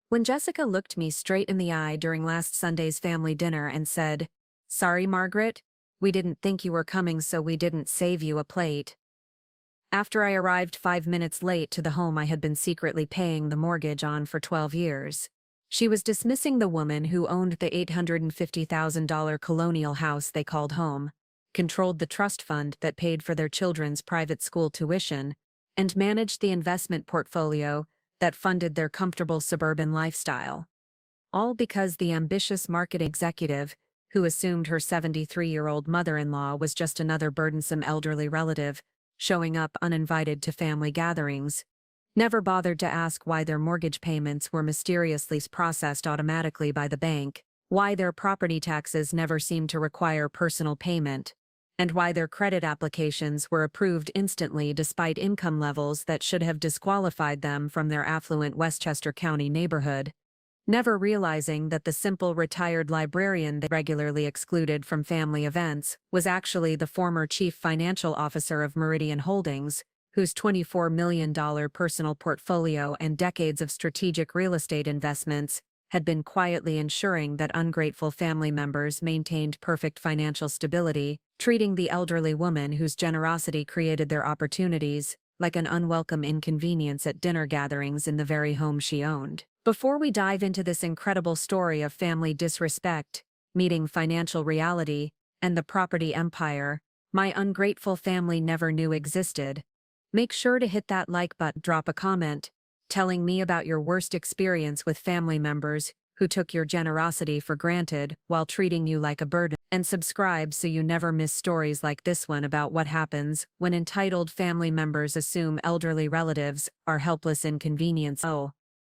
When Jessica looked me straight in the eye during last Sunday's family dinner and said, "Sorry, Margaret, we didn't think you were coming, so we didn't save you a plate." After I arrived 5 minutes late to the home I had been secretly paying the mortgage on for 12 years. She was dismissing the woman who owned the $850,000 colonial house they called home, controlled the trust fund that paid for their children's private school tuition, and managed the investment portfolio that funded their comfortable suburban lifestyle. All because the ambitious market executive, who assumed her 73-year-old mother-in-law was just another burdensome elderly relative, showing up uninvited to family gatherings, never bothered to ask why their mortgage payments were mysteriously processed automatically by the bank, why their property taxes never seemed to require personal payment, and why their credit applications were approved instantly despite income levels that should have disqualified them from their affluent Westchester County neighborhood, never realizing that the simple retired librarian they regularly excluded from family events was actually the former chief financial officer of Meridian Holdings, whose $24 million personal portfolio and decades of strategic real estate investments had been quietly ensuring that ungrateful family members maintained perfect financial stability, treating the elderly woman whose generosity created their opportunities like an unwelcome inconvenience at dinner gatherings in the very home she owned. Before we dive into this incredible story of family disrespect, meeting financial reality, and the property empire my ungrateful family never knew existed, make sure to hit that like button, drop a comment, telling me about your worst experience with family members who took your generosity for granted while treating you like a burden, and subscribe so you never miss stories like this one about what happens when entitled family members assume elderly relatives are helpless inconvenience.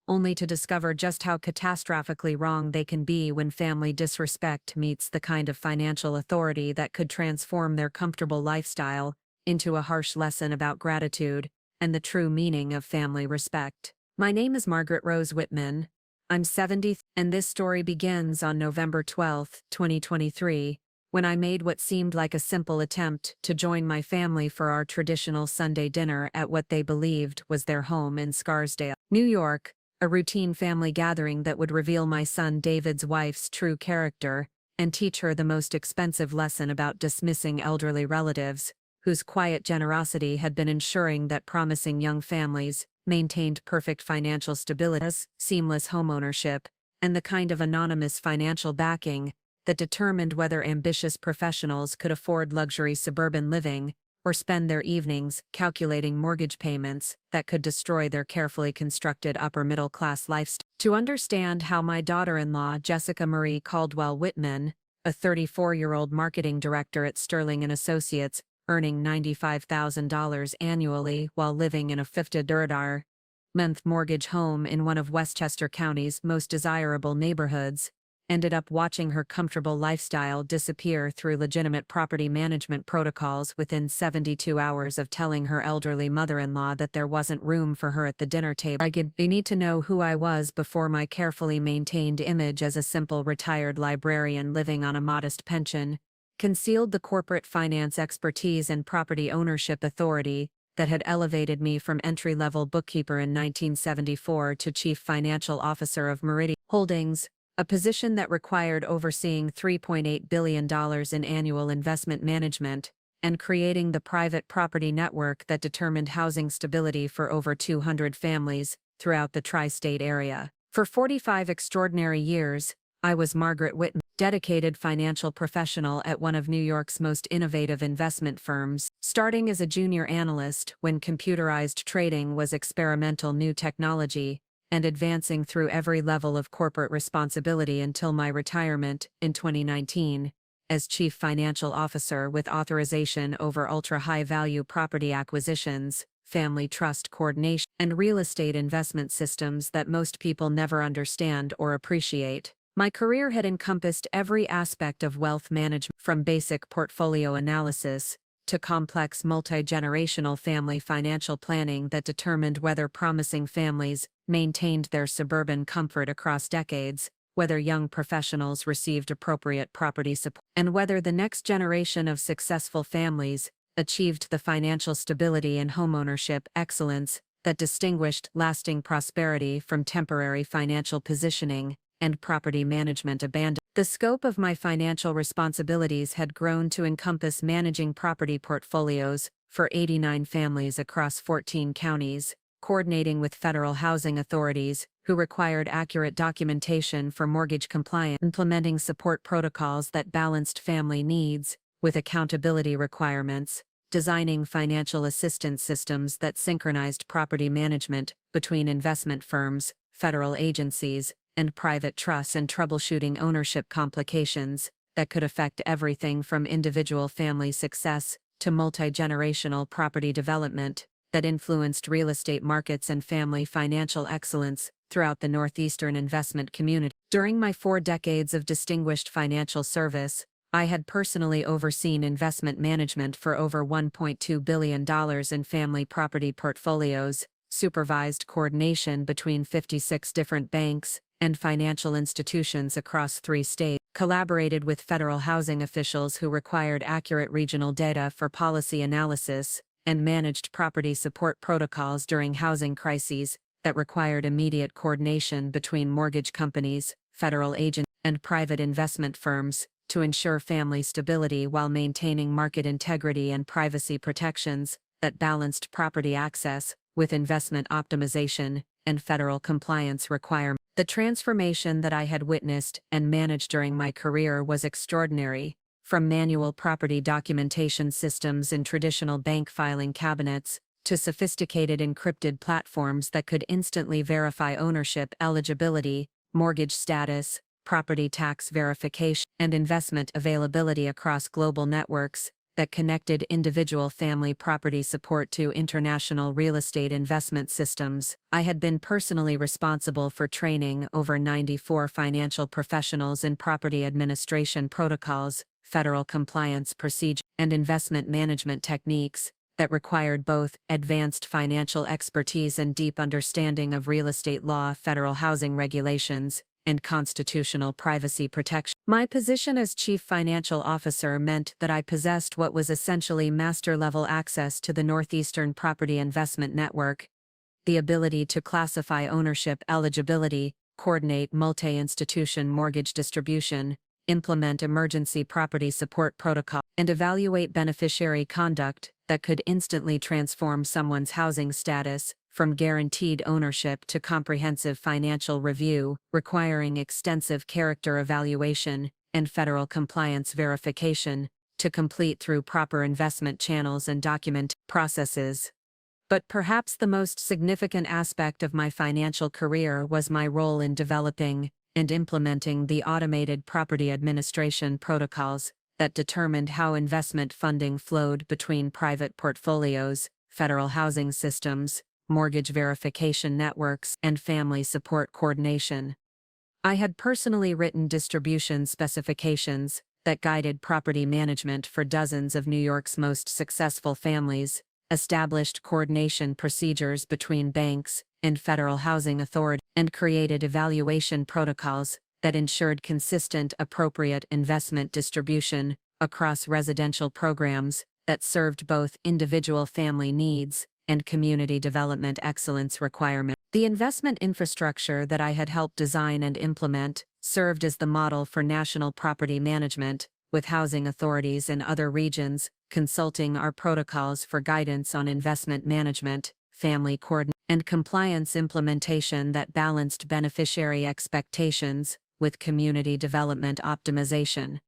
Only to discover just how catastrophically wrong they can be when family disrespect meets the kind of financial authority that could transform their comfortable lifestyle into a harsh lesson about gratitude and the true meaning of family respect. My name is Margaret Rose Whitman. I'm 70, and this story begins on November 12, 2023, when I made what seemed like a simple attempt to join my family for our traditional Sunday dinner at what they believed was their home in Scarsdale, New York. A routine family gathering that would reveal my son David's wife's true character and teach her the most expensive lesson about dismissing elderly relatives, whose quiet generosity had been ensuring that promising young families maintained perfect financial stability, seamless homeownership, and the kind of anonymous financial backing that determined whether ambitious professionals could afford luxury suburban living or spend their evenings calculating mortgage payments that could destroy their carefully constructed upper-middle-class lifestyle. To understand how my daughter-in-law Jessica Marie Caldwell Whitman, a 34-year-old marketing director at Sterling & Associates, earning $95,000 annually while living in a $50,000-month mortgage home in one of Westchester County's most desirable neighborhoods, ended up watching her comfortable lifestyle disappear through legitimate property management protocols within 72 hours of telling her elderly mother-in-law that there wasn't room for her at the dinner table. They need to know who I was before my carefully maintained image as a simple retired librarian living on a modest pension concealed the corporate finance expertise and property ownership authority that had elevated me from entry-level bookkeeper in 1974 to chief financial officer of Meridian Holdings, a position that required overseeing $3.8 billion in annual investment management and creating the private property network that determined housing stability for over 200 families throughout the tri-state area. For 45 extraordinary years, I was Margaret Whitman, dedicated financial professional at one of New York's most innovative investment firms, starting as a junior analyst when computerized trading was experimental new technology, and advancing through every level of corporate responsibility until my retirement in 2019 as Chief Financial Officer with authorization over ultra-high-value property acquisitions, family trust coordination, and real estate investment systems that most people never understand or appreciate. My career had encompassed every aspect of wealth management, from basic portfolio analysis to complex multi-generational family financial planning that determined whether promising families maintained their suburban comfort across decades, whether young professionals received appropriate property support, and whether the next generation of successful families achieved the financial stability and homeownership excellence that distinguished lasting prosperity from temporary financial positioning and property management abandonment. The scope of my financial responsibilities had grown to encompass managing property portfolios for 89 families across 14 counties, coordinating with federal housing authorities who required accurate documentation for mortgage compliance, implementing support protocols that balanced family needs with accountability requirements, designing financial assistance systems that synchronized property management between investment firms, federal agencies, and private trusts, and troubleshooting ownership complications that could affect everything from individual family success to multi-generational property development that influenced real estate markets and family financial excellence throughout the Northeastern investment community. During my 4 decades of distinguished financial service, I had personally overseen investment management for over $1.2 billion in family property portfolios, supervised coordination between 56 different banks and financial institutions across 3 states, collaborated with federal housing officials who required accurate regional data for policy analysis, and managed property support protocols during housing crises that required immediate coordination between mortgage companies, federal agents, and private investment firms to ensure family stability while maintaining market integrity and privacy protections that balanced property access with investment optimization and federal compliance requirements. The transformation that I had witnessed and managed during my career was extraordinary, from manual property documentation systems in traditional bank filing cabinets to sophisticated encrypted platforms that could instantly verify ownership eligibility, mortgage status, property tax verification, and investment availability across global networks that connected individual family property support to international real estate investment systems. I had been personally responsible for training over 94 financial professionals in property administration protocols, federal compliance procedures, and investment management techniques that required both advanced financial expertise and deep understanding of real estate law, federal housing regulations, and constitutional privacy protection. My position as Chief Financial Officer meant that I possessed what was essentially master-level access to the Northeastern Property Investment Network, the ability to classify ownership eligibility, coordinate multi-institution mortgage distribution, implement emergency property support protocol, and evaluate beneficiary conduct that could instantly transform someone's housing status from guaranteed ownership to comprehensive financial review, requiring extensive character evaluation and federal compliance verification to complete through proper investment channels and document processes. But perhaps the most significant aspect of my financial career was my role in developing and implementing the automated property administration protocols that determined how investment funding flowed between private portfolios, federal housing systems, mortgage verification networks, and family support coordination. I had personally written distribution specifications that guided property management for dozens of New York's most successful families, established coordination procedures between banks and federal housing authorities, and created evaluation protocols that ensured consistent, appropriate investment distribution across residential programs that served both individual family needs and community development excellence requirements. The investment infrastructure that I had helped design and implement served as the model for national property management, with housing authorities in other regions consulting our protocols for guidance on investment management, family coordination, and compliance implementation that balanced beneficiary expectations with community development optimization.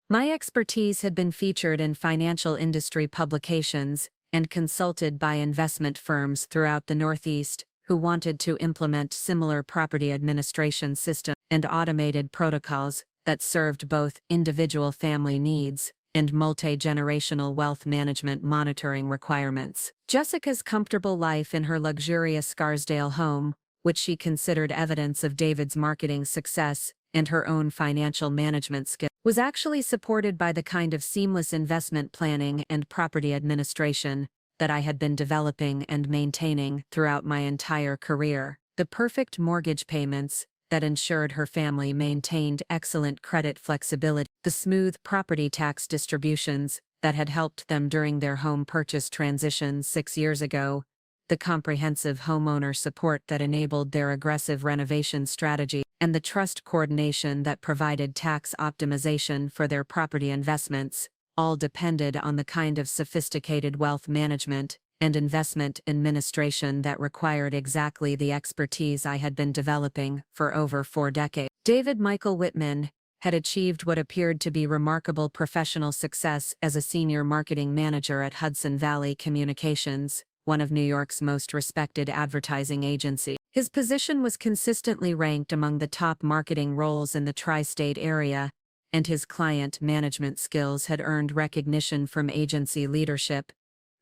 My expertise had been featured in financial industry publications and consulted by investment firms throughout the Northeast who wanted to implement similar property administration systems and automated protocols that served both individual family needs and multi-generational wealth management monitoring requirements. Jessica's comfortable life in her luxurious Scarsdale home, which she considered evidence of David's marketing success and her own financial management skills, was actually supported by the kind of seamless investment planning and property administration that I had been developing and maintaining throughout my entire career. The perfect mortgage payments that ensured her family maintained excellent credit flexibility, the smooth property tax distributions that had helped them during their home purchase transition 6 years ago, the comprehensive homeowner support that enabled their aggressive renovation strategy, and the trust coordination that provided tax optimization for their property investments, all depended on the kind of sophisticated wealth management and investment administration that required exactly the expertise I had been developing for over 4 decades. David Michael Whitman had achieved what appeared to be remarkable professional success as a senior marketing manager at Hudson Valley Communications, one of New York's most respected advertising agencies. His position was consistently ranked among the top marketing roles in the tri-state area, and his client management skills had earned recognition from agency leadership,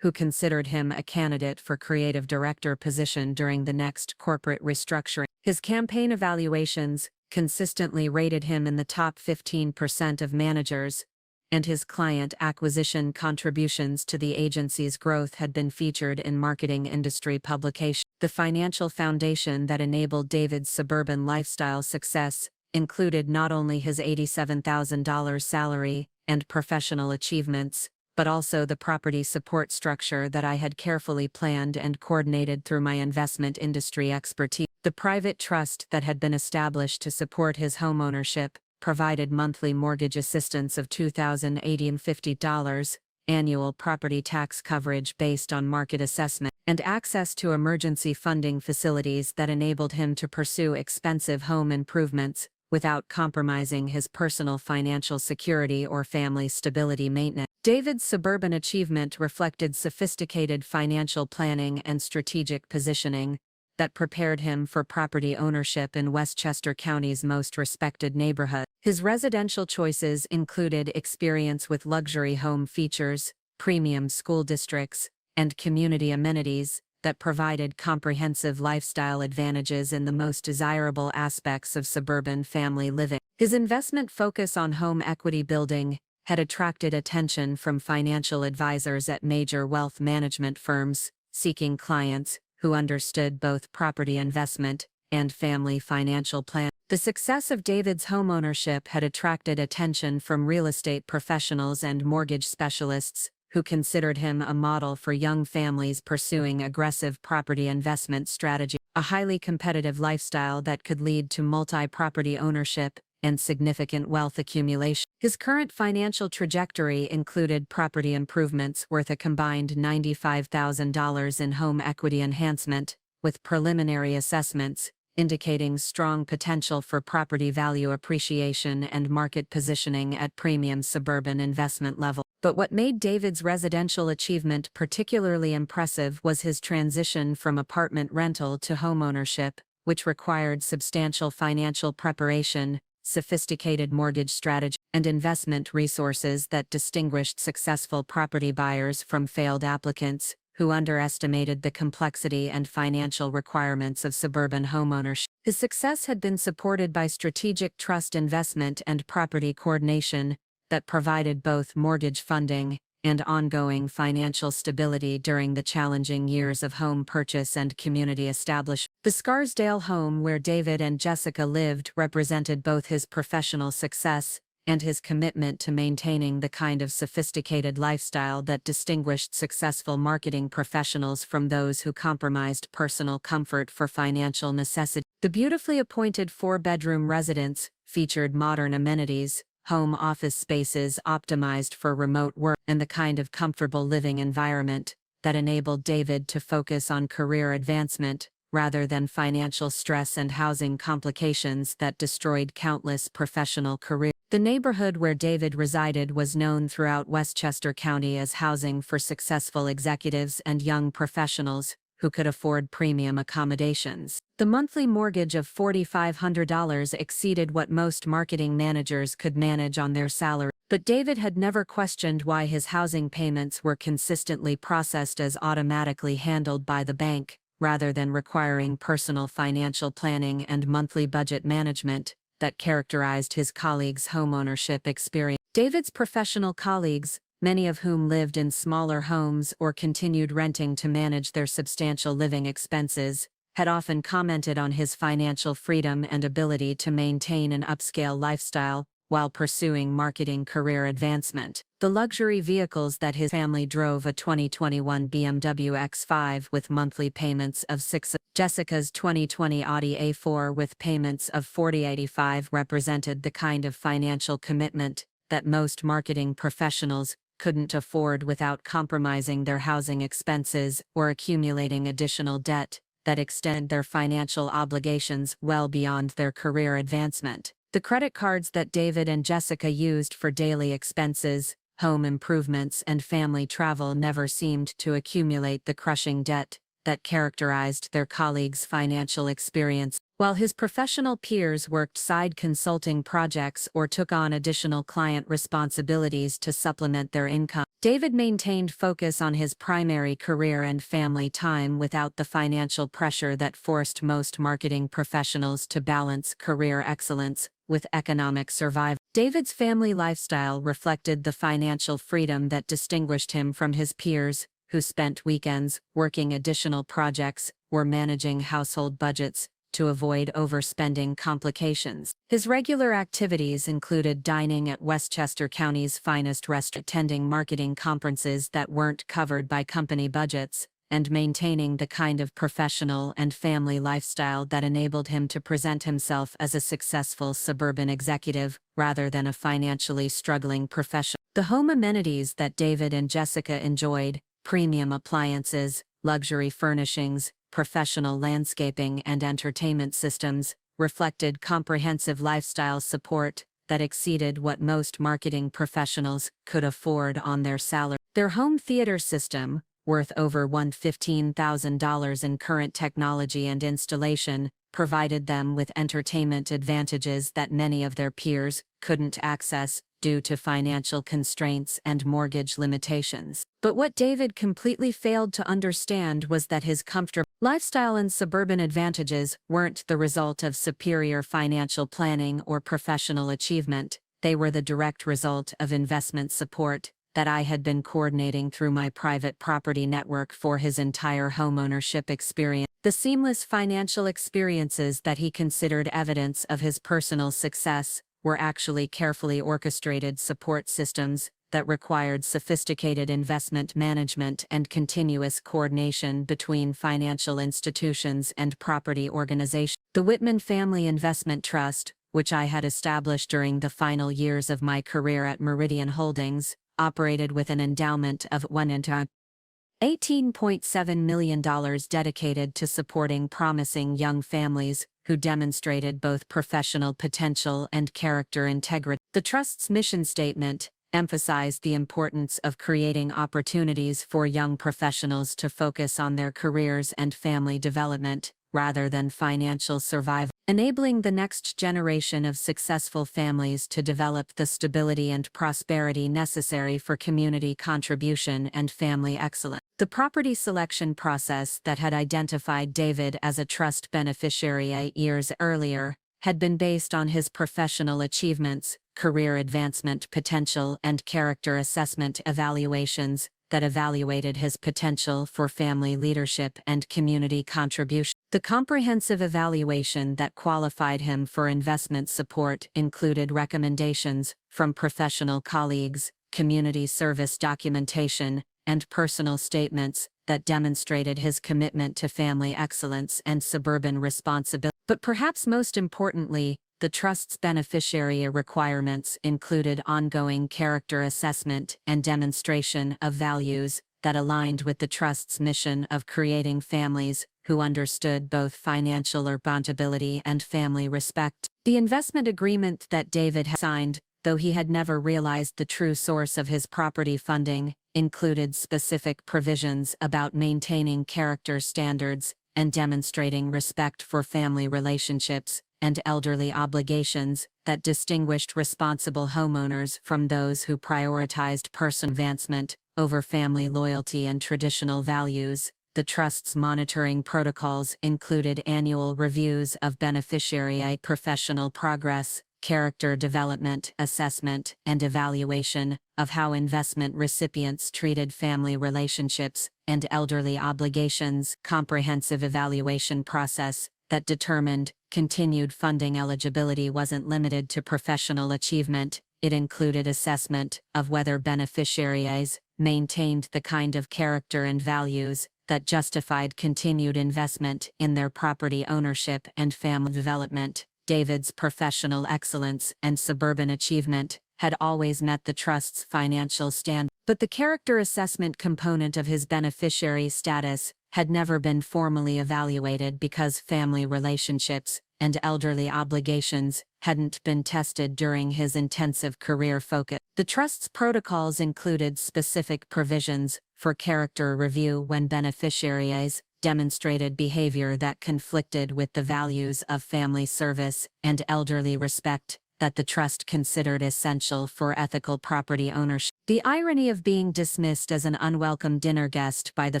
who considered him a candidate for creative director position during the next corporate restructuring. His campaign evaluations consistently rated him in the top 15% of managers, and his client acquisition contributions to the agency's growth had been featured in marketing industry publications. The financial foundation that enabled David's suburban lifestyle success included not only his $87,000 salary and professional achievements, but also the property support structure that I had carefully planned and coordinated through my investment industry expertise. The private trust that had been established to support his homeownership provided monthly mortgage assistance of $2,050, annual property tax coverage based on market assessment, and access to emergency funding facilities that enabled him to pursue expensive home improvements without compromising his personal financial security or family stability maintenance. David's suburban achievement reflected sophisticated financial planning and strategic positioning that prepared him for property ownership in Westchester County's most respected neighborhood. His residential choices included experience with luxury home features, premium school districts, and community amenities that provided comprehensive lifestyle advantages in the most desirable aspects of suburban family living. His investment focus on home equity building had attracted attention from financial advisors at major wealth management firms, seeking clients who understood both property investment and family financial planning. The success of David's homeownership had attracted attention from real estate professionals and mortgage specialists, who considered him a model for young families pursuing aggressive property investment strategy, a highly competitive lifestyle that could lead to multi-property ownership and significant wealth accumulation. His current financial trajectory included property improvements worth a combined $95,000 in home equity enhancement, with preliminary assessments indicating strong potential for property value appreciation and market positioning at premium suburban investment level. But what made David's residential achievement particularly impressive was his transition from apartment rental to homeownership, which required substantial financial preparation, sophisticated mortgage strategy, and investment resources that distinguished successful property buyers from failed applicants who underestimated the complexity and financial requirements of suburban homeownership. His success had been supported by strategic trust investment and property coordination that provided both mortgage funding and ongoing financial stability during the challenging years of home purchase and community establishment. The Scarsdale home where David and Jessica lived represented both his professional success and his commitment to maintaining the kind of sophisticated lifestyle that distinguished successful marketing professionals from those who compromised personal comfort for financial necessity. The beautifully appointed 4-bedroom residence featured modern amenities, home office spaces optimized for remote work, and the kind of comfortable living environment that enabled David to focus on career advancement rather than financial stress and housing complications that destroyed countless professional careers. The neighborhood where David resided was known throughout Westchester County as housing for successful executives and young professionals who could afford premium accommodations. The monthly mortgage of $4,500 exceeded what most marketing managers could manage on their salary. But David had never questioned why his housing payments were consistently processed as automatically handled by the bank, rather than requiring personal financial planning and monthly budget management that characterized his colleagues' homeownership experience. David's professional colleagues, many of whom lived in smaller homes or continued renting to manage their substantial living expenses, had often commented on his financial freedom and ability to maintain an upscale lifestyle while pursuing marketing career advancement. The luxury vehicles that his family drove: a 2021 BMW X5 with monthly payments of $6, Jessica's 2020 Audi A4 with payments of $40.85, represented the kind of financial commitment that most marketing professionals couldn't afford without compromising their housing expenses or accumulating additional debt that extend their financial obligations well beyond their career advancement. The credit cards that David and Jessica used for daily expenses, home improvements, and family travel never seemed to accumulate the crushing debt that characterized their colleagues' financial experience. While his professional peers worked side consulting projects or took on additional client responsibilities to supplement their income, David maintained focus on his primary career and family time without the financial pressure that forced most marketing professionals to balance career excellence with economic survival. David's family lifestyle reflected the financial freedom that distinguished him from his peers, who spent weekends working additional projects or managing household budgets to avoid overspending complications. His regular activities included dining at Westchester County's finest restaurants, attending marketing conferences that weren't covered by company budgets, and maintaining the kind of professional and family lifestyle that enabled him to present himself as a successful suburban executive rather than a financially struggling professional. The home amenities that David and Jessica enjoyed: premium appliances, luxury furnishings, professional landscaping, and entertainment systems, reflected comprehensive lifestyle support that exceeded what most marketing professionals could afford on their salary. Their home theater system, worth over $115,000 in current technology and installation, provided them with entertainment advantages that many of their peers couldn't access due to financial constraints and mortgage limitations. But what David completely failed to understand was that his comfortable lifestyle and suburban advantages weren't the result of superior financial planning or professional achievement. They were the direct result of investment support that I had been coordinating through my private property network for his entire homeownership experience. The seamless financial experiences that he considered evidence of his personal success were actually carefully orchestrated support systems that required sophisticated investment management and continuous coordination between financial institutions and property organizations. The Whitman Family Investment Trust, which I had established during the final years of my career at Meridian Holdings, operated with an endowment of $18.7 million dedicated to supporting promising young families who demonstrated both professional potential and character integrity. The Trust's mission statement emphasized the importance of creating opportunities for young professionals to focus on their careers and family development, rather than financial survival, enabling the next generation of successful families to develop the stability and prosperity necessary for community contribution and family excellence. The property selection process that had identified David as a trust beneficiary 8 years earlier had been based on his professional achievements, career advancement potential, and character assessment evaluations that evaluated his potential for family leadership and community contribution. The comprehensive evaluation that qualified him for investment support included recommendations from professional colleagues, community service documentation, and personal statements that demonstrated his commitment to family excellence and suburban responsibility. But perhaps most importantly, the Trust's beneficiary requirements included ongoing character assessment and demonstration of values that aligned with the Trust's mission of creating families who understood both financial accountability and family respect. The investment agreement that David had signed, though he had never realized the true source of his property funding, included specific provisions about maintaining character standards and demonstrating respect for family relationships and elderly obligations that distinguished responsible homeowners from those who prioritized personal advancement over family loyalty and traditional values. The Trust's monitoring protocols included annual reviews of beneficiary professional progress, character development, assessment, and evaluation of how investment recipients treated family relationships and elderly obligations. Comprehensive evaluation process that determined continued funding eligibility wasn't limited to professional achievement. It included assessment of whether beneficiaries maintained the kind of character and values that justified continued investment in their property ownership and family development. David's professional excellence and suburban achievement had always met the trust's financial standards, but the character assessment component of his beneficiary status had never been formally evaluated because family relationships and elderly obligations hadn't been tested during his intensive career focus. The trust's protocols included specific provisions for character review when beneficiaries demonstrated behavior that conflicted with the values of family service and elderly respect that the trust considered essential for ethical property ownership. The irony of being dismissed as an unwelcome dinner guest by the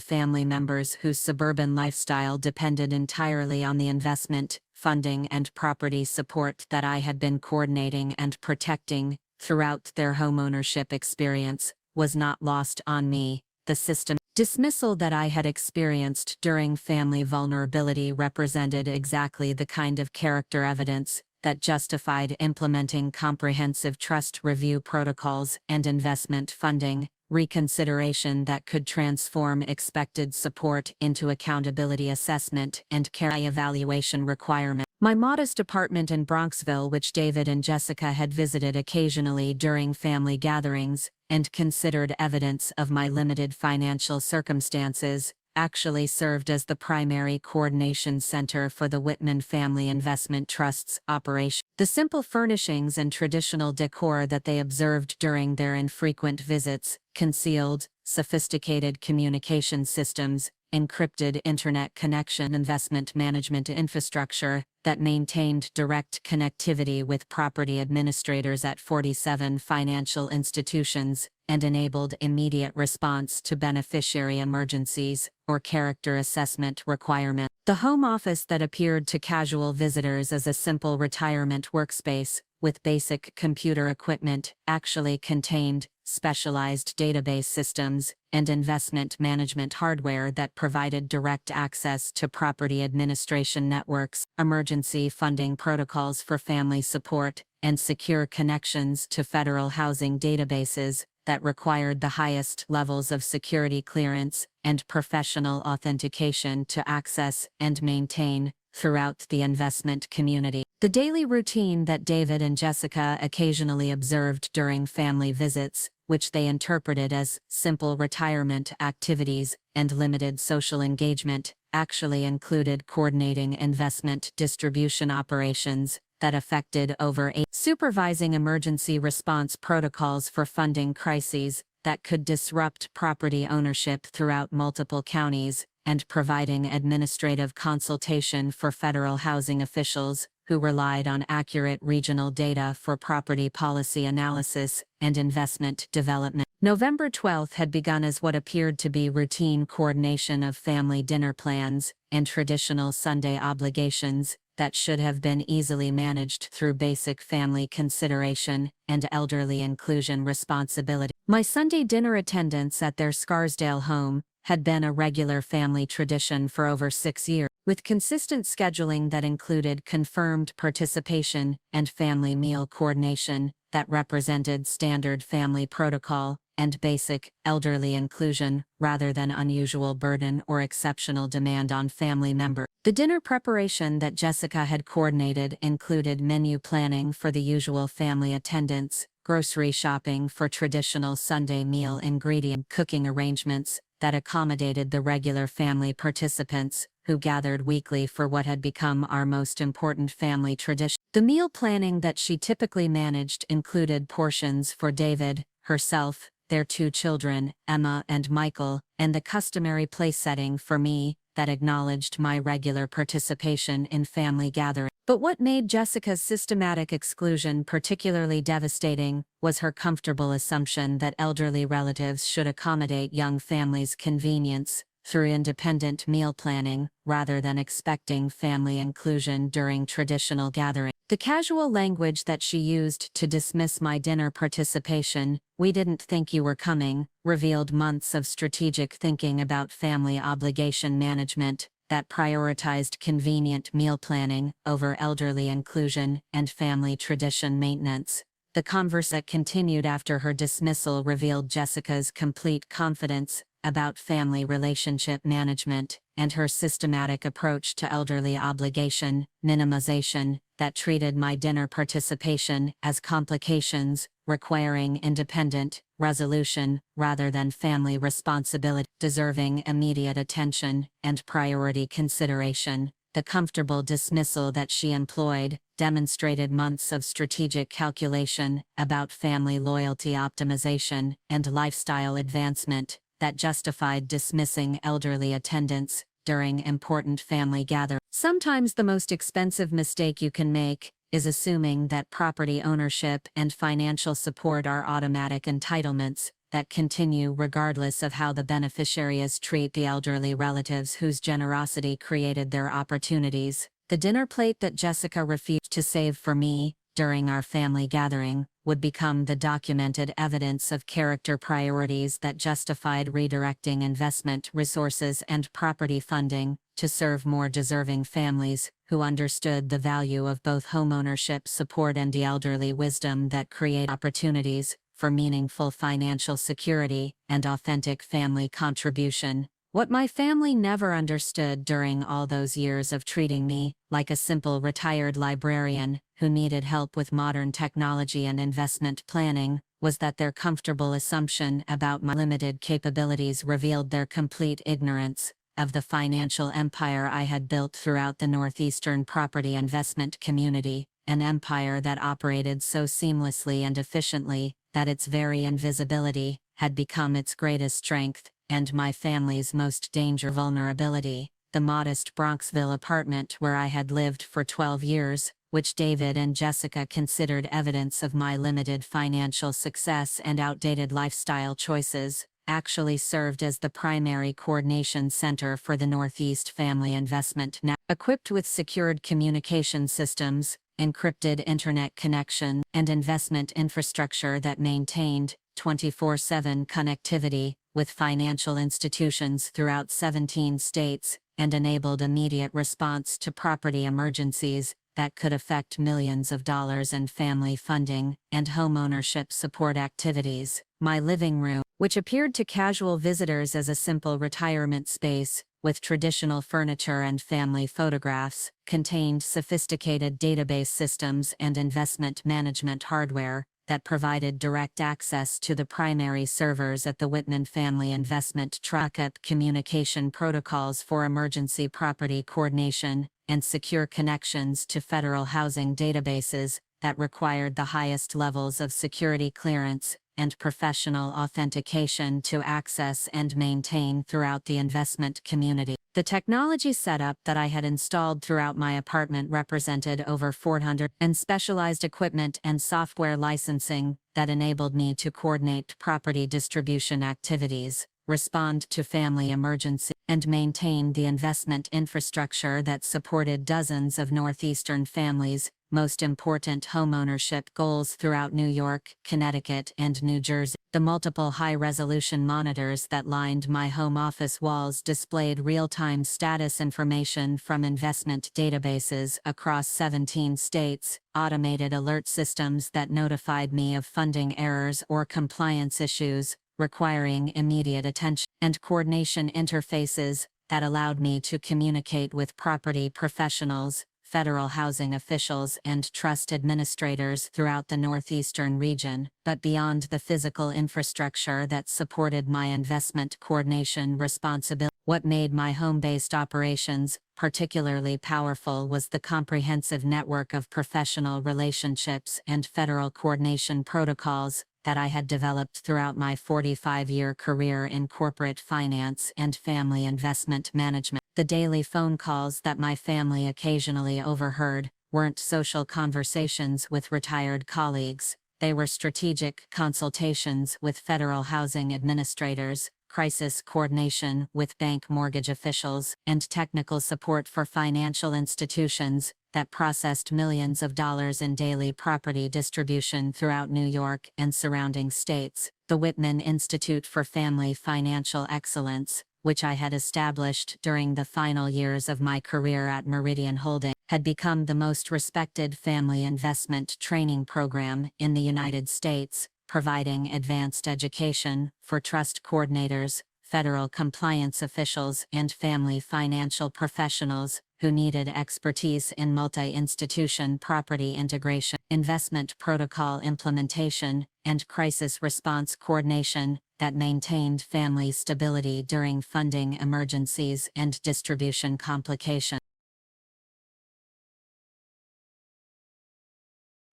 family members whose suburban lifestyle depended entirely on the investment, funding, and property support that I had been coordinating and protecting throughout their homeownership experience was not lost on me. The system dismissal that I had experienced during family vulnerability represented exactly the kind of character evidence that justified implementing comprehensive trust review protocols and investment funding reconsideration that could transform expected support into accountability assessment and care evaluation requirement. My modest apartment in Bronxville, which David and Jessica had visited occasionally during family gatherings and considered evidence of my limited financial circumstances, actually served as the primary coordination center for the Whitman Family Investment Trust's operation. The simple furnishings and traditional decor that they observed during their infrequent visits, concealed, sophisticated communication systems, encrypted internet connection, investment management infrastructure that maintained direct connectivity with property administrators at 47 financial institutions, and enabled immediate response to beneficiary emergencies or character assessment requirements. The home office that appeared to casual visitors as a simple retirement workspace with basic computer equipment actually contained specialized database systems and investment management hardware that provided direct access to property administration networks, emergency funding protocols for family support, and secure connections to federal housing databases that required the highest levels of security clearance and professional authentication to access and maintain throughout the investment community. The daily routine that David and Jessica occasionally observed during family visits, which they interpreted as simple retirement activities and limited social engagement, actually included coordinating investment distribution operations that affected over 8, supervising emergency response protocols for funding crises that could disrupt property ownership throughout multiple counties, and providing administrative consultation for federal housing officials who relied on accurate regional data for property policy analysis and investment development. November 12th had begun as what appeared to be routine coordination of family dinner plans and traditional Sunday obligations that should have been easily managed through basic family consideration and elderly inclusion responsibility. My Sunday dinner attendance at their Scarsdale home had been a regular family tradition for over 6 years, with consistent scheduling that included confirmed participation and family meal coordination that represented standard family protocol and basic elderly inclusion rather than unusual burden or exceptional demand on family members. The dinner preparation that Jessica had coordinated included menu planning for the usual family attendance, grocery shopping for traditional Sunday meal ingredient, cooking arrangements that accommodated the regular family participants who gathered weekly for what had become our most important family tradition. The meal planning that she typically managed included portions for David, herself, their 2 children, Emma and Michael, and the customary place setting for me that acknowledged my regular participation in family gatherings. But what made Jessica's systematic exclusion particularly devastating was her comfortable assumption that elderly relatives should accommodate young families' convenience through independent meal planning rather than expecting family inclusion during traditional gatherings. The casual language that she used to dismiss my dinner participation, "We didn't think you were coming," revealed months of strategic thinking about family obligation management that prioritized convenient meal planning over elderly inclusion and family tradition maintenance. The converse that continued after her dismissal revealed Jessica's complete confidence about family relationship management and her systematic approach to elderly obligation minimization that treated my dinner participation as complications requiring independent resolution rather than family responsibility, deserving immediate attention and priority consideration. The comfortable dismissal that she employed demonstrated months of strategic calculation about family loyalty optimization and lifestyle advancement that justified dismissing elderly attendance during important family gatherings. Sometimes the most expensive mistake you can make is assuming that property ownership and financial support are automatic entitlements that continue regardless of how the beneficiaries treat the elderly relatives whose generosity created their opportunities. The dinner plate that Jessica refused to save for me during our family gathering would become the documented evidence of character priorities that justified redirecting investment resources and property funding to serve more deserving families who understood the value of both homeownership support and the elderly wisdom that create opportunities for meaningful financial security and authentic family contribution. What my family never understood during all those years of treating me like a simple retired librarian who needed help with modern technology and investment planning was that their comfortable assumption about my limited capabilities revealed their complete ignorance of the financial empire I had built throughout the Northeastern property investment community, an empire that operated so seamlessly and efficiently that its very invisibility had become its greatest strength and my family's most dangerous vulnerability. The modest Bronxville apartment where I had lived for 12 years, which David and Jessica considered evidence of my limited financial success and outdated lifestyle choices, actually served as the primary coordination center for the Northeast Family Investment Network. Equipped with secured communication systems, encrypted internet connection, and investment infrastructure that maintained 24/7 connectivity with financial institutions throughout 17 states, and enabled immediate response to property emergencies that could affect millions of dollars in family funding and homeownership support activities. My living room, which appeared to casual visitors as a simple retirement space with traditional furniture and family photographs, contained sophisticated database systems and investment management hardware that provided direct access to the primary servers at the Whitman Family Investment Trust, communication protocols for emergency property coordination, and secure connections to federal housing databases that required the highest levels of security clearance and professional authentication to access and maintain throughout the investment community. The technology setup that I had installed throughout my apartment represented over 400 and specialized equipment and software licensing that enabled me to coordinate property distribution activities, respond to family emergencies, and maintain the investment infrastructure that supported dozens of Northeastern families' most important homeownership goals throughout New York, Connecticut, and New Jersey. The multiple high-resolution monitors that lined my home office walls displayed real-time status information from investment databases across 17 states, automated alert systems that notified me of funding errors or compliance issues requiring immediate attention, and coordination interfaces that allowed me to communicate with property professionals, federal housing officials, and trust administrators throughout the Northeastern region. But beyond the physical infrastructure that supported my investment coordination responsibility, what made my home-based operations particularly powerful was the comprehensive network of professional relationships and federal coordination protocols that I had developed throughout my 45-year career in corporate finance and family investment management. The daily phone calls that my family occasionally overheard weren't social conversations with retired colleagues. They were strategic consultations with federal housing administrators, crisis coordination with bank mortgage officials, and technical support for financial institutions that processed millions of dollars in daily property distribution throughout New York and surrounding states. The Whitman Institute for Family Financial Excellence, which I had established during the final years of my career at Meridian Holding, had become the most respected family investment training program in the United States, providing advanced education for trust coordinators, federal compliance officials, and family financial professionals who needed expertise in multi-institution property integration, investment protocol implementation, and crisis response coordination that maintained family stability during funding emergencies and distribution complications.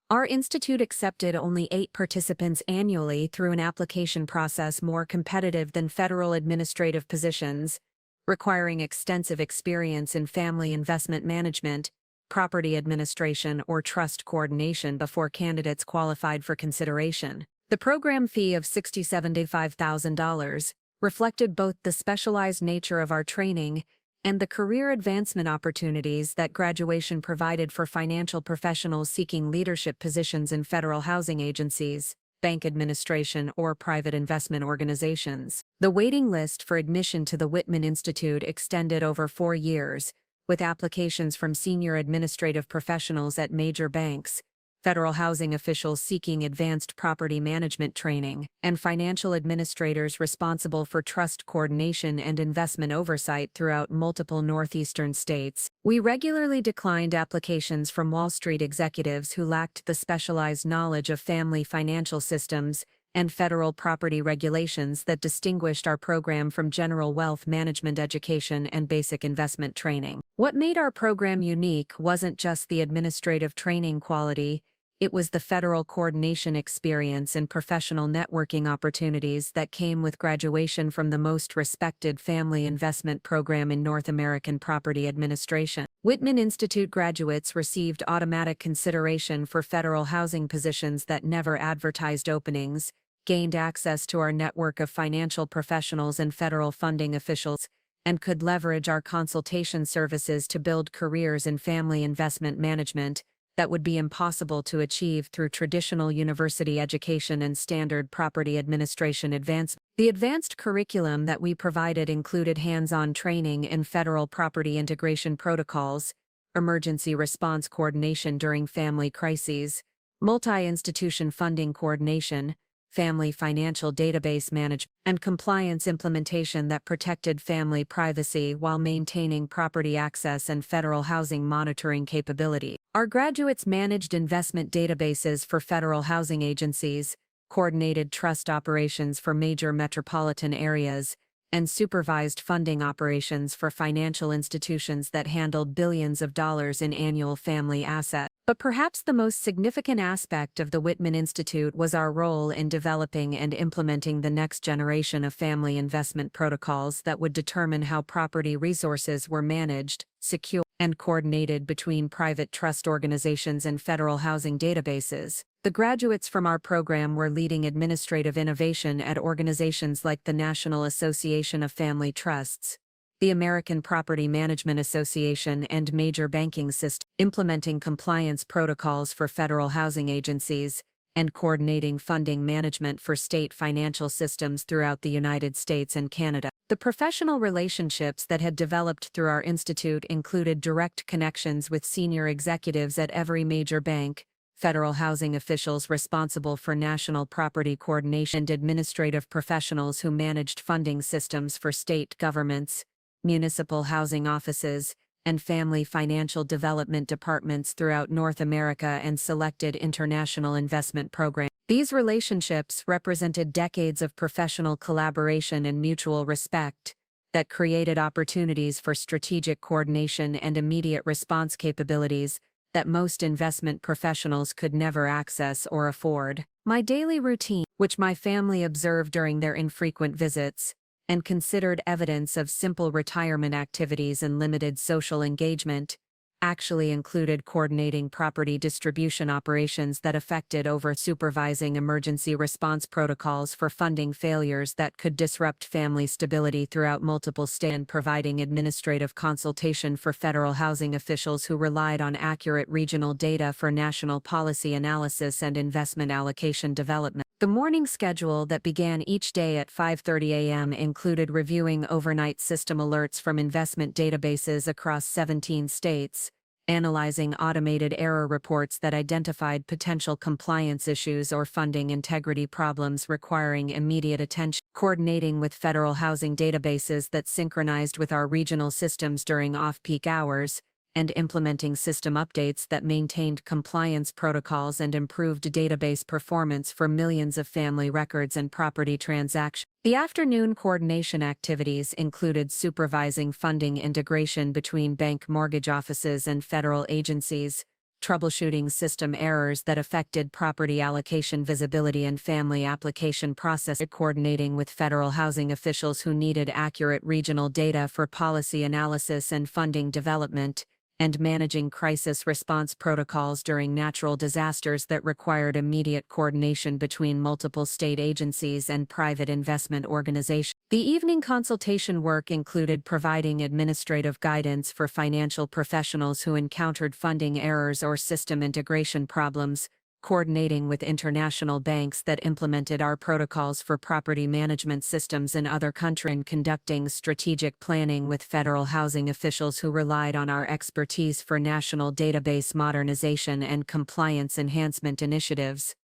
Our institute accepted only 8 participants annually through an application process more competitive than federal administrative positions, requiring extensive experience in family investment management, property administration, or trust coordination before candidates qualified for consideration. The program fee of $65,000 reflected both the specialized nature of our training and the career advancement opportunities that graduation provided for financial professionals seeking leadership positions in federal housing agencies, bank administration, or private investment organizations. The waiting list for admission to the Whitman Institute extended over 4 years, with applications from senior administrative professionals at major banks, federal housing officials seeking advanced property management training, and financial administrators responsible for trust coordination and investment oversight throughout multiple northeastern states. We regularly declined applications from Wall Street executives who lacked the specialized knowledge of family financial systems and federal property regulations that distinguished our program from general wealth management education and basic investment training. What made our program unique wasn't just the administrative training quality, it was the federal coordination experience and professional networking opportunities that came with graduation from the most respected family investment program in North American property administration. Whitman Institute graduates received automatic consideration for federal housing positions that never advertised openings, gained access to our network of financial professionals and federal funding officials, and could leverage our consultation services to build careers in family investment management that would be impossible to achieve through traditional university education and standard property administration advancement. The advanced curriculum that we provided included hands-on training in federal property integration protocols, emergency response coordination during family crises, multi-institution funding coordination, family financial database management, and compliance implementation that protected family privacy while maintaining property access and federal housing monitoring capability. Our graduates managed investment databases for federal housing agencies, coordinated trust operations for major metropolitan areas, and supervised funding operations for financial institutions that handled billions of dollars in annual family assets. But perhaps the most significant aspect of the Whitman Institute was our role in developing and implementing the next generation of family investment protocols that would determine how property resources were managed, secured, and coordinated between private trust organizations and federal housing databases. The graduates from our program were leading administrative innovation at organizations like the National Association of Family Trusts, the American Property Management Association, and major banking systems, implementing compliance protocols for federal housing agencies, and coordinating funding management for state financial systems throughout the United States and Canada. The professional relationships that had developed through our institute included direct connections with senior executives at every major bank, federal housing officials responsible for national property coordination, and administrative professionals who managed funding systems for state governments, municipal housing offices, and family financial development departments throughout North America and selected international investment programs. These relationships represented decades of professional collaboration and mutual respect that created opportunities for strategic coordination and immediate response capabilities that most investment professionals could never access or afford. My daily routine, which my family observed during their infrequent visits, and considered evidence of simple retirement activities and limited social engagement, actually included coordinating property distribution operations that affected supervising emergency response protocols for funding failures that could disrupt family stability throughout multiple states, and providing administrative consultation for federal housing officials who relied on accurate regional data for national policy analysis and investment allocation development. The morning schedule that began each day at 5:30 a.m. included reviewing overnight system alerts from investment databases across 17 states, analyzing automated error reports that identified potential compliance issues or funding integrity problems requiring immediate attention, coordinating with federal housing databases that synchronized with our regional systems during off-peak hours, and implementing system updates that maintained compliance protocols and improved database performance for millions of family records and property transactions. The afternoon coordination activities included supervising funding integration between bank mortgage offices and federal agencies, troubleshooting system errors that affected property allocation visibility and family application process, coordinating with federal housing officials who needed accurate regional data for policy analysis and funding development, and managing crisis response protocols during natural disasters that required immediate coordination between multiple state agencies and private investment organizations. The evening consultation work included providing administrative guidance for financial professionals who encountered funding errors or system integration problems, coordinating with international banks that implemented our protocols for property management systems in other countries, and conducting strategic planning with federal housing officials who relied on our expertise for national database modernization and compliance enhancement initiatives.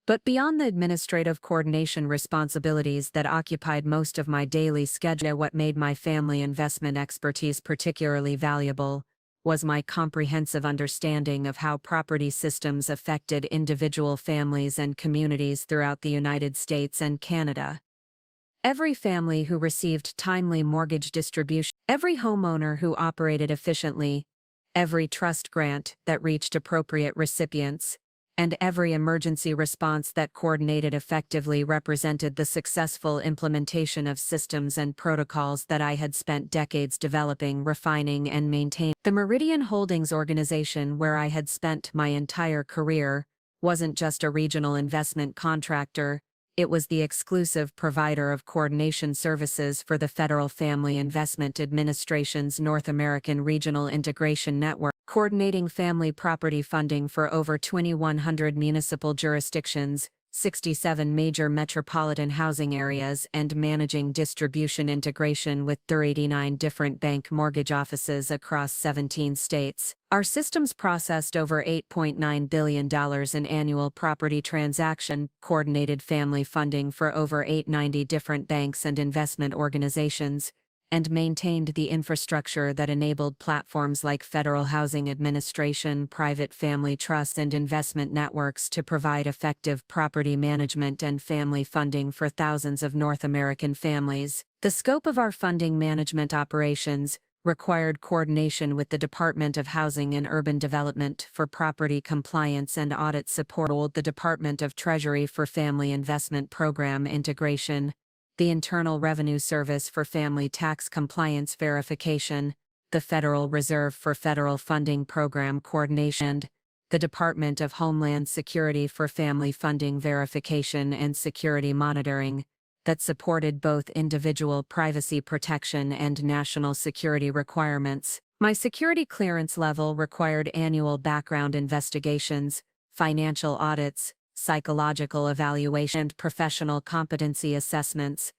But beyond the administrative coordination responsibilities that occupied most of my daily schedule, what made my family investment expertise particularly valuable was my comprehensive understanding of how property systems affected individual families and communities throughout the United States and Canada. Every family who received timely mortgage distribution, every homeowner who operated efficiently, every trust grant that reached appropriate recipients, and every emergency response that coordinated effectively represented the successful implementation of systems and protocols that I had spent decades developing, refining, and maintaining. The Meridian Holdings organization, where I had spent my entire career, wasn't just a regional investment contractor. It was the exclusive provider of coordination services for the Federal Family Investment Administration's North American Regional Integration Network, coordinating family property funding for over 2,100 municipal jurisdictions, 67 major metropolitan housing areas, and managing distribution integration with 389 different bank mortgage offices across 17 states. Our systems processed over $8.9 billion in annual property transaction, coordinated family funding for over 890 different banks and investment organizations, and maintained the infrastructure that enabled platforms like Federal Housing Administration, private family trusts, and investment networks to provide effective property management and family funding for thousands of North American families. The scope of our funding management operations required coordination with the Department of Housing and Urban Development for property compliance and audit support, the Department of Treasury for family investment program integration, the Internal Revenue Service for family tax compliance verification, the Federal Reserve for federal funding program coordination, and the Department of Homeland Security for family funding verification and security monitoring, that supported both individual privacy protection and national security requirements. My security clearance level required annual background investigations, financial audits, psychological evaluation, and professional competency assessments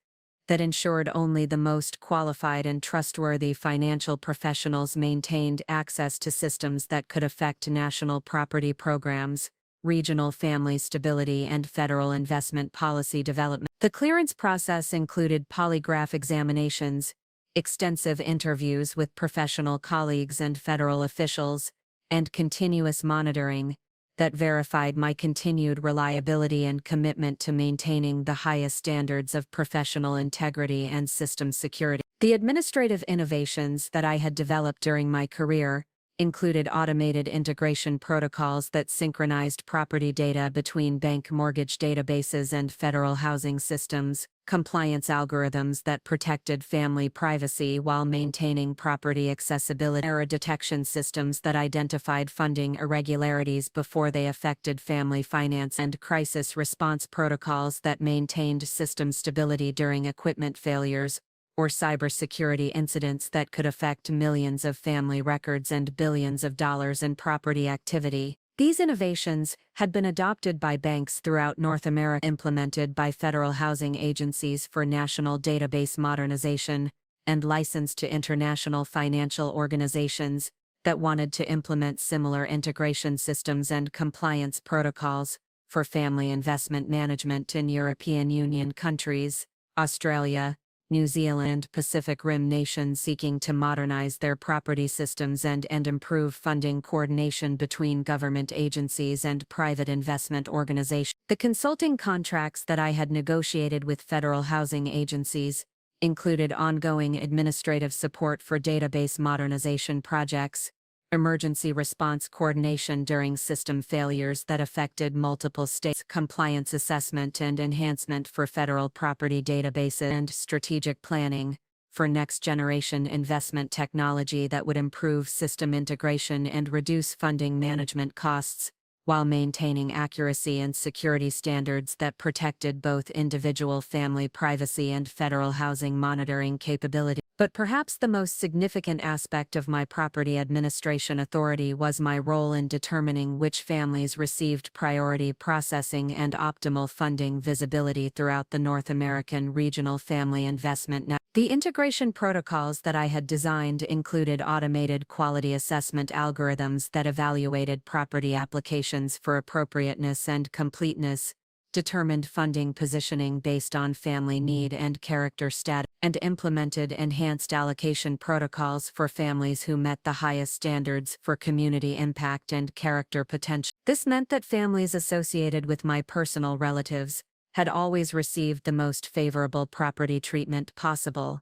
that ensured only the most qualified and trustworthy financial professionals maintained access to systems that could affect national property programs, regional family stability, and federal investment policy development. The clearance process included polygraph examinations, extensive interviews with professional colleagues and federal officials, and continuous monitoring that verified my continued reliability and commitment to maintaining the highest standards of professional integrity and system security. The administrative innovations that I had developed during my career included automated integration protocols that synchronized property data between bank mortgage databases and federal housing systems, compliance algorithms that protected family privacy while maintaining property accessibility, error detection systems that identified funding irregularities before they affected family finance, and crisis response protocols that maintained system stability during equipment failures or cybersecurity incidents that could affect millions of family records and billions of dollars in property activity. These innovations had been adopted by banks throughout North America, implemented by federal housing agencies for national database modernization, and licensed to international financial organizations that wanted to implement similar integration systems and compliance protocols for family investment management in European Union countries, Australia, New Zealand, and Pacific Rim nations seeking to modernize their property systems and improve funding coordination between government agencies and private investment organizations. The consulting contracts that I had negotiated with federal housing agencies included ongoing administrative support for database modernization projects, emergency response coordination during system failures that affected multiple states, compliance assessment and enhancement for federal property databases, and strategic planning for next-generation investment technology that would improve system integration and reduce funding management costs, while maintaining accuracy and security standards that protected both individual family privacy and federal housing monitoring capability. But perhaps the most significant aspect of my property administration authority was my role in determining which families received priority processing and optimal funding visibility throughout the North American Regional Family Investment Network. The integration protocols that I had designed included automated quality assessment algorithms that evaluated property applications for appropriateness and completeness, determined funding positioning based on family need and character status, and implemented enhanced allocation protocols for families who met the highest standards for community impact and character potential. This meant that families associated with my personal relatives had always received the most favorable property treatment possible.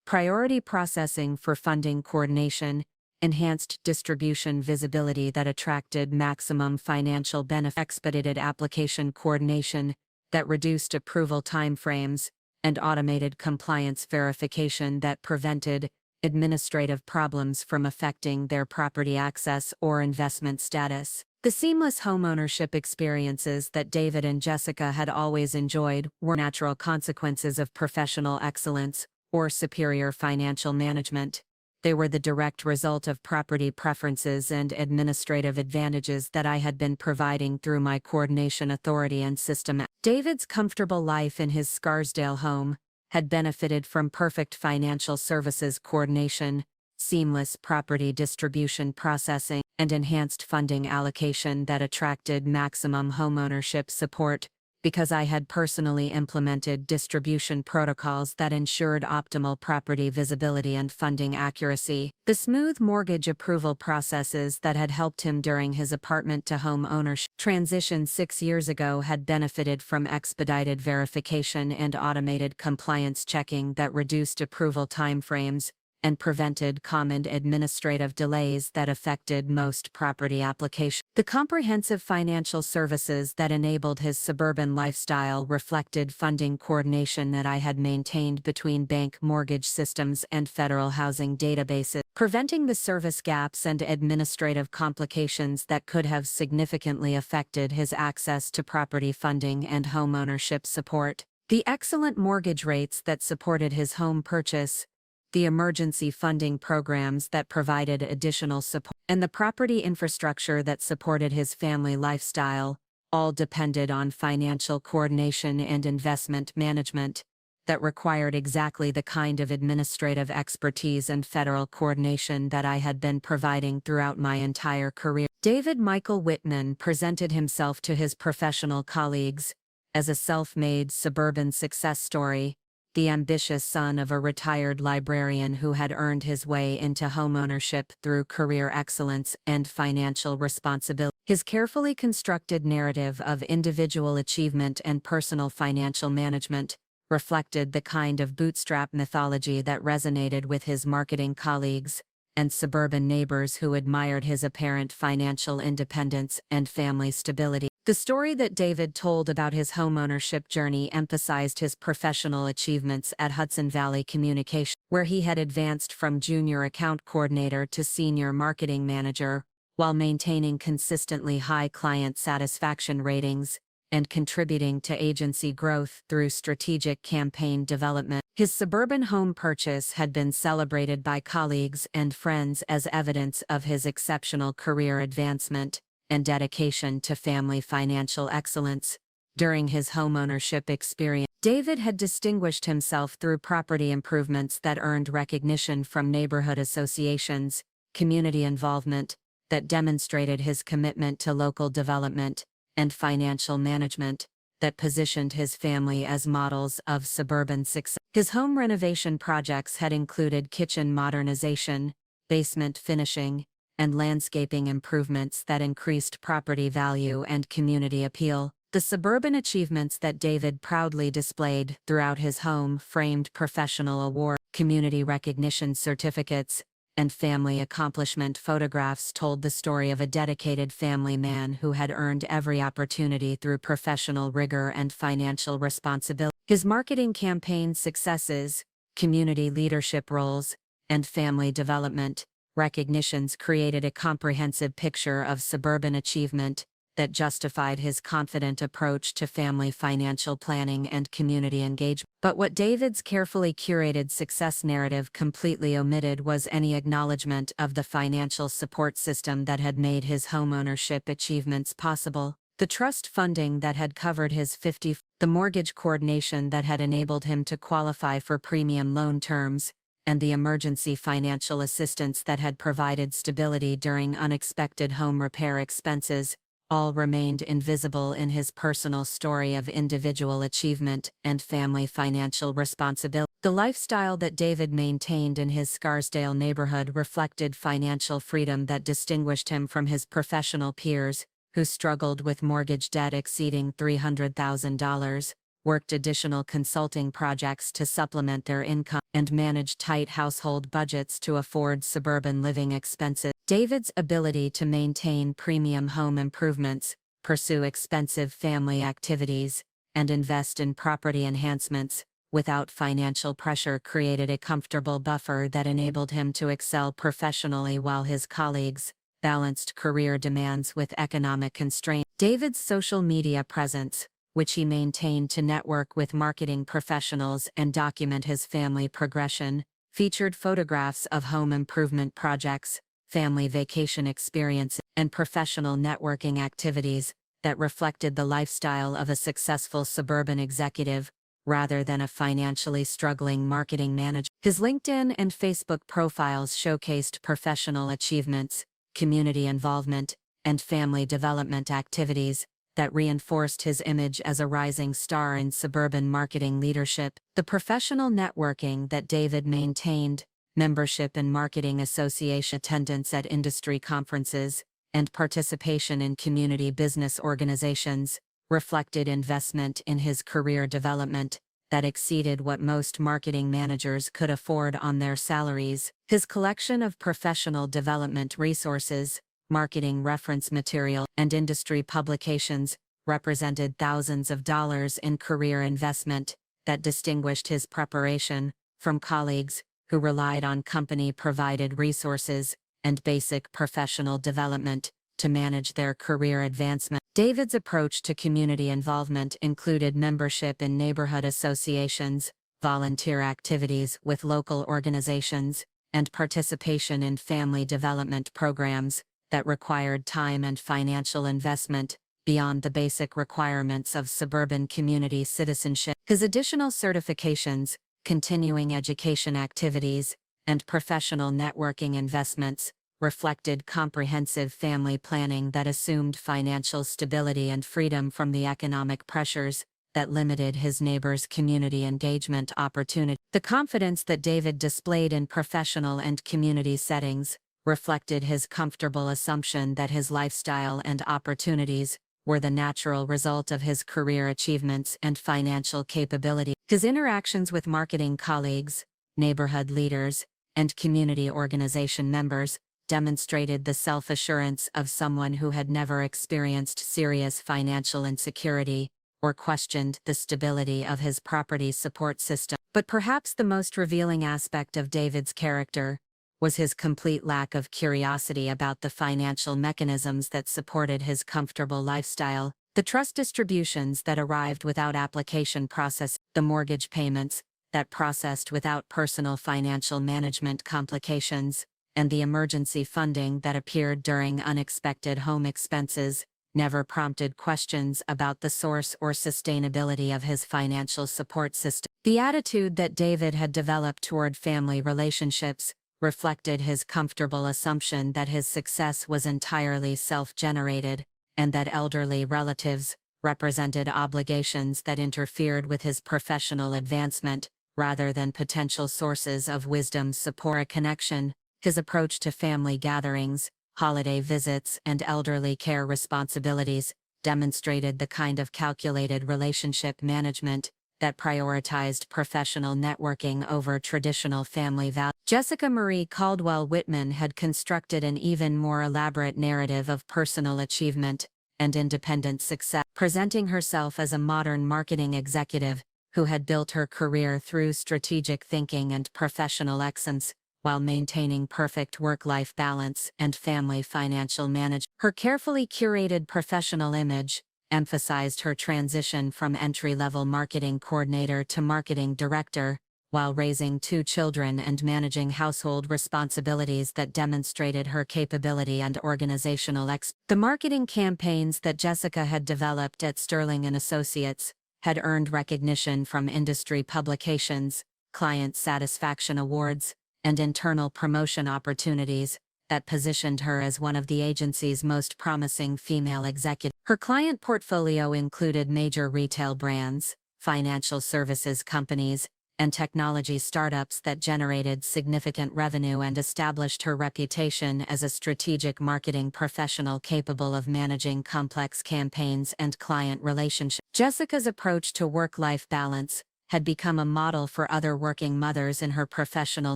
Priority processing for funding coordination, enhanced distribution visibility that attracted maximum financial benefit, expedited application coordination that reduced approval timeframes, and automated compliance verification that prevented administrative problems from affecting their property access or investment status. The seamless homeownership experiences that David and Jessica had always enjoyed were natural consequences of professional excellence or superior financial management. They were the direct result of property preferences and administrative advantages that I had been providing through my coordination authority and system. David's comfortable life in his Scarsdale home had benefited from perfect financial services coordination, seamless property distribution processing, and enhanced funding allocation that attracted maximum homeownership support, because I had personally implemented distribution protocols that ensured optimal property visibility and funding accuracy. The smooth mortgage approval processes that had helped him during his apartment-to-home ownership transition 6 years ago had benefited from expedited verification and automated compliance checking that reduced approval timeframes and prevented common administrative delays that affected most property applications. The comprehensive financial services that enabled his suburban lifestyle reflected funding coordination that I had maintained between bank mortgage systems and federal housing databases, preventing the service gaps and administrative complications that could have significantly affected his access to property funding and homeownership support. The excellent mortgage rates that supported his home purchase, the emergency funding programs that provided additional support, and the property infrastructure that supported his family lifestyle, all depended on financial coordination and investment management that required exactly the kind of administrative expertise and federal coordination that I had been providing throughout my entire career. David Michael Whitman presented himself to his professional colleagues as a self-made suburban success story, the ambitious son of a retired librarian who had earned his way into homeownership through career excellence and financial responsibility. His carefully constructed narrative of individual achievement and personal financial management reflected the kind of bootstrap mythology that resonated with his marketing colleagues and suburban neighbors who admired his apparent financial independence and family stability. The story that David told about his homeownership journey emphasized his professional achievements at Hudson Valley Communications, where he had advanced from junior account coordinator to senior marketing manager, while maintaining consistently high client satisfaction ratings and contributing to agency growth through strategic campaign development. His suburban home purchase had been celebrated by colleagues and friends as evidence of his exceptional career advancement, and dedication to family financial excellence. During his homeownership experience, David had distinguished himself through property improvements that earned recognition from neighborhood associations, community involvement that demonstrated his commitment to local development, and financial management that positioned his family as models of suburban success. His home renovation projects had included kitchen modernization, basement finishing, and landscaping improvements that increased property value and community appeal. The suburban achievements that David proudly displayed throughout his home framed professional award, community recognition certificates, and family accomplishment photographs told the story of a dedicated family man who had earned every opportunity through professional rigor and financial responsibility. His marketing campaign successes, community leadership roles, and family development recognitions created a comprehensive picture of suburban achievement that justified his confident approach to family financial planning and community engagement. But what David's carefully curated success narrative completely omitted was any acknowledgement of the financial support system that had made his homeownership achievements possible. The trust funding that had covered the mortgage coordination that had enabled him to qualify for premium loan terms, and the emergency financial assistance that had provided stability during unexpected home repair expenses, all remained invisible in his personal story of individual achievement and family financial responsibility. The lifestyle that David maintained in his Scarsdale neighborhood reflected financial freedom that distinguished him from his professional peers, who struggled with mortgage debt exceeding $300,000, worked additional consulting projects to supplement their income, and managed tight household budgets to afford suburban living expenses. David's ability to maintain premium home improvements, pursue expensive family activities, and invest in property enhancements without financial pressure created a comfortable buffer that enabled him to excel professionally while his colleagues balanced career demands with economic constraints. David's social media presence, which he maintained to network with marketing professionals and document his family progression, featured photographs of home improvement projects, family vacation experiences, and professional networking activities that reflected the lifestyle of a successful suburban executive rather than a financially struggling marketing manager. His LinkedIn and Facebook profiles showcased professional achievements, community involvement, and family development activities that reinforced his image as a rising star in suburban marketing leadership. The professional networking that David maintained, membership in marketing association attendance at industry conferences, and participation in community business organizations, reflected investment in his career development that exceeded what most marketing managers could afford on their salaries. His collection of professional development resources, marketing reference material, and industry publications represented thousands of dollars in career investment that distinguished his preparation from colleagues who relied on company-provided resources and basic professional development to manage their career advancement. David's approach to community involvement included membership in neighborhood associations, volunteer activities with local organizations, and participation in family development programs that required time and financial investment beyond the basic requirements of suburban community citizenship. His additional certifications, continuing education activities, and professional networking investments reflected comprehensive family planning that assumed financial stability and freedom from the economic pressures that limited his neighbors' community engagement opportunity. The confidence that David displayed in professional and community settings reflected his comfortable assumption that his lifestyle and opportunities were the natural result of his career achievements and financial capability. His interactions with marketing colleagues, neighborhood leaders, and community organization members demonstrated the self-assurance of someone who had never experienced serious financial insecurity or questioned the stability of his property support system. But perhaps the most revealing aspect of David's character was his complete lack of curiosity about the financial mechanisms that supported his comfortable lifestyle. The trust distributions that arrived without application process, the mortgage payments that processed without personal financial management complications, and the emergency funding that appeared during unexpected home expenses never prompted questions about the source or sustainability of his financial support system. The attitude that David had developed toward family relationships reflected his comfortable assumption that his success was entirely self-generated, and that elderly relatives represented obligations that interfered with his professional advancement, rather than potential sources of wisdom, support, a connection. His approach to family gatherings, holiday visits, and elderly care responsibilities demonstrated the kind of calculated relationship management that prioritized professional networking over traditional family values. Jessica Marie Caldwell Whitman had constructed an even more elaborate narrative of personal achievement and independent success, presenting herself as a modern marketing executive who had built her career through strategic thinking and professional excellence, while maintaining perfect work-life balance and family financial management. Her carefully curated professional image emphasized her transition from entry-level marketing coordinator to marketing director, while raising 2 children and managing household responsibilities that demonstrated her capability and organizational The marketing campaigns that Jessica had developed at Sterling & Associates had earned recognition from industry publications, client satisfaction awards, and internal promotion opportunities that positioned her as one of the agency's most promising female executives. Her client portfolio included major retail brands, financial services companies, and technology startups that generated significant revenue and established her reputation as a strategic marketing professional capable of managing complex campaigns and client relationships. Jessica's approach to work-life balance had become a model for other working mothers in her professional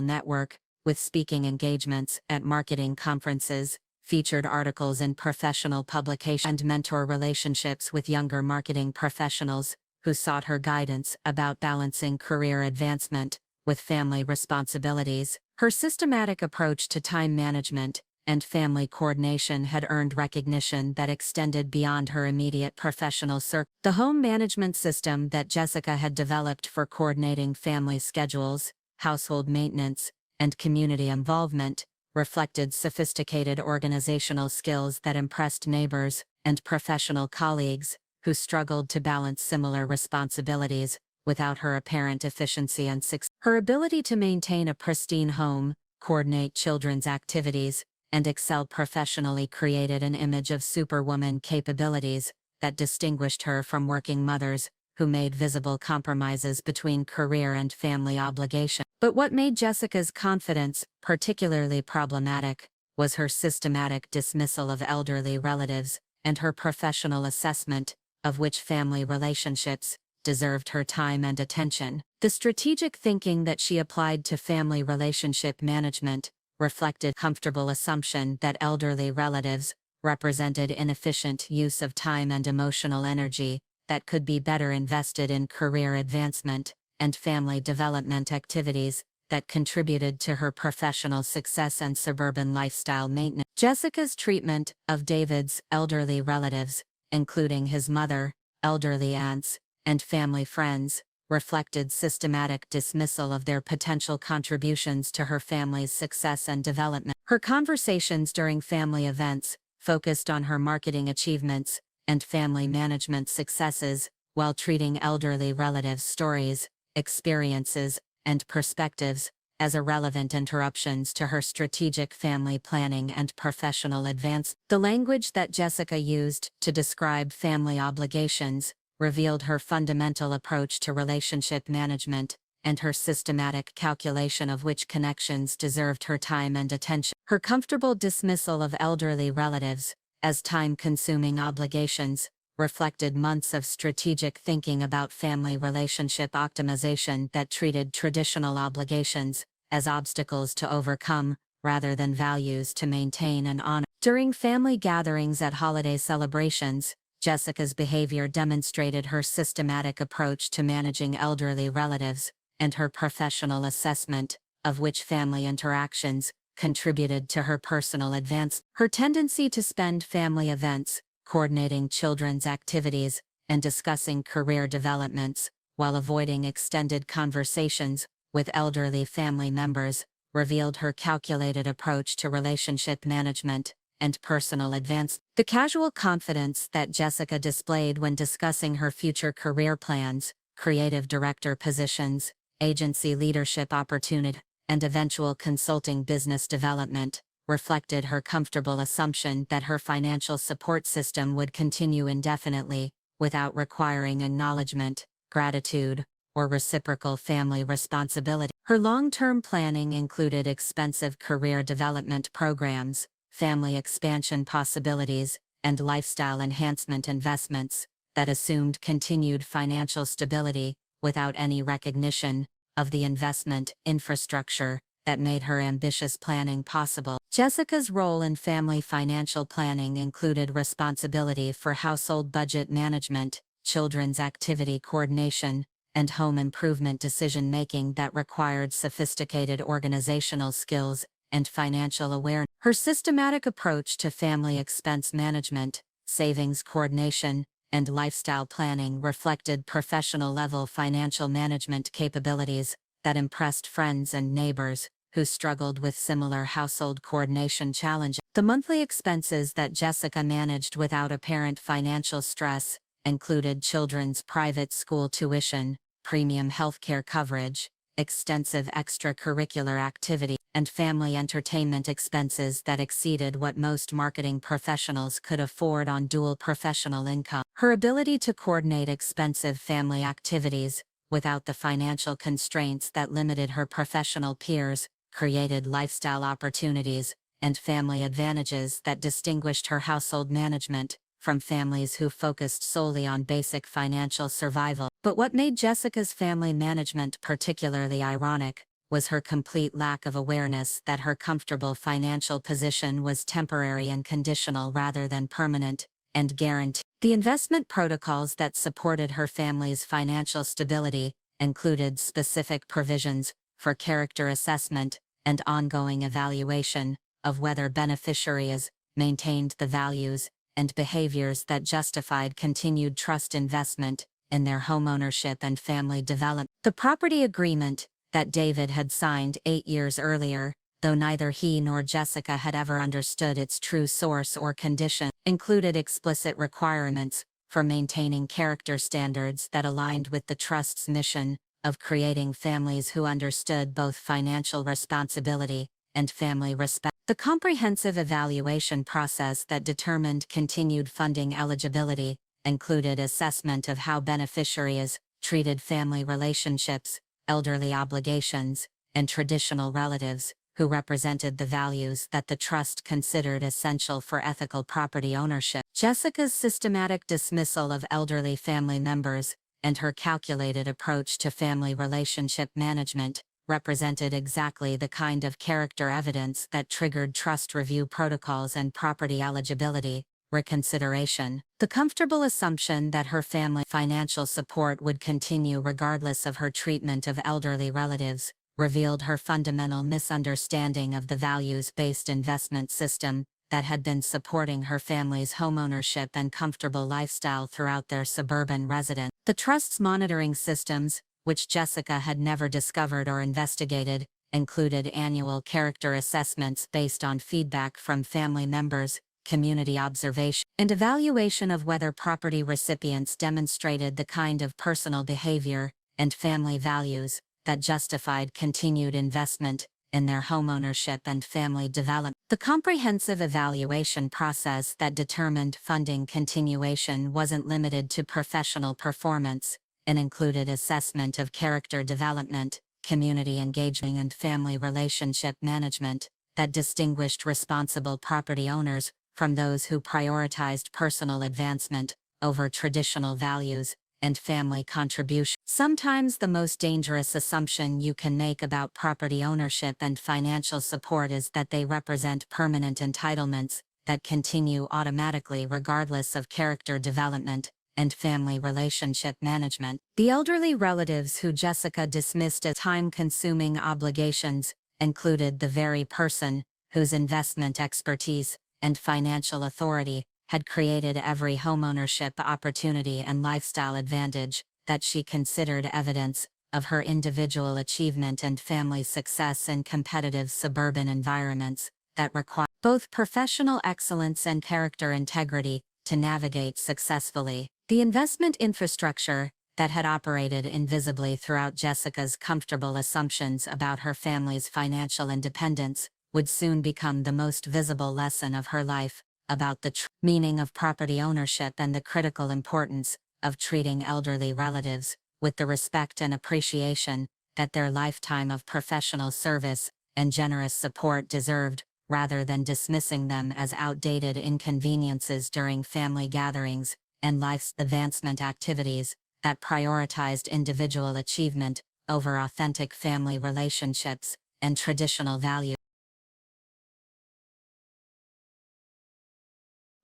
network, with speaking engagements at marketing conferences, featured articles in professional publications, and mentor relationships with younger marketing professionals who sought her guidance about balancing career advancement with family responsibilities. Her systematic approach to time management and family coordination had earned recognition that extended beyond her immediate professional circle. The home management system that Jessica had developed for coordinating family schedules, household maintenance, and community involvement reflected sophisticated organizational skills that impressed neighbors and professional colleagues who struggled to balance similar responsibilities without her apparent efficiency and success. Her ability to maintain a pristine home, coordinate children's activities, and excel professionally created an image of superwoman capabilities that distinguished her from working mothers who made visible compromises between career and family obligations. But what made Jessica's confidence particularly problematic was her systematic dismissal of elderly relatives and her professional assessment of which family relationships deserved her time and attention. The strategic thinking that she applied to family relationship management reflected comfortable assumption that elderly relatives represented inefficient use of time and emotional energy that could be better invested in career advancement and family development activities that contributed to her professional success and suburban lifestyle maintenance. Jessica's treatment of David's elderly relatives, including his mother, elderly aunts, and family friends, reflected systematic dismissal of their potential contributions to her family's success and development. Her conversations during family events focused on her marketing achievements and family management successes, while treating elderly relatives' stories, experiences, and perspectives as irrelevant interruptions to her strategic family planning and professional advance. The language that Jessica used to describe family obligations revealed her fundamental approach to relationship management and her systematic calculation of which connections deserved her time and attention. Her comfortable dismissal of elderly relatives as time-consuming obligations reflected months of strategic thinking about family relationship optimization that treated traditional obligations as obstacles to overcome rather than values to maintain and honor. During family gatherings at holiday celebrations, Jessica's behavior demonstrated her systematic approach to managing elderly relatives and her professional assessment of which family interactions contributed to her personal advance. Her tendency to spend family events, coordinating children's activities, and discussing career developments, while avoiding extended conversations with elderly family members, revealed her calculated approach to relationship management and personal advance. The casual confidence that Jessica displayed when discussing her future career plans, creative director positions, agency leadership opportunity, and eventual consulting business development, reflected her comfortable assumption that her financial support system would continue indefinitely, without requiring acknowledgement, gratitude, or reciprocal family responsibility. Her long-term planning included expensive career development programs, family expansion possibilities, and lifestyle enhancement investments that assumed continued financial stability without any recognition of the investment infrastructure that made her ambitious planning possible. Jessica's role in family financial planning included responsibility for household budget management, children's activity coordination, and home improvement decision-making that required sophisticated organizational skills and financial awareness. Her systematic approach to family expense management, savings coordination, and lifestyle planning reflected professional-level financial management capabilities that impressed friends and neighbors who struggled with similar household coordination challenges. The monthly expenses that Jessica managed without apparent financial stress included children's private school tuition, premium healthcare coverage, extensive extracurricular activity, and family entertainment expenses that exceeded what most marketing professionals could afford on dual professional income. Her ability to coordinate expensive family activities without the financial constraints that limited her professional peers created lifestyle opportunities and family advantages that distinguished her household management from families who focused solely on basic financial survival. But what made Jessica's family management particularly ironic was her complete lack of awareness that her comfortable financial position was temporary and conditional rather than permanent and guaranteed. The investment protocols that supported her family's financial stability included specific provisions for character assessment and ongoing evaluation of whether beneficiaries maintained the values and behaviors that justified continued trust investment in their homeownership and family development. The property agreement that David had signed 8 years earlier, though neither he nor Jessica had ever understood its true source or condition, included explicit requirements for maintaining character standards that aligned with the trust's mission of creating families who understood both financial responsibility and family respect. The comprehensive evaluation process that determined continued funding eligibility included assessment of how beneficiaries treated family relationships, elderly obligations, and traditional relatives who represented the values that the trust considered essential for ethical property ownership. Jessica's systematic dismissal of elderly family members and her calculated approach to family relationship management represented exactly the kind of character evidence that triggered trust review protocols and property eligibility reconsideration. The comfortable assumption that her family financial support would continue regardless of her treatment of elderly relatives revealed her fundamental misunderstanding of the values-based investment system that had been supporting her family's homeownership and comfortable lifestyle throughout their suburban residence. The trust's monitoring systems, which Jessica had never discovered or investigated, included annual character assessments based on feedback from family members, community observation, and evaluation of whether property recipients demonstrated the kind of personal behavior and family values that justified continued investment in their homeownership and family development. The comprehensive evaluation process that determined funding continuation wasn't limited to professional performance and included assessment of character development, community engagement, and family relationship management that distinguished responsible property owners from those who prioritized personal advancement over traditional values and family contribution. Sometimes the most dangerous assumption you can make about property ownership and financial support is that they represent permanent entitlements that continue automatically regardless of character development and family relationship management. The elderly relatives who Jessica dismissed as time-consuming obligations included the very person whose investment expertise and financial authority had created every homeownership opportunity and lifestyle advantage that she considered evidence of her individual achievement and family success in competitive suburban environments that require both professional excellence and character integrity to navigate successfully. The investment infrastructure that had operated invisibly throughout Jessica's comfortable assumptions about her family's financial independence would soon become the most visible lesson of her life, about the meaning of property ownership and the critical importance of treating elderly relatives with the respect and appreciation that their lifetime of professional service and generous support deserved, rather than dismissing them as outdated inconveniences during family gatherings and life's advancement activities that prioritized individual achievement over authentic family relationships and traditional values.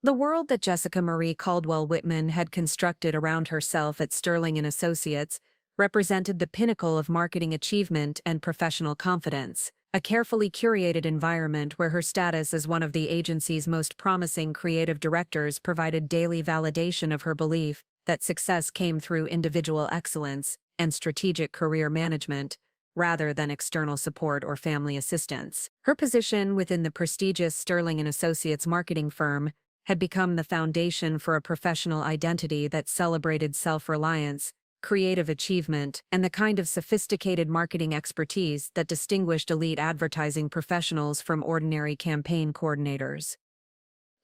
The world that Jessica Marie Caldwell Whitman had constructed around herself at Sterling and Associates represented the pinnacle of marketing achievement and professional confidence, a carefully curated environment where her status as one of the agency's most promising creative directors provided daily validation of her belief that success came through individual excellence and strategic career management, rather than external support or family assistance. Her position within the prestigious Sterling and Associates marketing firm had become the foundation for a professional identity that celebrated self-reliance, creative achievement, and the kind of sophisticated marketing expertise that distinguished elite advertising professionals from ordinary campaign coordinators.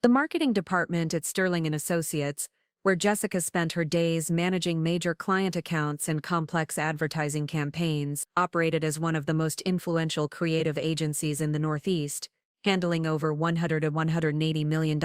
The marketing department at Sterling and Associates, where Jessica spent her days managing major client accounts and complex advertising campaigns, operated as one of the most influential creative agencies in the Northeast, handling over $100 to $180 million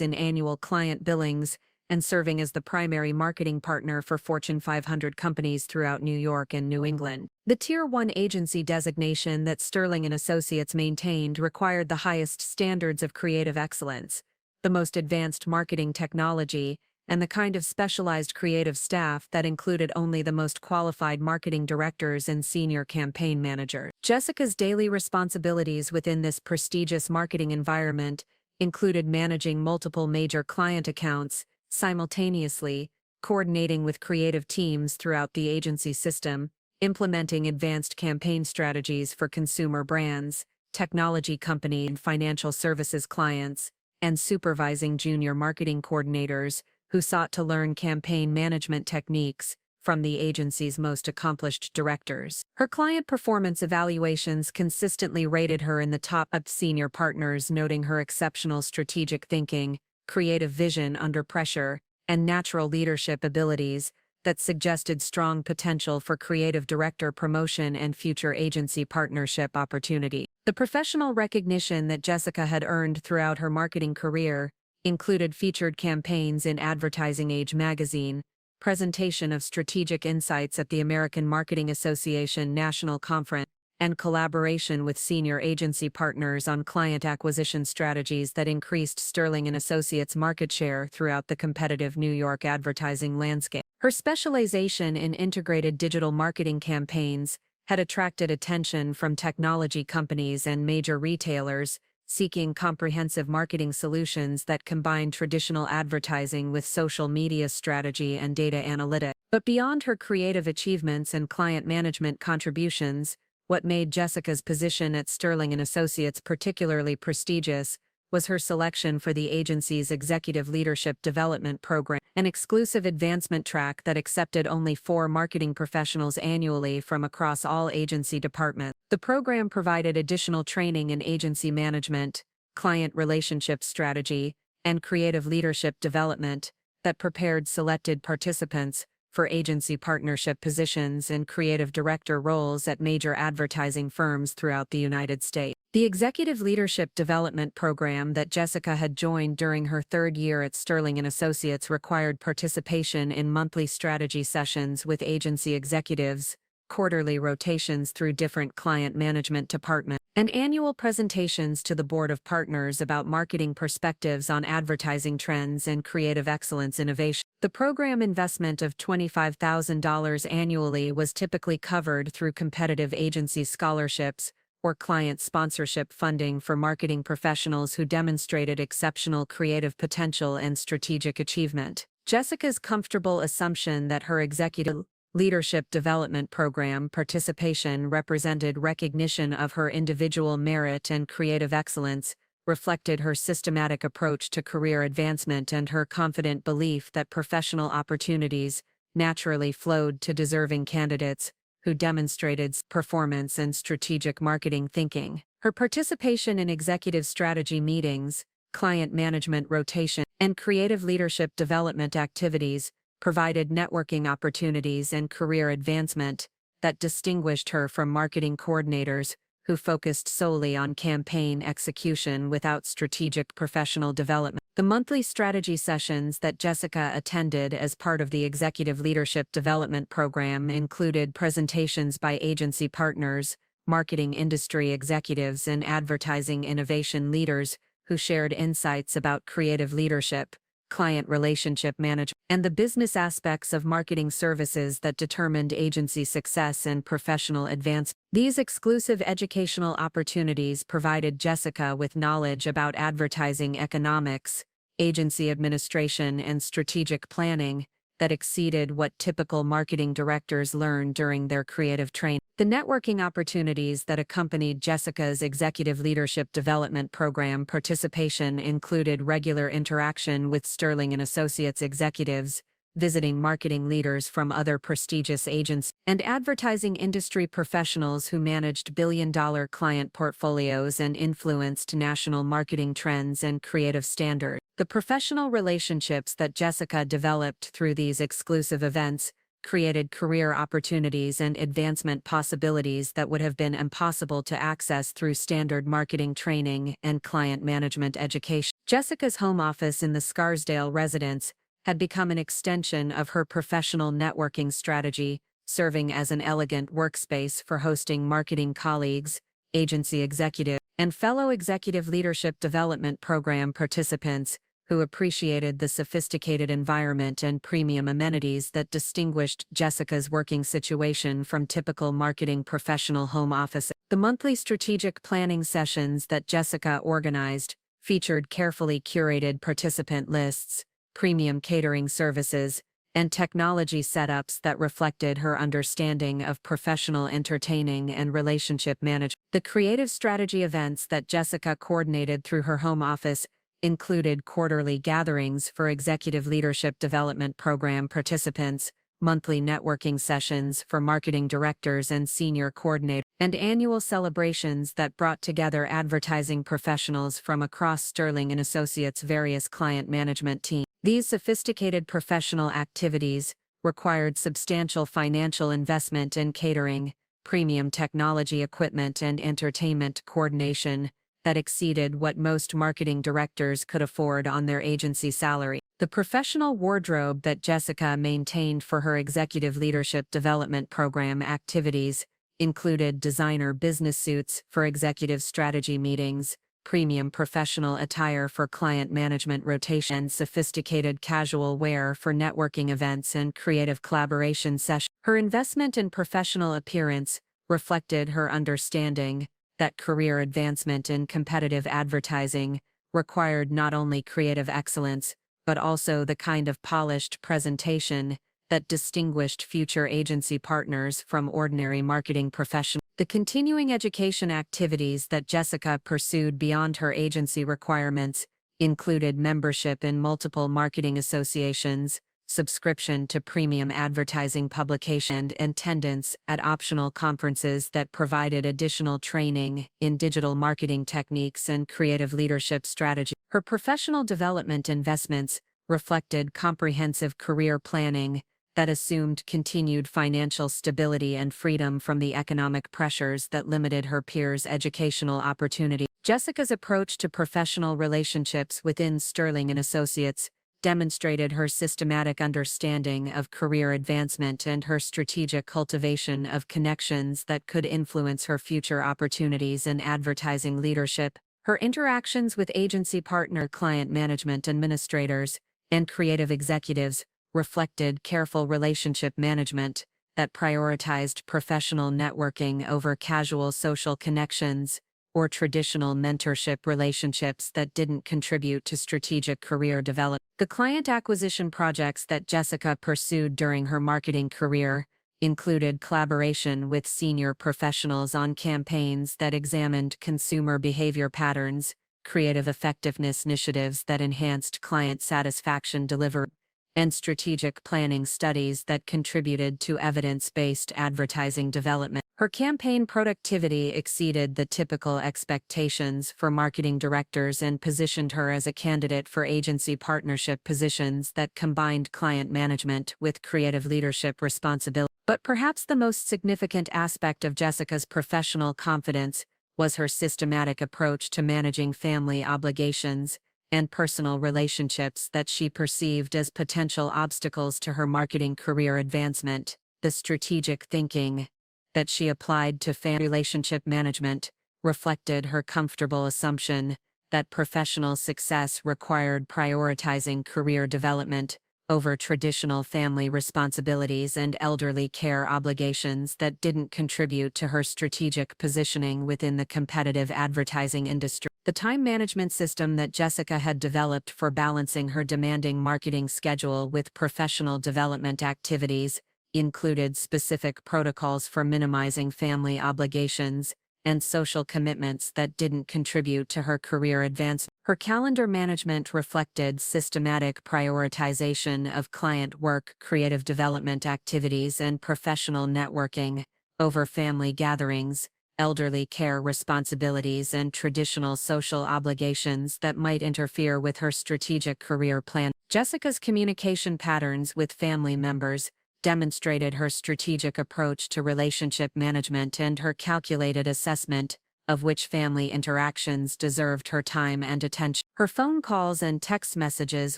in annual client billings and serving as the primary marketing partner for Fortune 500 companies throughout New York and New England. The Tier 1 agency designation that Sterling and Associates maintained required the highest standards of creative excellence, the most advanced marketing technology, and the kind of specialized creative staff that included only the most qualified marketing directors and senior campaign managers. Jessica's daily responsibilities within this prestigious marketing environment included managing multiple major client accounts simultaneously, coordinating with creative teams throughout the agency system, implementing advanced campaign strategies for consumer brands, technology company and financial services clients, and supervising junior marketing coordinators who sought to learn campaign management techniques from the agency's most accomplished directors. Her client performance evaluations consistently rated her in the top of senior partners, noting her exceptional strategic thinking, creative vision under pressure, and natural leadership abilities that suggested strong potential for creative director promotion and future agency partnership opportunity. The professional recognition that Jessica had earned throughout her marketing career included featured campaigns in Advertising Age magazine, presentation of strategic insights at the American Marketing Association National Conference, and collaboration with senior agency partners on client acquisition strategies that increased Sterling and Associates' market share throughout the competitive New York advertising landscape. Her specialization in integrated digital marketing campaigns had attracted attention from technology companies and major retailers, seeking comprehensive marketing solutions that combine traditional advertising with social media strategy and data analytics. But beyond her creative achievements and client management contributions, what made Jessica's position at Sterling and Associates particularly prestigious was her selection for the agency's Executive Leadership Development Program, an exclusive advancement track that accepted only 4 marketing professionals annually from across all agency departments. The program provided additional training in agency management, client relationship strategy, and creative leadership development that prepared selected participants for agency partnership positions and creative director roles at major advertising firms throughout the United States. The Executive Leadership Development Program that Jessica had joined during her 3rd year at Sterling and Associates required participation in monthly strategy sessions with agency executives, quarterly rotations through different client management departments, and annual presentations to the Board of Partners about marketing perspectives on advertising trends and creative excellence innovation. The program investment of $25,000 annually was typically covered through competitive agency scholarships or client sponsorship funding for marketing professionals who demonstrated exceptional creative potential and strategic achievement. Jessica's comfortable assumption that her executive Leadership Development Program participation represented recognition of her individual merit and creative excellence, reflected her systematic approach to career advancement and her confident belief that professional opportunities naturally flowed to deserving candidates who demonstrated performance and strategic marketing thinking. Her participation in executive strategy meetings, client management rotation, and creative leadership development activities provided networking opportunities and career advancement that distinguished her from marketing coordinators who focused solely on campaign execution without strategic professional development. The monthly strategy sessions that Jessica attended as part of the Executive Leadership Development Program included presentations by agency partners, marketing industry executives, and advertising innovation leaders who shared insights about creative leadership, client relationship management, and the business aspects of marketing services that determined agency success and professional advancement. These exclusive educational opportunities provided Jessica with knowledge about advertising economics, agency administration, and strategic planning that exceeded what typical marketing directors learn during their creative training. The networking opportunities that accompanied Jessica's Executive Leadership Development Program participation included regular interaction with Sterling and Associates executives, visiting marketing leaders from other prestigious agencies, and advertising industry professionals who managed billion-dollar client portfolios and influenced national marketing trends and creative standards. The professional relationships that Jessica developed through these exclusive events created career opportunities and advancement possibilities that would have been impossible to access through standard marketing training and client management education. Jessica's home office in the Scarsdale residence had become an extension of her professional networking strategy, serving as an elegant workspace for hosting marketing colleagues, agency executives, and fellow Executive Leadership Development Program participants who appreciated the sophisticated environment and premium amenities that distinguished Jessica's working situation from typical marketing professional home offices. The monthly strategic planning sessions that Jessica organized featured carefully curated participant lists, premium catering services, and technology setups that reflected her understanding of professional entertaining and relationship management. The creative strategy events that Jessica coordinated through her home office included quarterly gatherings for Executive Leadership Development Program participants, monthly networking sessions for marketing directors and senior coordinators, and annual celebrations that brought together advertising professionals from across Sterling and Associates' various client management teams. These sophisticated professional activities required substantial financial investment in catering, premium technology equipment, and entertainment coordination that exceeded what most marketing directors could afford on their agency salary. The professional wardrobe that Jessica maintained for her Executive Leadership Development Program activities included designer business suits for executive strategy meetings, premium professional attire for client management rotation, and sophisticated casual wear for networking events and creative collaboration sessions. Her investment in professional appearance reflected her understanding that career advancement in competitive advertising required not only creative excellence, but also the kind of polished presentation that distinguished future agency partners from ordinary marketing professionals. The continuing education activities that Jessica pursued beyond her agency requirements included membership in multiple marketing associations, subscription to premium advertising publication, and attendance at optional conferences that provided additional training in digital marketing techniques and creative leadership strategy. Her professional development investments reflected comprehensive career planning that assumed continued financial stability and freedom from the economic pressures that limited her peers' educational opportunity. Jessica's approach to professional relationships within Sterling and Associates demonstrated her systematic understanding of career advancement and her strategic cultivation of connections that could influence her future opportunities in advertising leadership. Her interactions with agency partner client management administrators and creative executives reflected careful relationship management that prioritized professional networking over casual social connections or traditional mentorship relationships that didn't contribute to strategic career development. The client acquisition projects that Jessica pursued during her marketing career included collaboration with senior professionals on campaigns that examined consumer behavior patterns, creative effectiveness initiatives that enhanced client satisfaction delivery, and strategic planning studies that contributed to evidence-based advertising development. Her campaign productivity exceeded the typical expectations for marketing directors and positioned her as a candidate for agency partnership positions that combined client management with creative leadership responsibility. But perhaps the most significant aspect of Jessica's professional confidence was her systematic approach to managing family obligations and personal relationships that she perceived as potential obstacles to her marketing career advancement. The strategic thinking that she applied to family relationship management reflected her comfortable assumption that professional success required prioritizing career development over traditional family responsibilities and elderly care obligations that didn't contribute to her strategic positioning within the competitive advertising industry. The time management system that Jessica had developed for balancing her demanding marketing schedule with professional development activities included specific protocols for minimizing family obligations and social commitments that didn't contribute to her career advancement. Her calendar management reflected systematic prioritization of client work, creative development activities, and professional networking over family gatherings, elderly care responsibilities, and traditional social obligations that might interfere with her strategic career plan. Jessica's communication patterns with family members demonstrated her strategic approach to relationship management and her calculated assessment of which family interactions deserved her time and attention. Her phone calls and text messages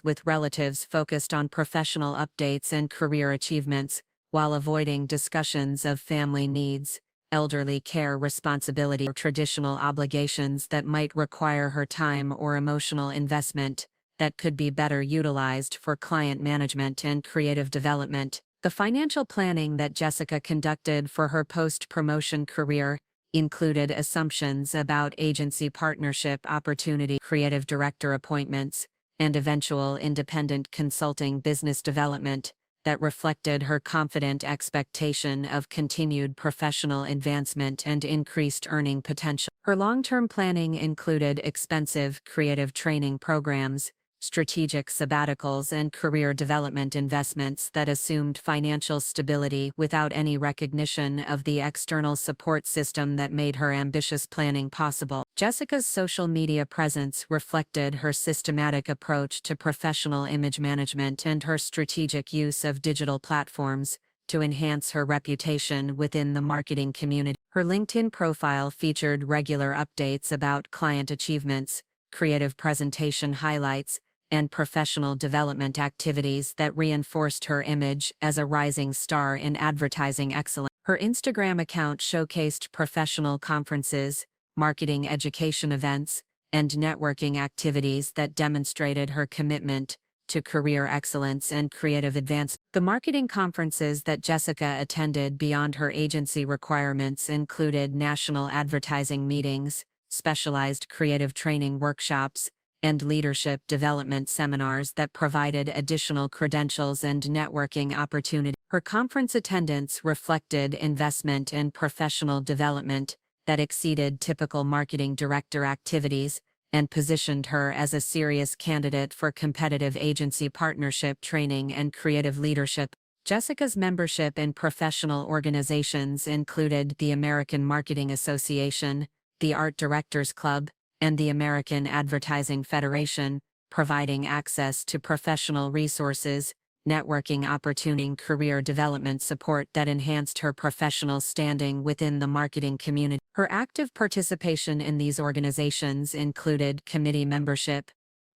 with relatives focused on professional updates and career achievements, while avoiding discussions of family needs, elderly care responsibility, or traditional obligations that might require her time or emotional investment that could be better utilized for client management and creative development. The financial planning that Jessica conducted for her post-promotion career included assumptions about agency partnership opportunity, creative director appointments, and eventual independent consulting business development that reflected her confident expectation of continued professional advancement and increased earning potential. Her long-term planning included expensive creative training programs, strategic sabbaticals, and career development investments that assumed financial stability without any recognition of the external support system that made her ambitious planning possible. Jessica's social media presence reflected her systematic approach to professional image management and her strategic use of digital platforms to enhance her reputation within the marketing community. Her LinkedIn profile featured regular updates about client achievements, creative presentation highlights, and professional development activities that reinforced her image as a rising star in advertising excellence. Her Instagram account showcased professional conferences, marketing education events, and networking activities that demonstrated her commitment to career excellence and creative advancement. The marketing conferences that Jessica attended beyond her agency requirements included national advertising meetings, specialized creative training workshops, and leadership development seminars that provided additional credentials and networking opportunities. Her conference attendance reflected investment in professional development that exceeded typical marketing director activities and positioned her as a serious candidate for competitive agency partnership training and creative leadership. Jessica's membership in professional organizations included the American Marketing Association, the Art Directors Club, and the American Advertising Federation, providing access to professional resources, networking opportunity, and career development support that enhanced her professional standing within the marketing community. Her active participation in these organizations included committee membership,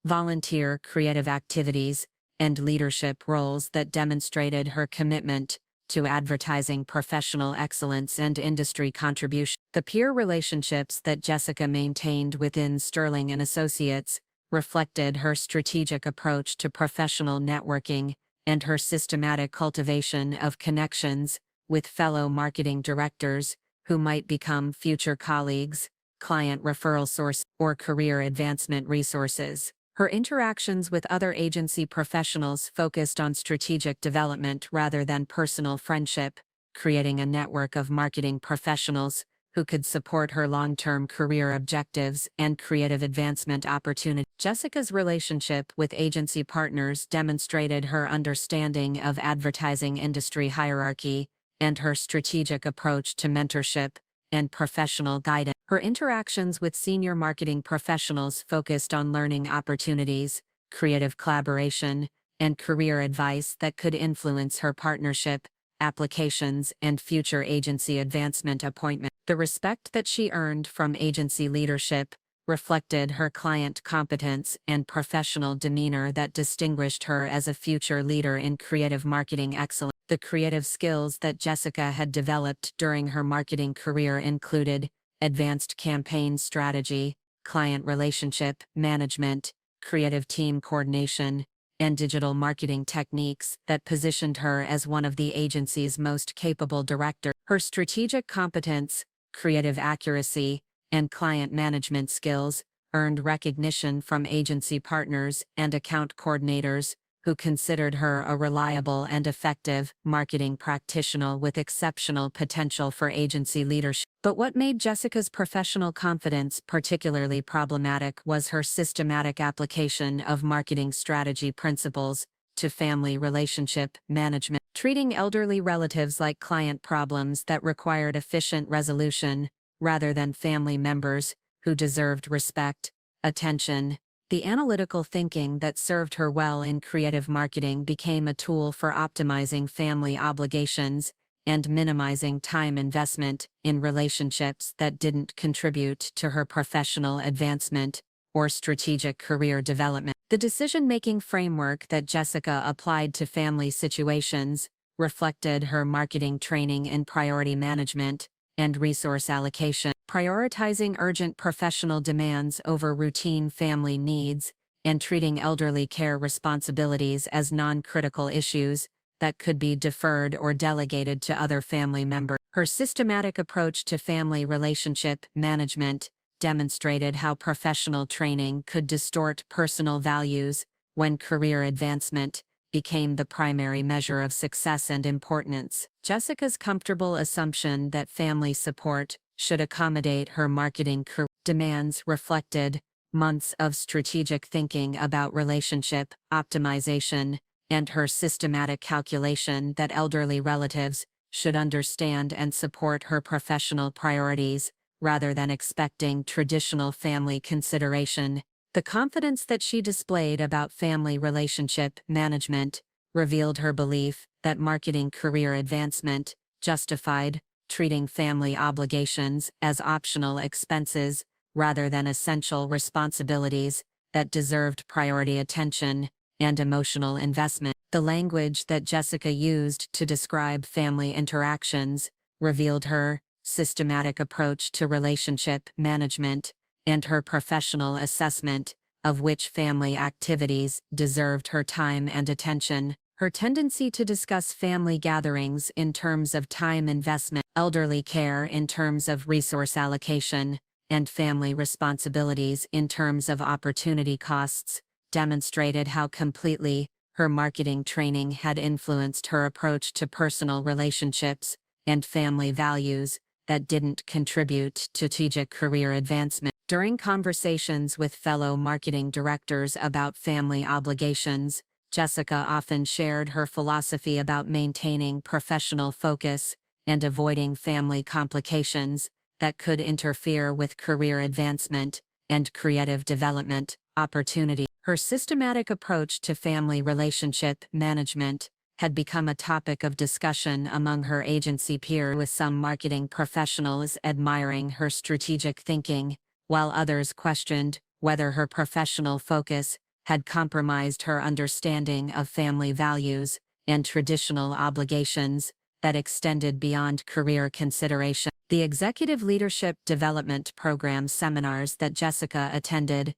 volunteer creative activities, and leadership roles that demonstrated her commitment to advertising professional excellence and industry contribution. The peer relationships that Jessica maintained within Sterling and Associates reflected her strategic approach to professional networking and her systematic cultivation of connections with fellow marketing directors who might become future colleagues, client referral sources, or career advancement resources. Her interactions with other agency professionals focused on strategic development rather than personal friendship, creating a network of marketing professionals who could support her long-term career objectives and creative advancement opportunities. Jessica's relationship with agency partners demonstrated her understanding of advertising industry hierarchy and her strategic approach to mentorship and professional guidance. Her interactions with senior marketing professionals focused on learning opportunities, creative collaboration, and career advice that could influence her partnership applications and future agency advancement appointments. The respect that she earned from agency leadership reflected her client competence and professional demeanor that distinguished her as a future leader in creative marketing excellence. The creative skills that Jessica had developed during her marketing career included advanced campaign strategy, client relationship management, creative team coordination, and digital marketing techniques that positioned her as one of the agency's most capable directors. Her strategic competence, creative accuracy, and client management skills earned recognition from agency partners and account coordinators who considered her a reliable and effective marketing practitioner with exceptional potential for agency leadership. But what made Jessica's professional confidence particularly problematic was her systematic application of marketing strategy principles to family relationship management, treating elderly relatives like client problems that required efficient resolution rather than family members who deserved respect, attention. The analytical thinking that served her well in creative marketing became a tool for optimizing family obligations and minimizing time investment in relationships that didn't contribute to her professional advancement or strategic career development. The decision-making framework that Jessica applied to family situations reflected her marketing training in priority management and resource allocation, prioritizing urgent professional demands over routine family needs, and treating elderly care responsibilities as non-critical issues that could be deferred or delegated to other family members. Her systematic approach to family relationship management demonstrated how professional training could distort personal values when career advancement became the primary measure of success and importance. Jessica's comfortable assumption that family support should accommodate her marketing career demands reflected months of strategic thinking about relationship optimization and her systematic calculation that elderly relatives should understand and support her professional priorities rather than expecting traditional family consideration. The confidence that she displayed about family relationship management revealed her belief that marketing career advancement justified treating family obligations as optional expenses rather than essential responsibilities that deserved priority attention and emotional investment. The language that Jessica used to describe family interactions revealed her systematic approach to relationship management and her professional assessment of which family activities deserved her time and attention. Her tendency to discuss family gatherings in terms of time investment, elderly care in terms of resource allocation, and family responsibilities in terms of opportunity costs demonstrated how completely her marketing training had influenced her approach to personal relationships and family values that didn't contribute to strategic career advancement. During conversations with fellow marketing directors about family obligations, Jessica often shared her philosophy about maintaining professional focus and avoiding family complications that could interfere with career advancement and creative development opportunity. Her systematic approach to family relationship management had become a topic of discussion among her agency peers, with some marketing professionals admiring her strategic thinking, while others questioned whether her professional focus had compromised her understanding of family values and traditional obligations that extended beyond career consideration. The Executive Leadership Development Program seminars that Jessica attended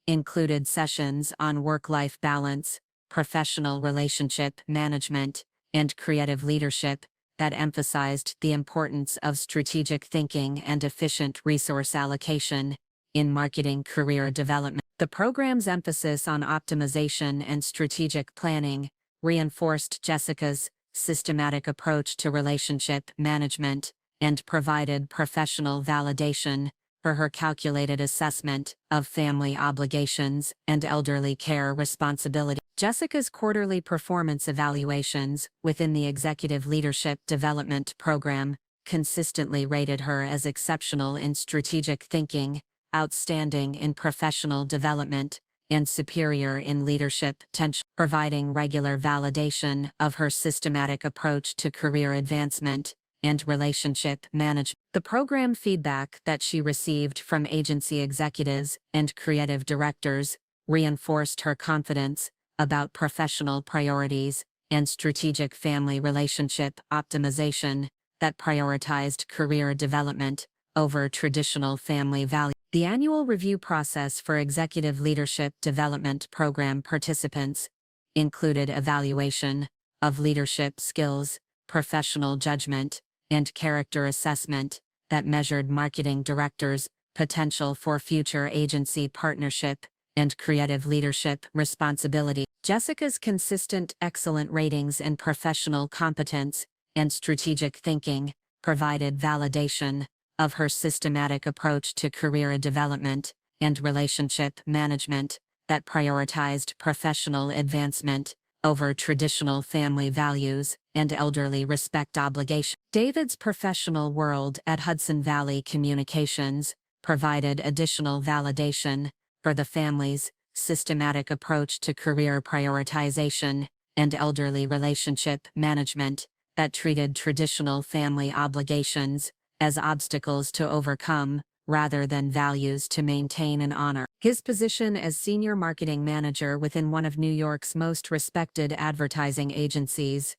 included sessions on work-life balance, professional relationship management, and creative leadership that emphasized the importance of strategic thinking and efficient resource allocation in marketing career development. The program's emphasis on optimization and strategic planning reinforced Jessica's systematic approach to relationship management, and provided professional validation for her calculated assessment of family obligations and elderly care responsibility. Jessica's quarterly performance evaluations within the Executive Leadership Development Program consistently rated her as exceptional in strategic thinking, outstanding in professional development, and superior in leadership potential, providing regular validation of her systematic approach to career advancement and relationship management. The program feedback that she received from agency executives and creative directors reinforced her confidence about professional priorities and strategic family relationship optimization that prioritized career development over traditional family values. The annual review process for Executive Leadership Development Program participants included evaluation of leadership skills, professional judgment, and character assessment that measured marketing directors' potential for future agency partnership and creative leadership responsibility. Jessica's consistent excellent ratings in professional competence and strategic thinking provided validation of her systematic approach to career development and relationship management that prioritized professional advancement over traditional family values and elderly respect obligation. David's professional world at Hudson Valley Communications provided additional validation for the family's systematic approach to career prioritization and elderly relationship management that treated traditional family obligations as obstacles to overcome rather than values to maintain and honor. His position as senior marketing manager within one of New York's most respected advertising agencies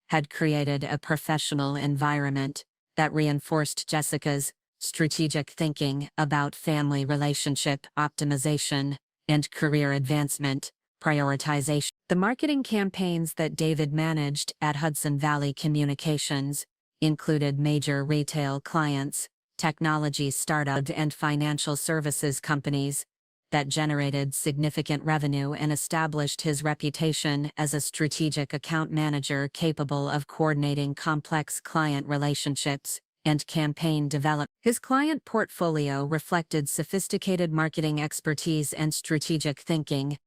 had created a professional environment that reinforced Jessica's strategic thinking about family relationship optimization and career advancement prioritization. The marketing campaigns that David managed at Hudson Valley Communications included major retail clients, technology startups, and financial services companies that generated significant revenue and established his reputation as a strategic account manager capable of coordinating complex client relationships and campaign development. His client portfolio reflected sophisticated marketing expertise and strategic thinking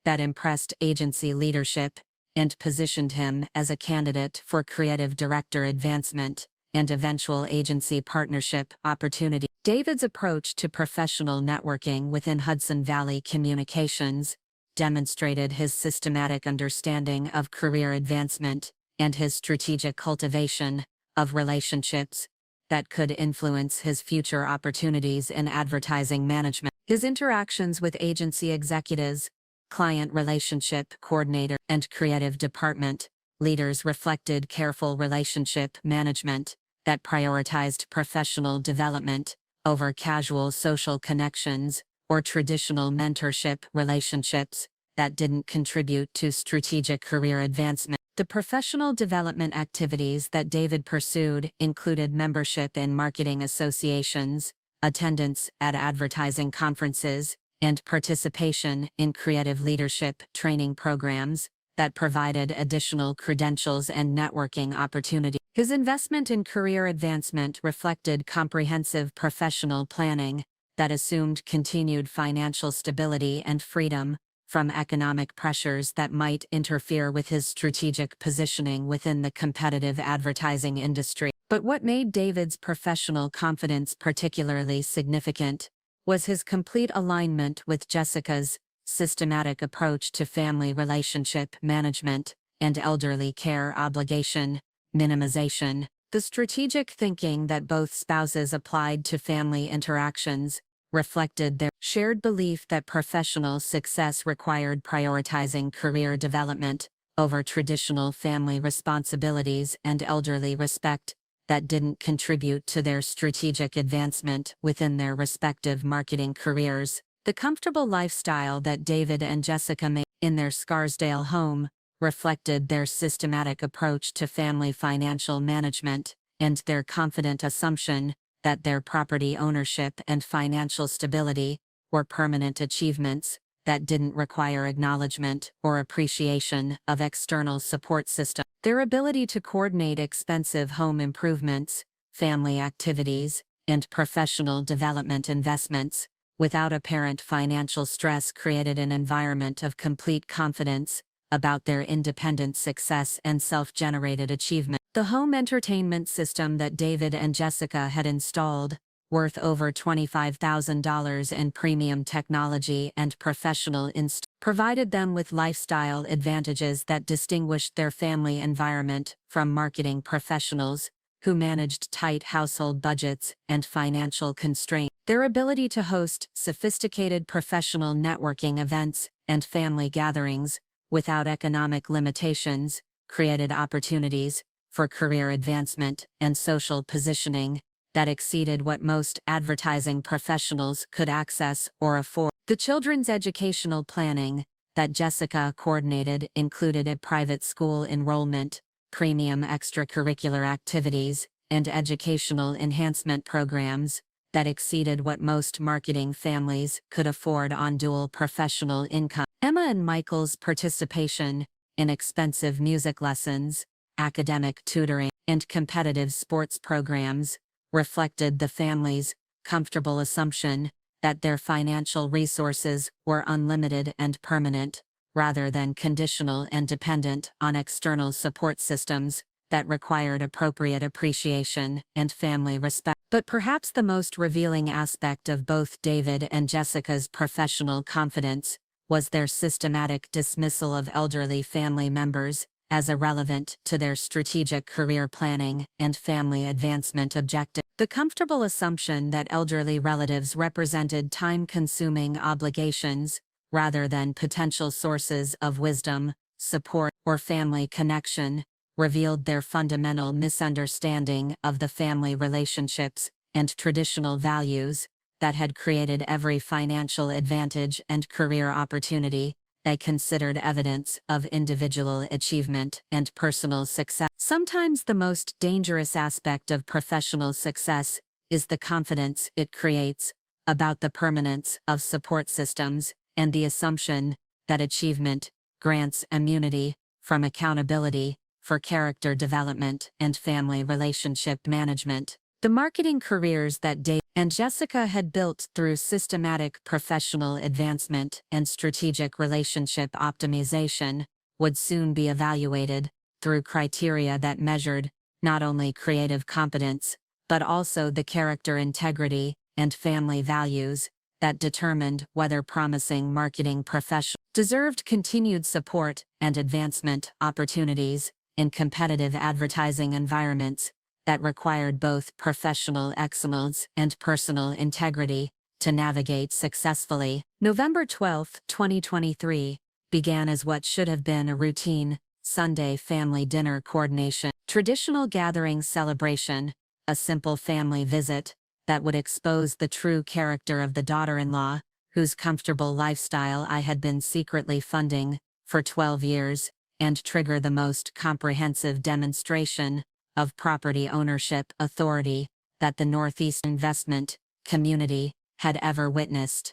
that impressed agency leadership and positioned him as a candidate for creative director advancement and eventual agency partnership opportunity. David's approach to professional networking within Hudson Valley Communications demonstrated his systematic understanding of career advancement and his strategic cultivation of relationships that could influence his future opportunities in advertising management. His interactions with agency executives, client relationship coordinator, and creative department leaders reflected careful relationship management that prioritized professional development over casual social connections or traditional mentorship relationships that didn't contribute to strategic career advancement. The professional development activities that David pursued included membership in marketing associations, attendance at advertising conferences, and participation in creative leadership training programs that provided additional credentials and networking opportunities. His investment in career advancement reflected comprehensive professional planning that assumed continued financial stability and freedom from economic pressures that might interfere with his strategic positioning within the competitive advertising industry. But what made David's professional confidence particularly significant was his complete alignment with Jessica's systematic approach to family relationship management and elderly care obligation minimization. The strategic thinking that both spouses applied to family interactions reflected their shared belief that professional success required prioritizing career development over traditional family responsibilities and elderly respect that didn't contribute to their strategic advancement within their respective marketing careers. The comfortable lifestyle that David and Jessica made in their Scarsdale home reflected their systematic approach to family financial management and their confident assumption that their property ownership and financial stability were permanent achievements that didn't require acknowledgement or appreciation of external support systems. Their ability to coordinate expensive home improvements, family activities, and professional development investments without apparent financial stress created an environment of complete confidence about their independent success and self-generated achievement. The home entertainment system that David and Jessica had installed, worth over $25,000 in premium technology and professional provided them with lifestyle advantages that distinguished their family environment from marketing professionals who managed tight household budgets and financial constraints. Their ability to host sophisticated professional networking events and family gatherings without economic limitations created opportunities for career advancement and social positioning that exceeded what most advertising professionals could access or afford. The children's educational planning that Jessica coordinated included a private school enrollment, premium extracurricular activities, and educational enhancement programs that exceeded what most marketing families could afford on dual professional income. Emma and Michael's participation in expensive music lessons, academic tutoring, and competitive sports programs reflected the family's comfortable assumption that their financial resources were unlimited and permanent, rather than conditional and dependent on external support systems that required appropriate appreciation and family respect. But perhaps the most revealing aspect of both David and Jessica's professional confidence was their systematic dismissal of elderly family members as irrelevant to their strategic career planning and family advancement objectives. The comfortable assumption that elderly relatives represented time-consuming obligations rather than potential sources of wisdom, support, or family connection revealed their fundamental misunderstanding of the family relationships and traditional values that had created every financial advantage and career opportunity they considered evidence of individual achievement and personal success. Sometimes the most dangerous aspect of professional success is the confidence it creates about the permanence of support systems and the assumption that achievement grants immunity from accountability for character development and family relationship management. The marketing careers that Dave and Jessica had built through systematic professional advancement and strategic relationship optimization would soon be evaluated through criteria that measured not only creative competence, but also the character integrity and family values that determined whether promising marketing professionals deserved continued support and advancement opportunities in competitive advertising environments that required both professional excellence and personal integrity to navigate successfully. November 12, 2023, began as what should have been a routine Sunday family dinner coordination, traditional gathering celebration, a simple family visit that would expose the true character of the daughter-in-law, whose comfortable lifestyle I had been secretly funding for 12 years, and trigger the most comprehensive demonstration of property ownership authority that the Northeast investment community had ever witnessed.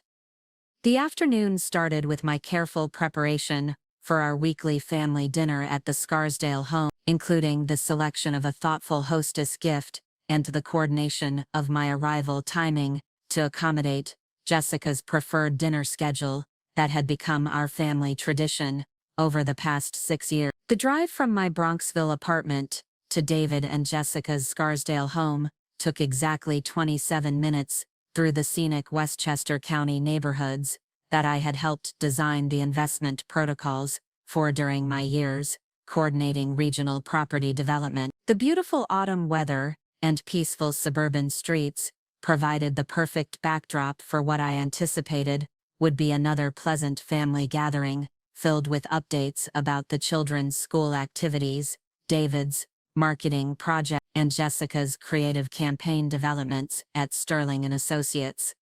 The afternoon started with my careful preparation for our weekly family dinner at the Scarsdale home, including the selection of a thoughtful hostess gift and the coordination of my arrival timing to accommodate Jessica's preferred dinner schedule that had become our family tradition over the past 6 years. The drive from my Bronxville apartment to David and Jessica's Scarsdale home took exactly 27 minutes through the scenic Westchester County neighborhoods that I had helped design the investment protocols for during my years coordinating regional property development. The beautiful autumn weather and peaceful suburban streets provided the perfect backdrop for what I anticipated would be another pleasant family gathering, filled with updates about the children's school activities, David's marketing project, and Jessica's creative campaign developments at Sterling & Associates.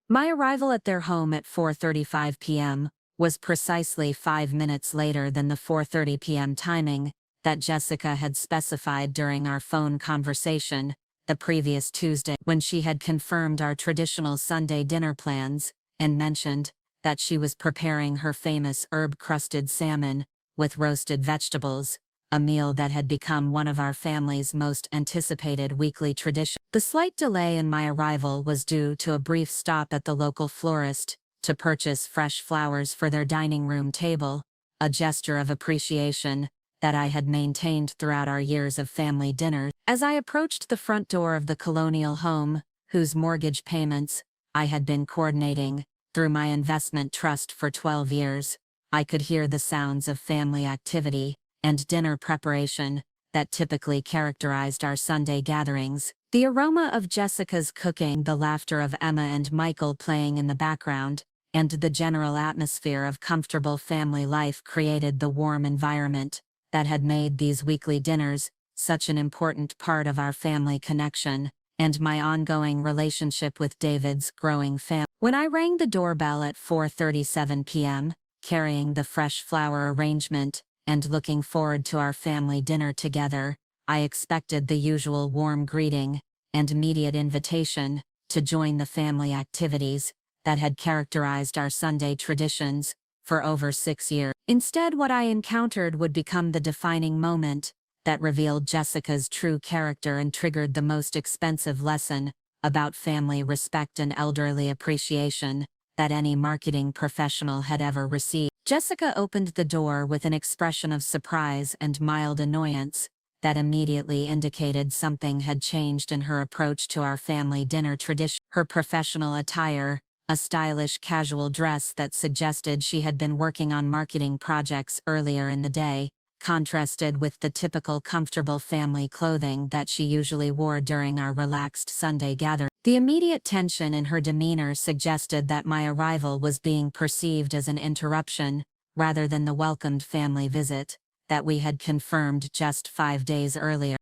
My arrival at their home at 4:35 p.m. was precisely 5 minutes later than the 4:30 p.m. timing that Jessica had specified during our phone conversation the previous Tuesday, when she had confirmed our traditional Sunday dinner plans and mentioned that she was preparing her famous herb-crusted salmon with roasted vegetables, a meal that had become one of our family's most anticipated weekly traditions. The slight delay in my arrival was due to a brief stop at the local florist to purchase fresh flowers for their dining room table, a gesture of appreciation that I had maintained throughout our years of family dinners. As I approached the front door of the colonial home, whose mortgage payments I had been coordinating through my investment trust for 12 years, I could hear the sounds of family activity and dinner preparation that typically characterized our Sunday gatherings. The aroma of Jessica's cooking, the laughter of Emma and Michael playing in the background, and the general atmosphere of comfortable family life created the warm environment that had made these weekly dinners such an important part of our family connection and my ongoing relationship with David's growing family. When I rang the doorbell at 4:37 p.m., carrying the fresh flower arrangement and looking forward to our family dinner together, I expected the usual warm greeting and immediate invitation to join the family activities that had characterized our Sunday traditions for over 6 years. Instead, what I encountered would become the defining moment that revealed Jessica's true character and triggered the most expensive lesson about family respect and elderly appreciation that any marketing professional had ever received. Jessica opened the door with an expression of surprise and mild annoyance that immediately indicated something had changed in her approach to our family dinner tradition. Her professional attire, a stylish casual dress that suggested she had been working on marketing projects earlier in the day, contrasted with the typical comfortable family clothing that she usually wore during our relaxed Sunday gathering. The immediate tension in her demeanor suggested that my arrival was being perceived as an interruption, rather than the welcomed family visit that we had confirmed just 5 days earlier.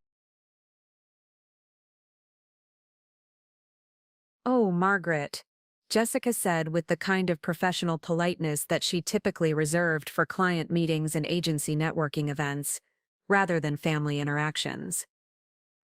"Oh, Margaret," Jessica said with the kind of professional politeness that she typically reserved for client meetings and agency networking events, rather than family interactions.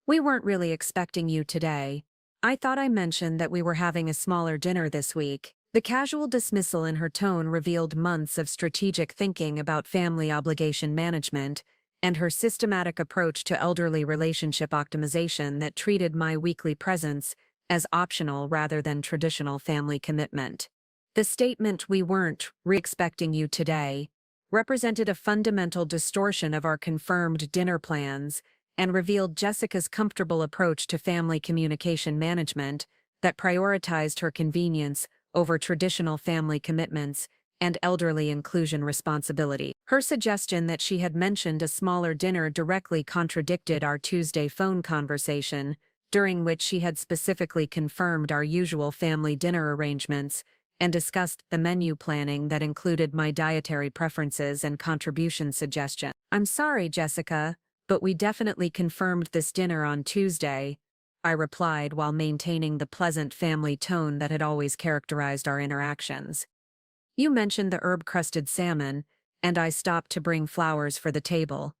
"We weren't really expecting you today. I thought I mentioned that we were having a smaller dinner this week." The casual dismissal in her tone revealed months of strategic thinking about family obligation management and her systematic approach to elderly relationship optimization that treated my weekly presence as optional rather than traditional family commitment. The statement "we weren't re-expecting you today" represented a fundamental distortion of our confirmed dinner plans and revealed Jessica's comfortable approach to family communication management that prioritized her convenience over traditional family commitments and elderly inclusion responsibility. Her suggestion that she had mentioned a smaller dinner directly contradicted our Tuesday phone conversation, during which she had specifically confirmed our usual family dinner arrangements and discussed the menu planning that included my dietary preferences and contribution suggestions. "I'm sorry, Jessica, but we definitely confirmed this dinner on Tuesday," I replied while maintaining the pleasant family tone that had always characterized our interactions. "You mentioned the herb-crusted salmon, and I stopped to bring flowers for the table.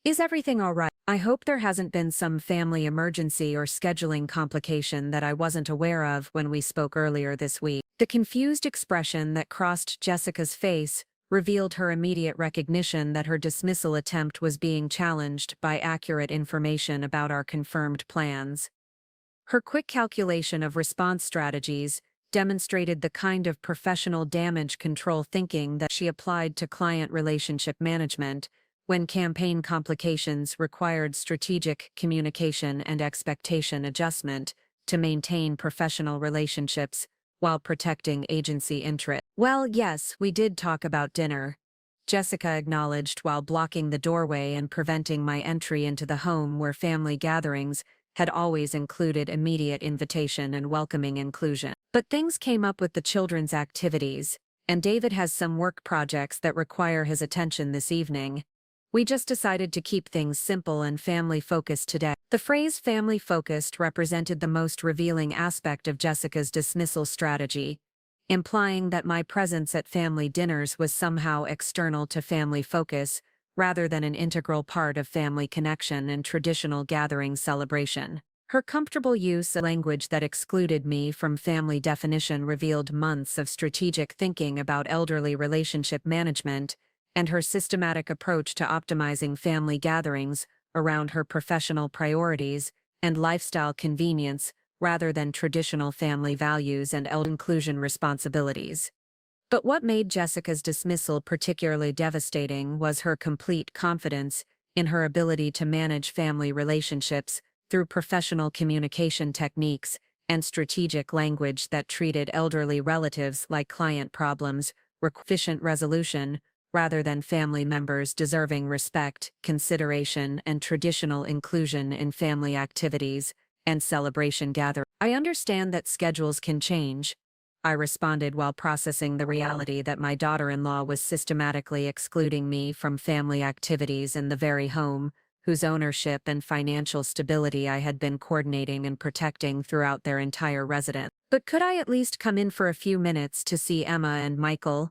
Is everything all right? I hope there hasn't been some family emergency or scheduling complication that I wasn't aware of when we spoke earlier this week." The confused expression that crossed Jessica's face revealed her immediate recognition that her dismissal attempt was being challenged by accurate information about our confirmed plans. Her quick calculation of response strategies demonstrated the kind of professional damage control thinking that she applied to client relationship management when campaign complications required strategic communication and expectation adjustment to maintain professional relationships while protecting agency interests. "Well, yes, we did talk about dinner," Jessica acknowledged while blocking the doorway and preventing my entry into the home where family gatherings had always included immediate invitation and welcoming inclusion. "But things came up with the children's activities, and David has some work projects that require his attention this evening. We just decided to keep things simple and family-focused today." The phrase family-focused represented the most revealing aspect of Jessica's dismissal strategy, implying that my presence at family dinners was somehow external to family focus rather than an integral part of family connection and traditional gathering celebration. Her comfortable use of language that excluded me from family definition revealed months of strategic thinking about elderly relationship management, and her systematic approach to optimizing family gatherings around her professional priorities and lifestyle convenience rather than traditional family values and elder inclusion responsibilities. But what made Jessica's dismissal particularly devastating was her complete confidence in her ability to manage family relationships through professional communication techniques and strategic language that treated elderly relatives like client problems, efficient resolution, rather than family members deserving respect, consideration, and traditional inclusion in family activities and celebration gatherings. I understand that schedules can change, I responded while processing the reality that my daughter-in-law was systematically excluding me from family activities in the very home, whose ownership and financial stability I had been coordinating and protecting throughout their entire residence. But could I at least come in for a few minutes to see Emma and Michael?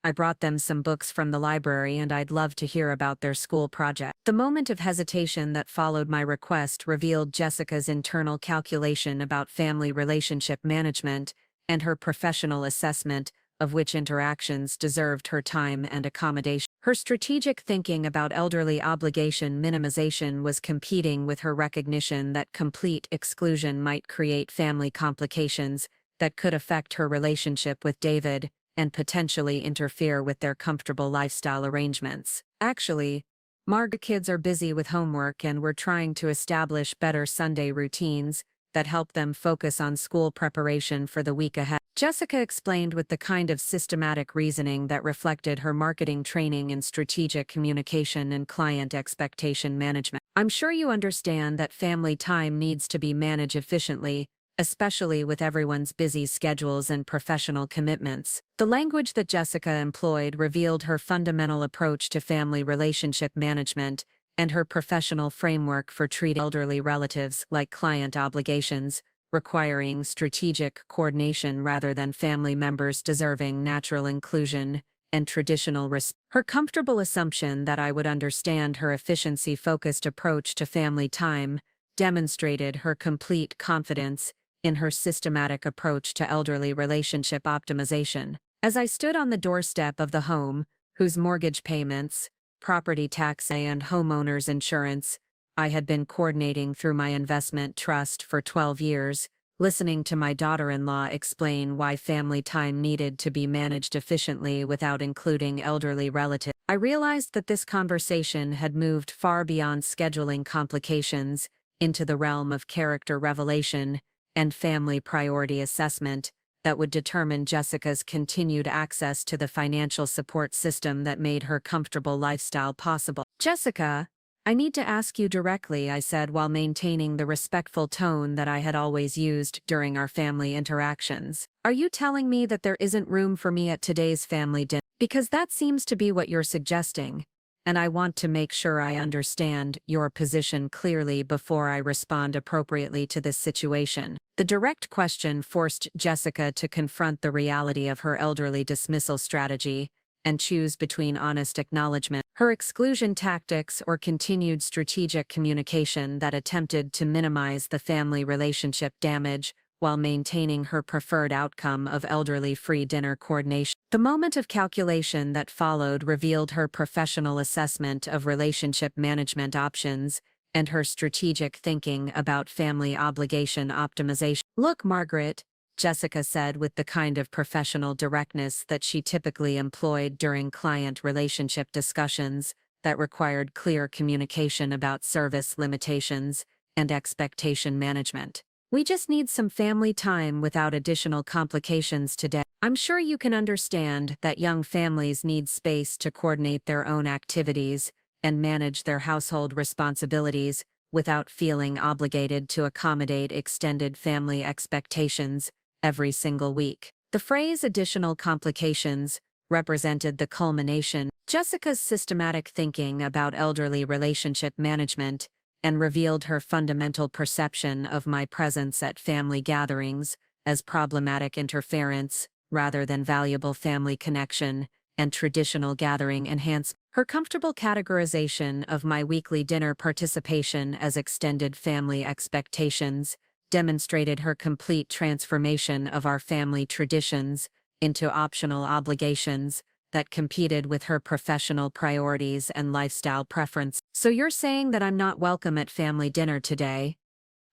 I brought them some books from the library and I'd love to hear about their school project. The moment of hesitation that followed my request revealed Jessica's internal calculation about family relationship management and her professional assessment of which interactions deserved her time and accommodation. Her strategic thinking about elderly obligation minimization was competing with her recognition that complete exclusion might create family complications that could affect her relationship with David and potentially interfere with their comfortable lifestyle arrangements. Actually, Margaret's kids are busy with homework and we're trying to establish better Sunday routines that help them focus on school preparation for the week ahead. Jessica explained with the kind of systematic reasoning that reflected her marketing training in strategic communication and client expectation management. I'm sure you understand that family time needs to be managed efficiently, especially with everyone's busy schedules and professional commitments. The language that Jessica employed revealed her fundamental approach to family relationship management and her professional framework for treating elderly relatives like client obligations, requiring strategic coordination rather than family members deserving natural inclusion and traditional respect. Her comfortable assumption that I would understand her efficiency-focused approach to family time demonstrated her complete confidence in her systematic approach to elderly relationship optimization. As I stood on the doorstep of the home, whose mortgage payments, property tax and homeowners insurance I had been coordinating through my investment trust for 12 years, listening to my daughter-in-law explain why family time needed to be managed efficiently without including elderly relatives, I realized that this conversation had moved far beyond scheduling complications into the realm of character revelation and family priority assessment that would determine Jessica's continued access to the financial support system that made her comfortable lifestyle possible. Jessica, I need to ask you directly, I said while maintaining the respectful tone that I had always used during our family interactions. Are you telling me that there isn't room for me at today's family dinner? Because that seems to be what you're suggesting, and I want to make sure I understand your position clearly before I respond appropriately to this situation. The direct question forced Jessica to confront the reality of her elderly dismissal strategy and choose between honest acknowledgement, her exclusion tactics, or continued strategic communication that attempted to minimize the family relationship damage while maintaining her preferred outcome of elderly-free dinner coordination. The moment of calculation that followed revealed her professional assessment of relationship management options and her strategic thinking about family obligation optimization. Look, Margaret, Jessica said with the kind of professional directness that she typically employed during client relationship discussions that required clear communication about service limitations and expectation management. We just need some family time without additional complications today. I'm sure you can understand that young families need space to coordinate their own activities and manage their household responsibilities without feeling obligated to accommodate extended family expectations every single week. The phrase additional complications represented the culmination of Jessica's systematic thinking about elderly relationship management and revealed her fundamental perception of my presence at family gatherings as problematic interference rather than valuable family connection and traditional gathering enhancement. Her comfortable categorization of my weekly dinner participation as extended family expectations demonstrated her complete transformation of our family traditions into optional obligations that competed with her professional priorities and lifestyle preference. So you're saying that I'm not welcome at family dinner today?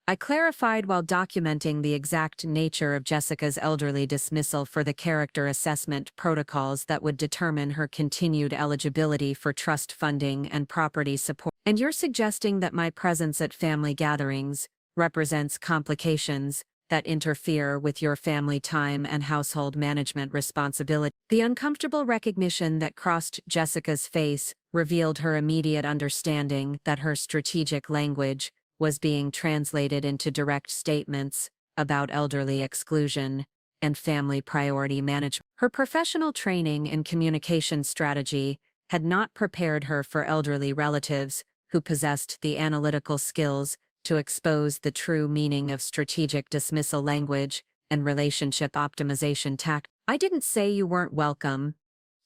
I clarified while documenting the exact nature of Jessica's elderly dismissal for the character assessment protocols that would determine her continued eligibility for trust funding and property support. And you're suggesting that my presence at family gatherings represents complications that interfere with your family time and household management responsibility. The uncomfortable recognition that crossed Jessica's face revealed her immediate understanding that her strategic language was being translated into direct statements about elderly exclusion and family priority management. Her professional training in communication strategy had not prepared her for elderly relatives who possessed the analytical skills to expose the true meaning of strategic dismissal language and relationship optimization tactics. I didn't say you weren't welcome.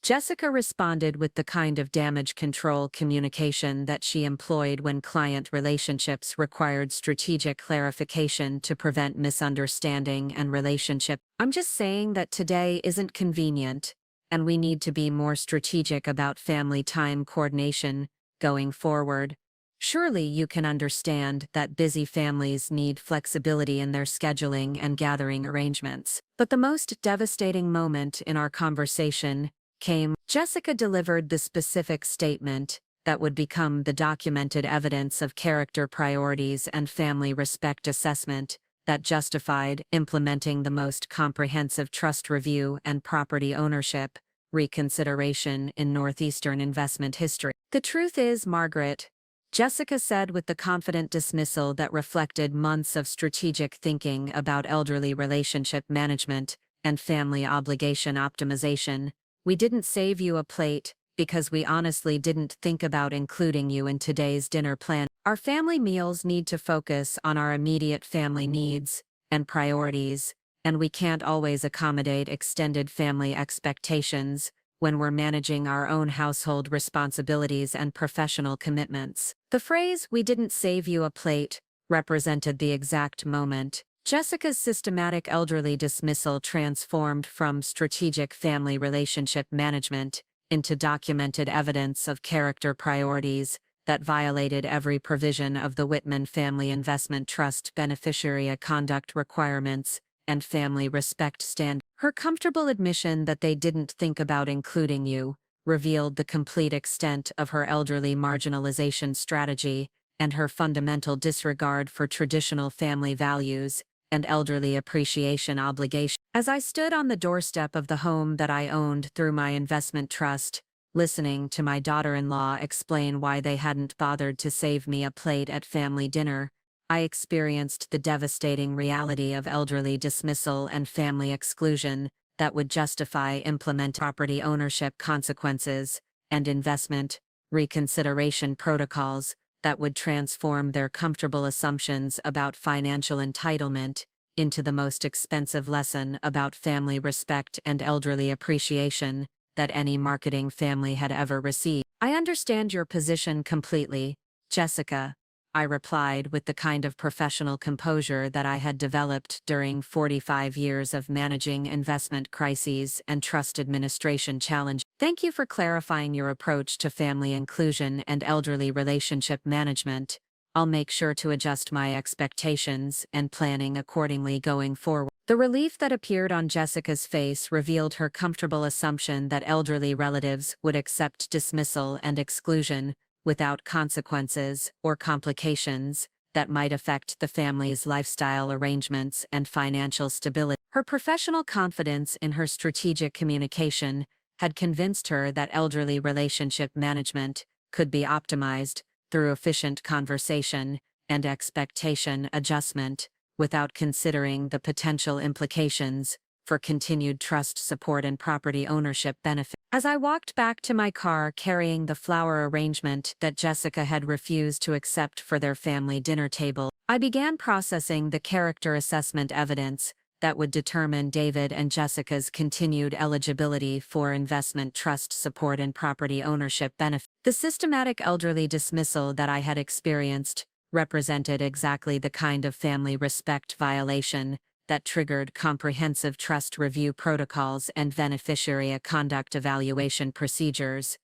Jessica responded with the kind of damage control communication that she employed when client relationships required strategic clarification to prevent misunderstanding and relationship. I'm just saying that today isn't convenient, and we need to be more strategic about family time coordination going forward. Surely you can understand that busy families need flexibility in their scheduling and gathering arrangements. But the most devastating moment in our conversation came. Jessica delivered the specific statement that would become the documented evidence of character priorities and family respect assessment that justified implementing the most comprehensive trust review and property ownership reconsideration in Northeastern investment history. The truth is, Margaret, Jessica said with the confident dismissal that reflected months of strategic thinking about elderly relationship management and family obligation optimization, we didn't save you a plate because we honestly didn't think about including you in today's dinner plan. Our family meals need to focus on our immediate family needs and priorities, and we can't always accommodate extended family expectations when we're managing our own household responsibilities and professional commitments. The phrase, "we didn't save you a plate," represented the exact moment Jessica's systematic elderly dismissal transformed from strategic family relationship management into documented evidence of character priorities that violated every provision of the Whitman Family Investment Trust beneficiary conduct requirements and family respect standards. Her comfortable admission that they didn't think about including you revealed the complete extent of her elderly marginalization strategy and her fundamental disregard for traditional family values and elderly appreciation obligation. As I stood on the doorstep of the home that I owned through my investment trust, listening to my daughter-in-law explain why they hadn't bothered to save me a plate at family dinner, I experienced the devastating reality of elderly dismissal and family exclusion that would justify implementing property ownership consequences and investment reconsideration protocols that would transform their comfortable assumptions about financial entitlement into the most expensive lesson about family respect and elderly appreciation that any marketing family had ever received. I understand your position completely, Jessica, I replied with the kind of professional composure that I had developed during 45 years of managing investment crises and trust administration challenges. Thank you for clarifying your approach to family inclusion and elderly relationship management. I'll make sure to adjust my expectations and planning accordingly going forward. The relief that appeared on Jessica's face revealed her comfortable assumption that elderly relatives would accept dismissal and exclusion without consequences or complications that might affect the family's lifestyle arrangements and financial stability. Her professional confidence in her strategic communication had convinced her that elderly relationship management could be optimized through efficient conversation and expectation adjustment without considering the potential implications for continued trust support and property ownership benefits. As I walked back to my car carrying the flower arrangement that Jessica had refused to accept for their family dinner table, I began processing the character assessment evidence that would determine David and Jessica's continued eligibility for investment trust support and property ownership benefits. The systematic elderly dismissal that I had experienced represented exactly the kind of family respect violation that triggered comprehensive trust review protocols and beneficiary conduct evaluation procedures.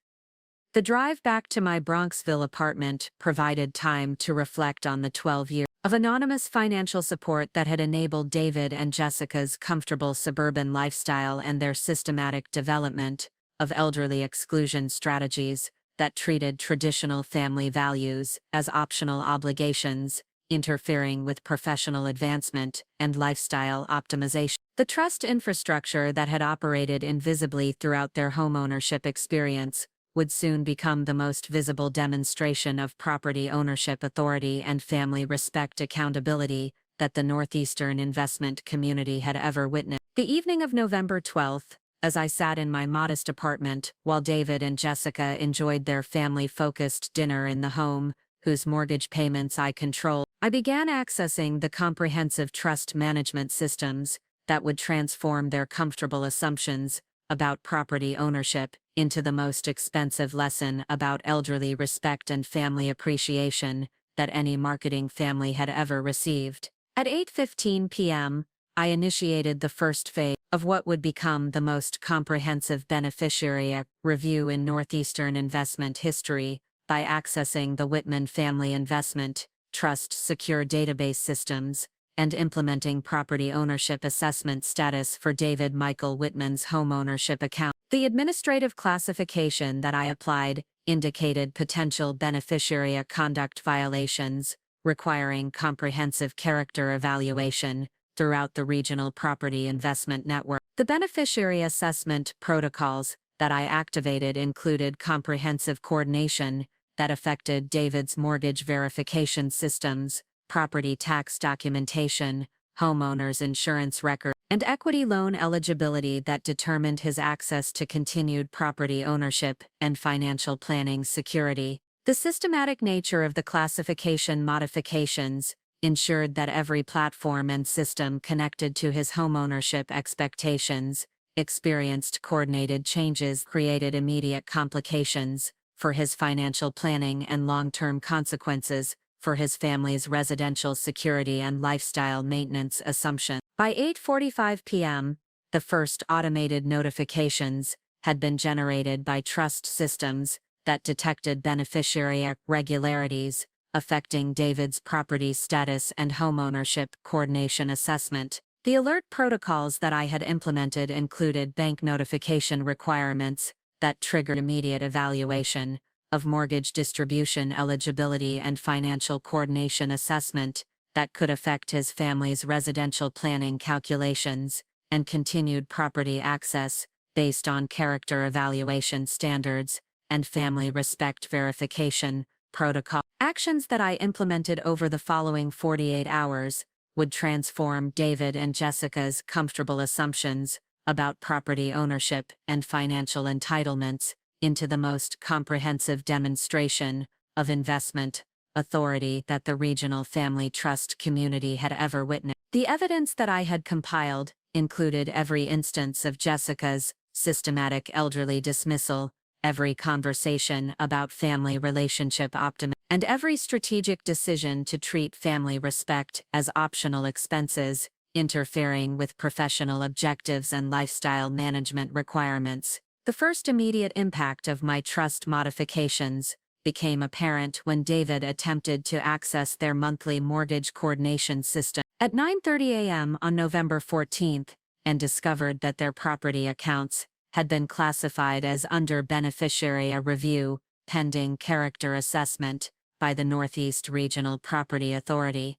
The drive back to my Bronxville apartment provided time to reflect on the 12 years of anonymous financial support that had enabled David and Jessica's comfortable suburban lifestyle and their systematic development of elderly exclusion strategies that treated traditional family values as optional obligations, interfering with professional advancement and lifestyle optimization. The trust infrastructure that had operated invisibly throughout their homeownership experience would soon become the most visible demonstration of property ownership authority and family respect accountability that the Northeastern investment community had ever witnessed. The evening of November 12th, as I sat in my modest apartment while David and Jessica enjoyed their family-focused dinner in the home, whose mortgage payments I controlled, I began accessing the comprehensive trust management systems that would transform their comfortable assumptions about property ownership into the most expensive lesson about elderly respect and family appreciation that any marketing family had ever received. At 8:15 p.m., I initiated the first phase of what would become the most comprehensive beneficiary review in Northeastern investment history by accessing the Whitman Family Investment Trust secure database systems and implementing property ownership assessment status for David Michael Whitman's homeownership account. The administrative classification that I applied indicated potential beneficiary conduct violations, requiring comprehensive character evaluation throughout the regional property investment network. The beneficiary assessment protocols that I activated included comprehensive coordination that affected David's mortgage verification systems, property tax documentation, homeowners insurance record, and equity loan eligibility that determined his access to continued property ownership and financial planning security. The systematic nature of the classification modifications ensured that every platform and system connected to his homeownership expectations experienced coordinated changes created immediate complications for his financial planning and long-term consequences for his family's residential security and lifestyle maintenance assumption. By 8:45 p.m., the first automated notifications had been generated by trust systems that detected beneficiary irregularities affecting David's property status and homeownership coordination assessment. The alert protocols that I had implemented included bank notification requirements that triggered immediate evaluation of mortgage distribution eligibility and financial coordination assessment that could affect his family's residential planning calculations, and continued property access based on character evaluation standards and family respect verification protocol. Actions that I implemented over the following 48 hours would transform David and Jessica's comfortable assumptions about property ownership and financial entitlements into the most comprehensive demonstration of investment authority that the regional family trust community had ever witnessed. The evidence that I had compiled included every instance of Jessica's systematic elderly dismissal, every conversation about family relationship optimism, and every strategic decision to treat family respect as optional expenses, interfering with professional objectives and lifestyle management requirements. The first immediate impact of my trust modifications became apparent when David attempted to access their monthly mortgage coordination system at 9:30 a.m. on November 14th and discovered that their property accounts had been classified as under beneficiary review, pending character assessment by the Northeast Regional Property Authority.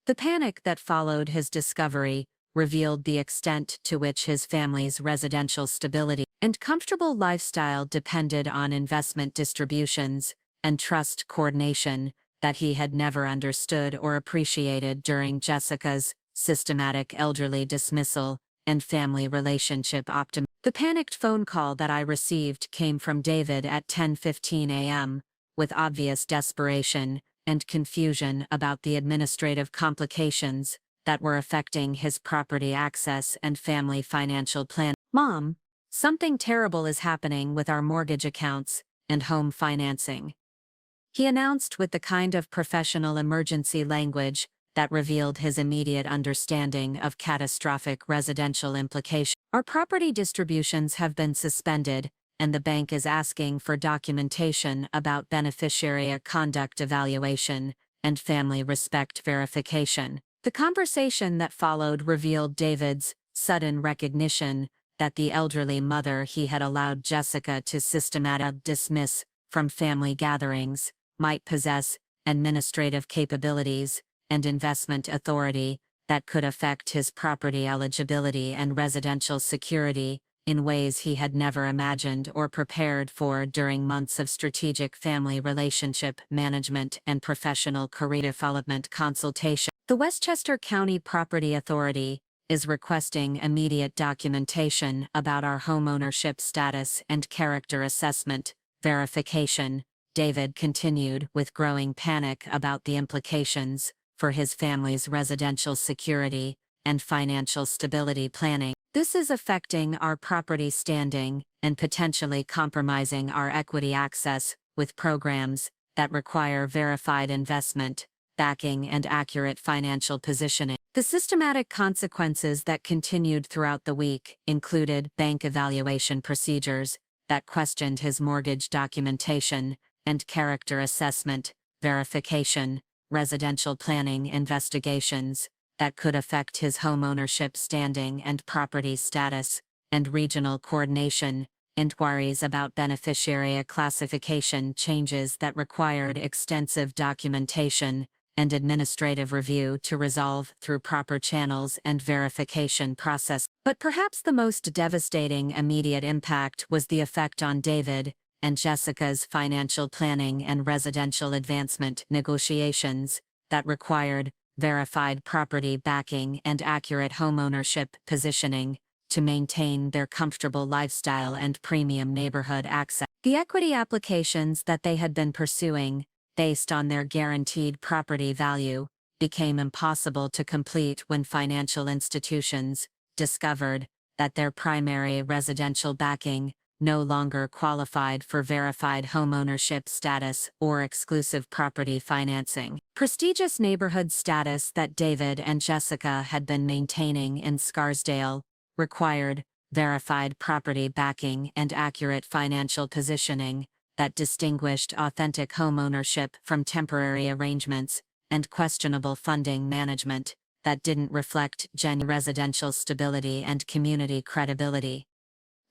The panic that followed his discovery revealed the extent to which his family's residential stability and comfortable lifestyle depended on investment distributions and trust coordination that he had never understood or appreciated during Jessica's systematic elderly dismissal and family relationship optimism. The panicked phone call that I received came from David at 10:15 a.m., with obvious desperation and confusion about the administrative complications that were affecting his property access and family financial plan. Mom, something terrible is happening with our mortgage accounts and home financing, he announced with the kind of professional emergency language that revealed his immediate understanding of catastrophic residential implications. Our property distributions have been suspended, and the bank is asking for documentation about beneficiary conduct evaluation and family respect verification. The conversation that followed revealed David's sudden recognition that the elderly mother he had allowed Jessica to systematically dismiss from family gatherings might possess administrative capabilities and investment authority that could affect his property eligibility and residential security in ways he had never imagined or prepared for during months of strategic family relationship management and professional career development consultation. The Westchester County Property Authority is requesting immediate documentation about our homeownership status and character assessment verification, David continued with growing panic about the implications for his family's residential security and financial stability planning. This is affecting our property standing and potentially compromising our equity access with programs that require verified investment, backing, and accurate financial positioning. The systematic consequences that continued throughout the week included bank evaluation procedures that questioned his mortgage documentation and character assessment verification, residential planning investigations that could affect his homeownership standing and property status, and regional coordination inquiries about beneficiary classification changes that required extensive documentation and administrative review to resolve through proper channels and verification process. But perhaps the most devastating immediate impact was the effect on David and Jessica's financial planning and residential advancement negotiations that required verified property backing and accurate homeownership positioning to maintain their comfortable lifestyle and premium neighborhood access. The equity applications that they had been pursuing, based on their guaranteed property value, became impossible to complete when financial institutions discovered that their primary residential backing no longer qualified for verified homeownership status or exclusive property financing. Prestigious neighborhood status that David and Jessica had been maintaining in Scarsdale required verified property backing and accurate financial positioning that distinguished authentic homeownership from temporary arrangements and questionable funding management that didn't reflect genuine residential stability and community credibility.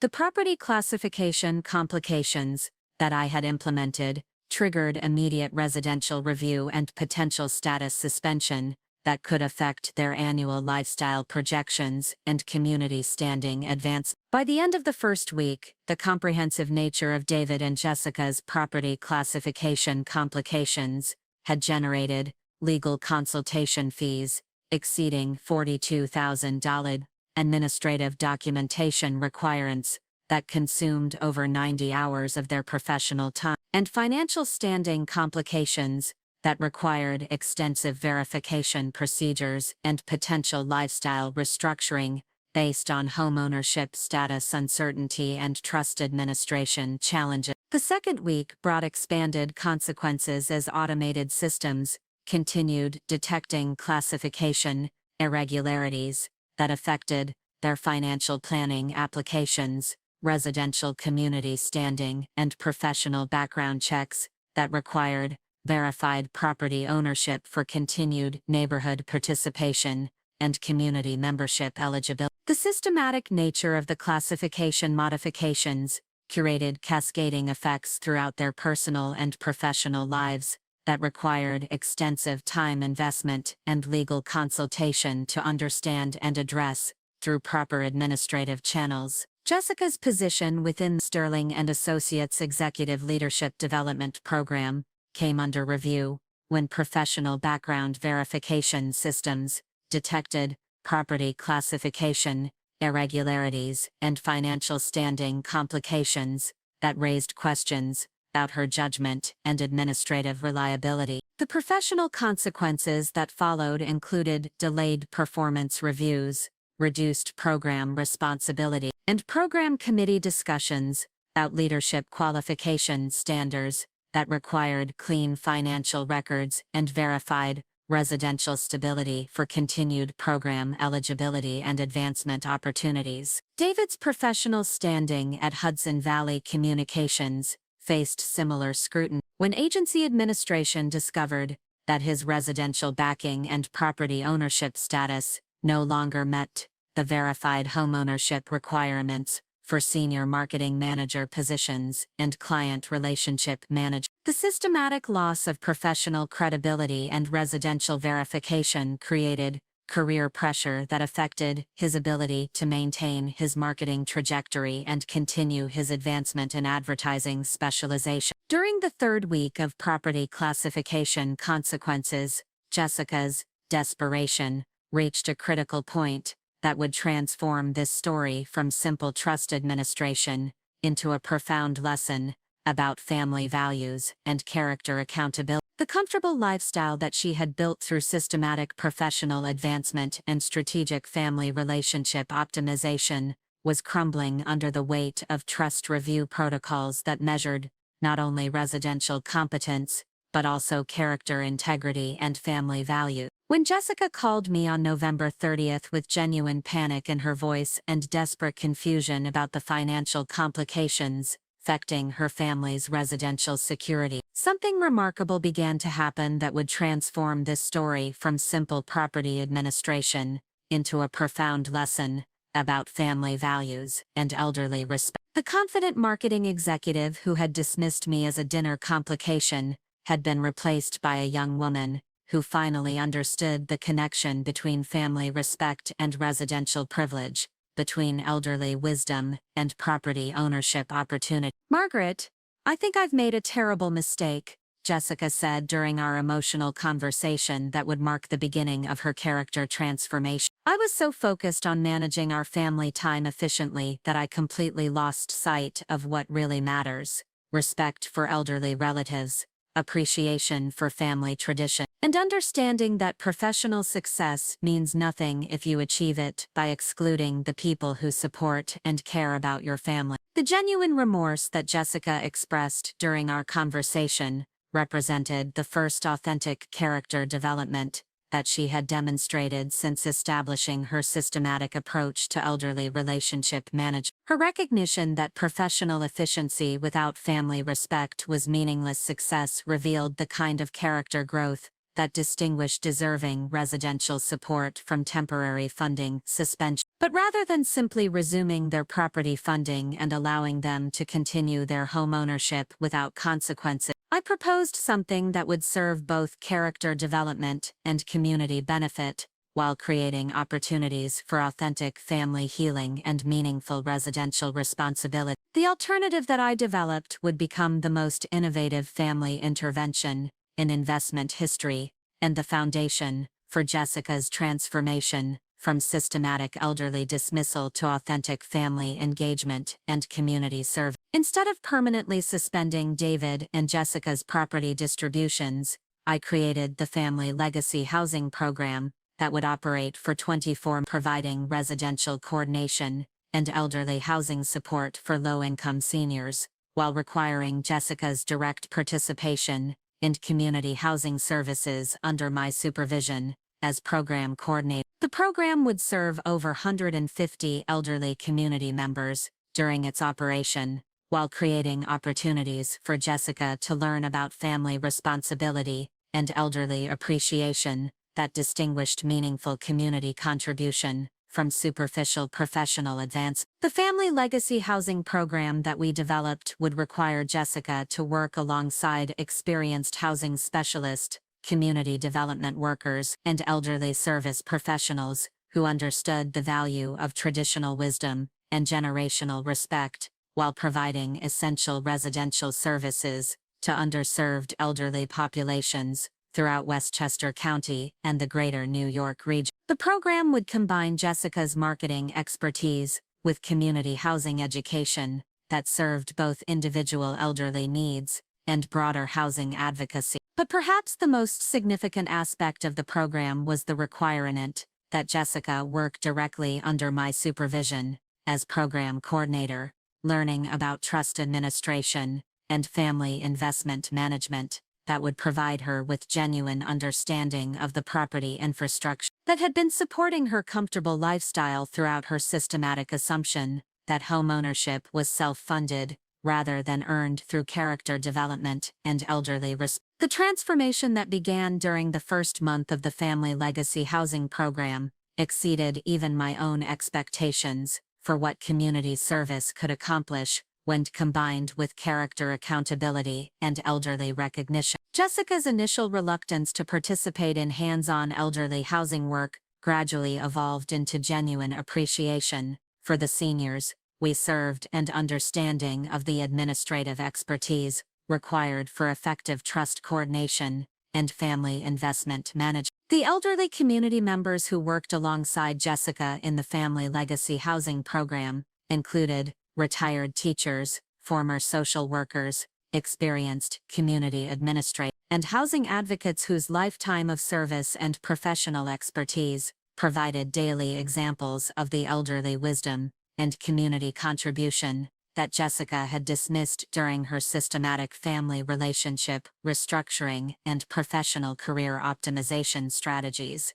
The property classification complications that I had implemented triggered immediate residential review and potential status suspension that could affect their annual lifestyle projections and community standing advance. By the end of the first week, the comprehensive nature of David and Jessica's property classification complications had generated legal consultation fees exceeding $42,000, administrative documentation requirements that consumed over 90 hours of their professional time, and financial standing complications that required extensive verification procedures and potential lifestyle restructuring based on homeownership status uncertainty and trust administration challenges. The second week brought expanded consequences as automated systems continued detecting classification irregularities that affected their financial planning applications, residential community standing, and professional background checks that required verified property ownership for continued neighborhood participation and community membership eligibility. The systematic nature of the classification modifications curated cascading effects throughout their personal and professional lives that required extensive time investment and legal consultation to understand and address through proper administrative channels. Jessica's position within Sterling and Associates Executive Leadership Development Program came under review when professional background verification systems detected property classification irregularities and financial standing complications that raised questions about her judgment and administrative reliability. The professional consequences that followed included delayed performance reviews, reduced program responsibility, and program committee discussions about leadership qualification standards that required clean financial records and verified residential stability for continued program eligibility and advancement opportunities. David's professional standing at Hudson Valley Communications faced similar scrutiny when agency administration discovered that his residential backing and property ownership status no longer met the verified homeownership requirements for senior marketing manager positions and client relationship manager. The systematic loss of professional credibility and residential verification created career pressure that affected his ability to maintain his marketing trajectory and continue his advancement in advertising specialization. During the third week of property classification consequences, Jessica's desperation reached a critical point that would transform this story from simple trust administration into a profound lesson about family values and character accountability. The comfortable lifestyle that she had built through systematic professional advancement and strategic family relationship optimization was crumbling under the weight of trust review protocols that measured not only residential competence, but also character integrity and family value. When Jessica called me on November 30th with genuine panic in her voice and desperate confusion about the financial complications affecting her family's residential security, something remarkable began to happen that would transform this story from simple property administration into a profound lesson about family values and elderly respect. The confident marketing executive who had dismissed me as a dinner complication had been replaced by a young woman who finally understood the connection between family respect and residential privilege, between elderly wisdom and property ownership opportunity. "Margaret, I think I've made a terrible mistake," Jessica said during our emotional conversation that would mark the beginning of her character transformation. "I was so focused on managing our family time efficiently that I completely lost sight of what really matters: respect for elderly relatives, appreciation for family tradition, and understanding that professional success means nothing if you achieve it by excluding the people who support and care about your family." The genuine remorse that Jessica expressed during our conversation represented the first authentic character development that she had demonstrated since establishing her systematic approach to elderly relationship management. Her recognition that professional efficiency without family respect was meaningless success revealed the kind of character growth that distinguished deserving residential support from temporary funding suspension. But rather than simply resuming their property funding and allowing them to continue their homeownership without consequences, I proposed something that would serve both character development and community benefit, while creating opportunities for authentic family healing and meaningful residential responsibility. The alternative that I developed would become the most innovative family intervention in investment history, and the foundation for Jessica's transformation from systematic elderly dismissal to authentic family engagement and community service. Instead of permanently suspending David and Jessica's property distributions, I created the Family Legacy Housing Program that would operate for 24 months, providing residential coordination and elderly housing support for low-income seniors, while requiring Jessica's direct participation in community housing services under my supervision as program coordinator. The program would serve over 150 elderly community members during its operation, while creating opportunities for Jessica to learn about family responsibility and elderly appreciation that distinguished meaningful community contribution from superficial professional advance. The Family Legacy Housing Program that we developed would require Jessica to work alongside experienced housing specialists, community development workers, and elderly service professionals who understood the value of traditional wisdom and generational respect, while providing essential residential services to underserved elderly populations throughout Westchester County and the greater New York region. The program would combine Jessica's marketing expertise with community housing education that served both individual elderly needs and broader housing advocacy. But perhaps the most significant aspect of the program was the requirement that Jessica work directly under my supervision as program coordinator, learning about trust administration and family investment management that would provide her with genuine understanding of the property infrastructure that had been supporting her comfortable lifestyle throughout her systematic assumption that homeownership was self-funded rather than earned through character development and elderly respect. The transformation that began during the first month of the Family Legacy Housing Program exceeded even my own expectations for what community service could accomplish when combined with character accountability and elderly recognition. Jessica's initial reluctance to participate in hands-on elderly housing work gradually evolved into genuine appreciation for the seniors we served and understanding of the administrative expertise required for effective trust coordination and family investment management. The elderly community members who worked alongside Jessica in the Family Legacy Housing Program included retired teachers, former social workers, experienced community administrators, and housing advocates whose lifetime of service and professional expertise provided daily examples of the elderly wisdom and community contribution that Jessica had dismissed during her systematic family relationship restructuring and professional career optimization strategies.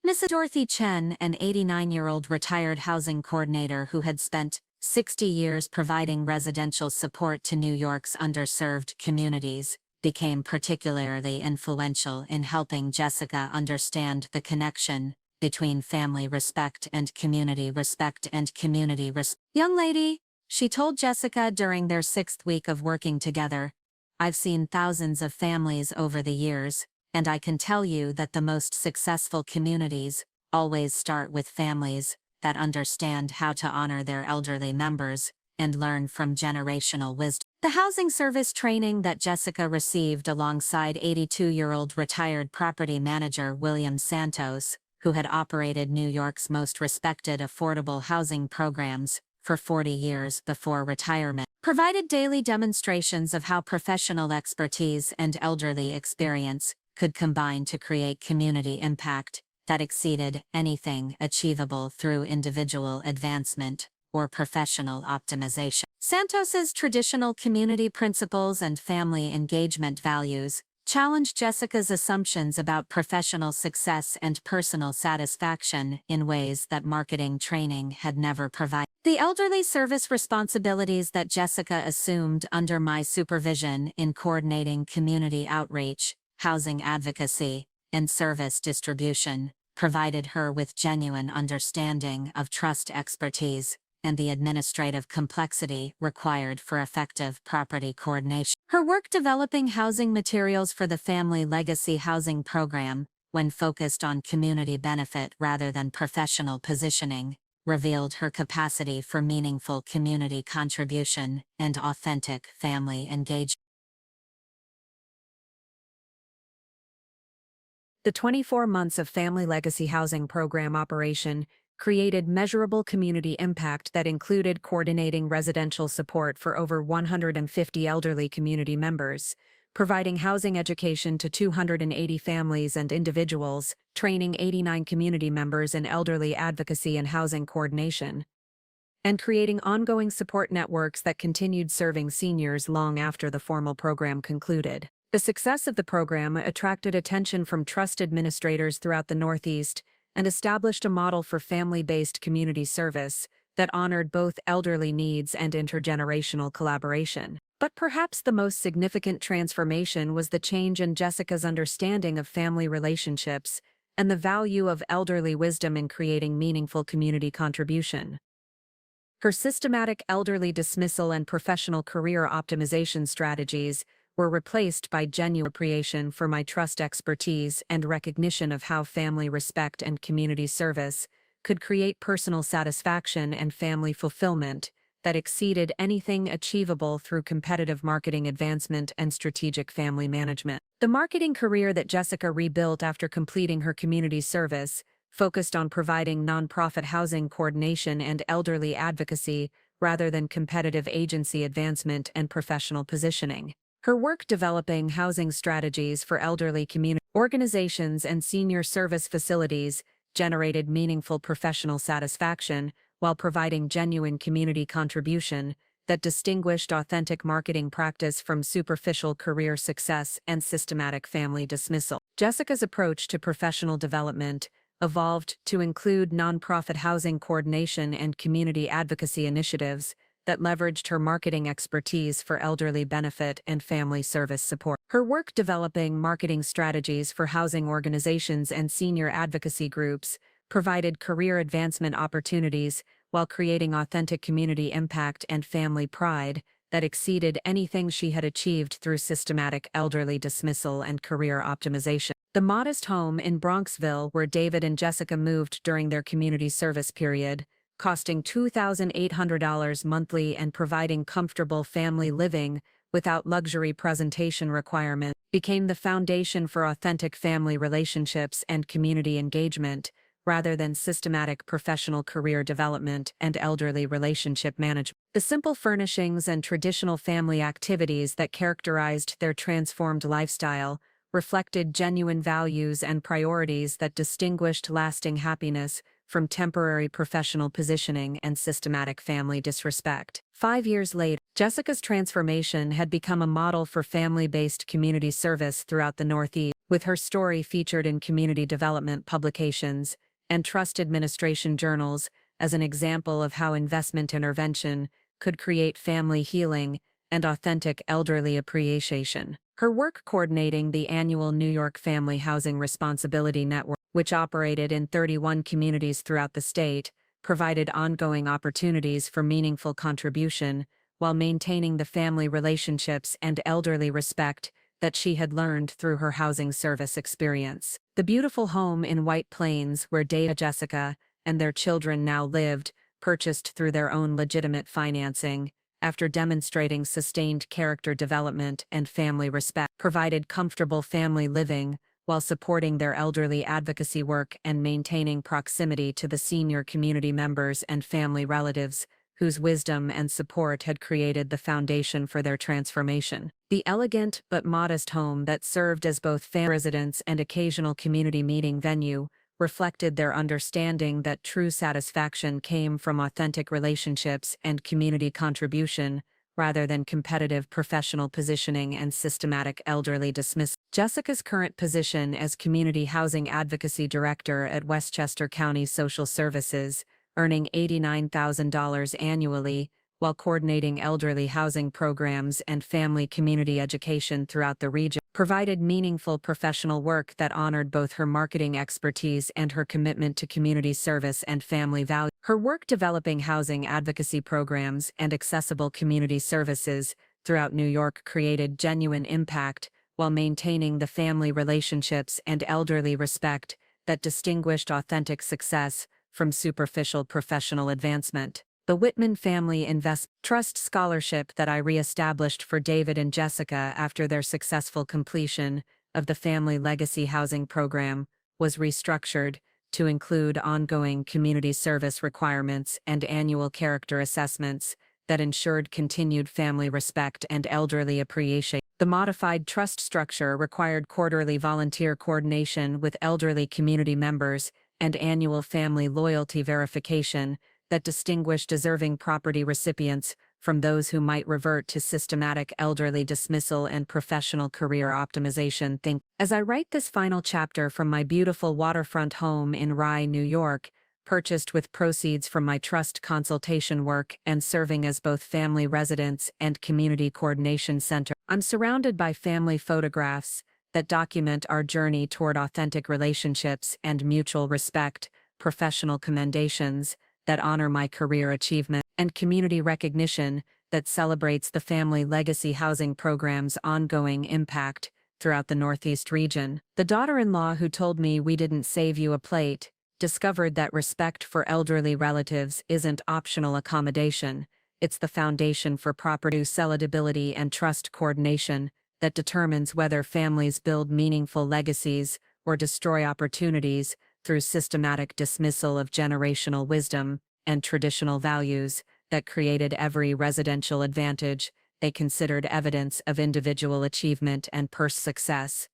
Mrs. Dorothy Chen, an 89-year-old retired housing coordinator who had spent 60 years providing residential support to New York's underserved communities, became particularly influential in helping Jessica understand the connection between family respect and community respect. Young lady, she told Jessica during their 6th week of working together, I've seen thousands of families over the years, and I can tell you that the most successful communities always start with families that understand how to honor their elderly members and learn from generational wisdom. The housing service training that Jessica received alongside 82-year-old retired property manager William Santos, who had operated New York's most respected affordable housing programs for 40 years before retirement, provided daily demonstrations of how professional expertise and elderly experience could combine to create community impact that exceeded anything achievable through individual advancement or professional optimization. Santos's traditional community principles and family engagement values challenged Jessica's assumptions about professional success and personal satisfaction in ways that marketing training had never provided. The elderly service responsibilities that Jessica assumed under my supervision in coordinating community outreach, housing advocacy, and service distribution provided her with genuine understanding of trust expertise and the administrative complexity required for effective property coordination. Her work developing housing materials for the Family Legacy Housing Program, when focused on community benefit rather than professional positioning, revealed her capacity for meaningful community contribution and authentic family engagement. The 24 months of Family Legacy Housing Program operation created measurable community impact that included coordinating residential support for over 150 elderly community members, providing housing education to 280 families and individuals, training 89 community members in elderly advocacy and housing coordination, and creating ongoing support networks that continued serving seniors long after the formal program concluded. The success of the program attracted attention from trust administrators throughout the Northeast and established a model for family-based community service that honored both elderly needs and intergenerational collaboration. But perhaps the most significant transformation was the change in Jessica's understanding of family relationships and the value of elderly wisdom in creating meaningful community contribution. Her systematic elderly dismissal and professional career optimization strategies were replaced by genuine appreciation for my trust expertise and recognition of how family respect and community service could create personal satisfaction and family fulfillment that exceeded anything achievable through competitive marketing advancement and strategic family management. The marketing career that Jessica rebuilt after completing her community service focused on providing nonprofit housing coordination and elderly advocacy rather than competitive agency advancement and professional positioning. Her work developing housing strategies for elderly community organizations and senior service facilities generated meaningful professional satisfaction while providing genuine community contribution that distinguished authentic marketing practice from superficial career success and systematic family dismissal. Jessica's approach to professional development evolved to include nonprofit housing coordination and community advocacy initiatives that leveraged her marketing expertise for elderly benefit and family service support. Her work developing marketing strategies for housing organizations and senior advocacy groups provided career advancement opportunities while creating authentic community impact and family pride that exceeded anything she had achieved through systematic elderly dismissal and career optimization. The modest home in Bronxville where David and Jessica moved during their community service period, costing $2,800 monthly and providing comfortable family living without luxury presentation requirements, became the foundation for authentic family relationships and community engagement, rather than systematic professional career development and elderly relationship management. The simple furnishings and traditional family activities that characterized their transformed lifestyle reflected genuine values and priorities that distinguished lasting happiness from temporary professional positioning and systematic family disrespect. 5 years later, Jessica's transformation had become a model for family-based community service throughout the Northeast, with her story featured in community development publications and trust administration journals as an example of how investment intervention could create family healing and authentic elderly appreciation. Her work coordinating the annual New York Family Housing Responsibility Network, which operated in 31 communities throughout the state, provided ongoing opportunities for meaningful contribution while maintaining the family relationships and elderly respect that she had learned through her housing service experience. The beautiful home in White Plains where David, Jessica, and their children now lived, purchased through their own legitimate financing, after demonstrating sustained character development and family respect, provided comfortable family living while supporting their elderly advocacy work and maintaining proximity to the senior community members and family relatives whose wisdom and support had created the foundation for their transformation. The elegant but modest home that served as both family residence and occasional community meeting venue reflected their understanding that true satisfaction came from authentic relationships and community contribution rather than competitive professional positioning and systematic elderly dismissal. Jessica's current position as Community Housing Advocacy Director at Westchester County Social Services, earning $89,000 annually, while coordinating elderly housing programs and family community education throughout the region, provided meaningful professional work that honored both her marketing expertise and her commitment to community service and family values. Her work developing housing advocacy programs and accessible community services throughout New York created genuine impact while maintaining the family relationships and elderly respect that distinguished authentic success from superficial professional advancement. The Whitman Family Investment Trust scholarship that I re-established for David and Jessica after their successful completion of the Family Legacy Housing Program was restructured to include ongoing community service requirements and annual character assessments that ensured continued family respect and elderly appreciation. The modified trust structure required quarterly volunteer coordination with elderly community members and annual family loyalty verification that distinguish deserving property recipients from those who might revert to systematic elderly dismissal and professional career optimization. As I write this final chapter from my beautiful waterfront home in Rye, New York, purchased with proceeds from my trust consultation work and serving as both family residence and community coordination center, I'm surrounded by family photographs that document our journey toward authentic relationships and mutual respect, professional commendations that honor my career achievement, and community recognition that celebrates the Family Legacy Housing Program's ongoing impact throughout the Northeast region. The daughter-in-law who told me we didn't save you a plate discovered that respect for elderly relatives isn't optional accommodation, it's the foundation for property sellability and trust coordination that determines whether families build meaningful legacies or destroy opportunities through systematic dismissal of generational wisdom and traditional values that created every residential advantage they considered evidence of individual achievement and personal success.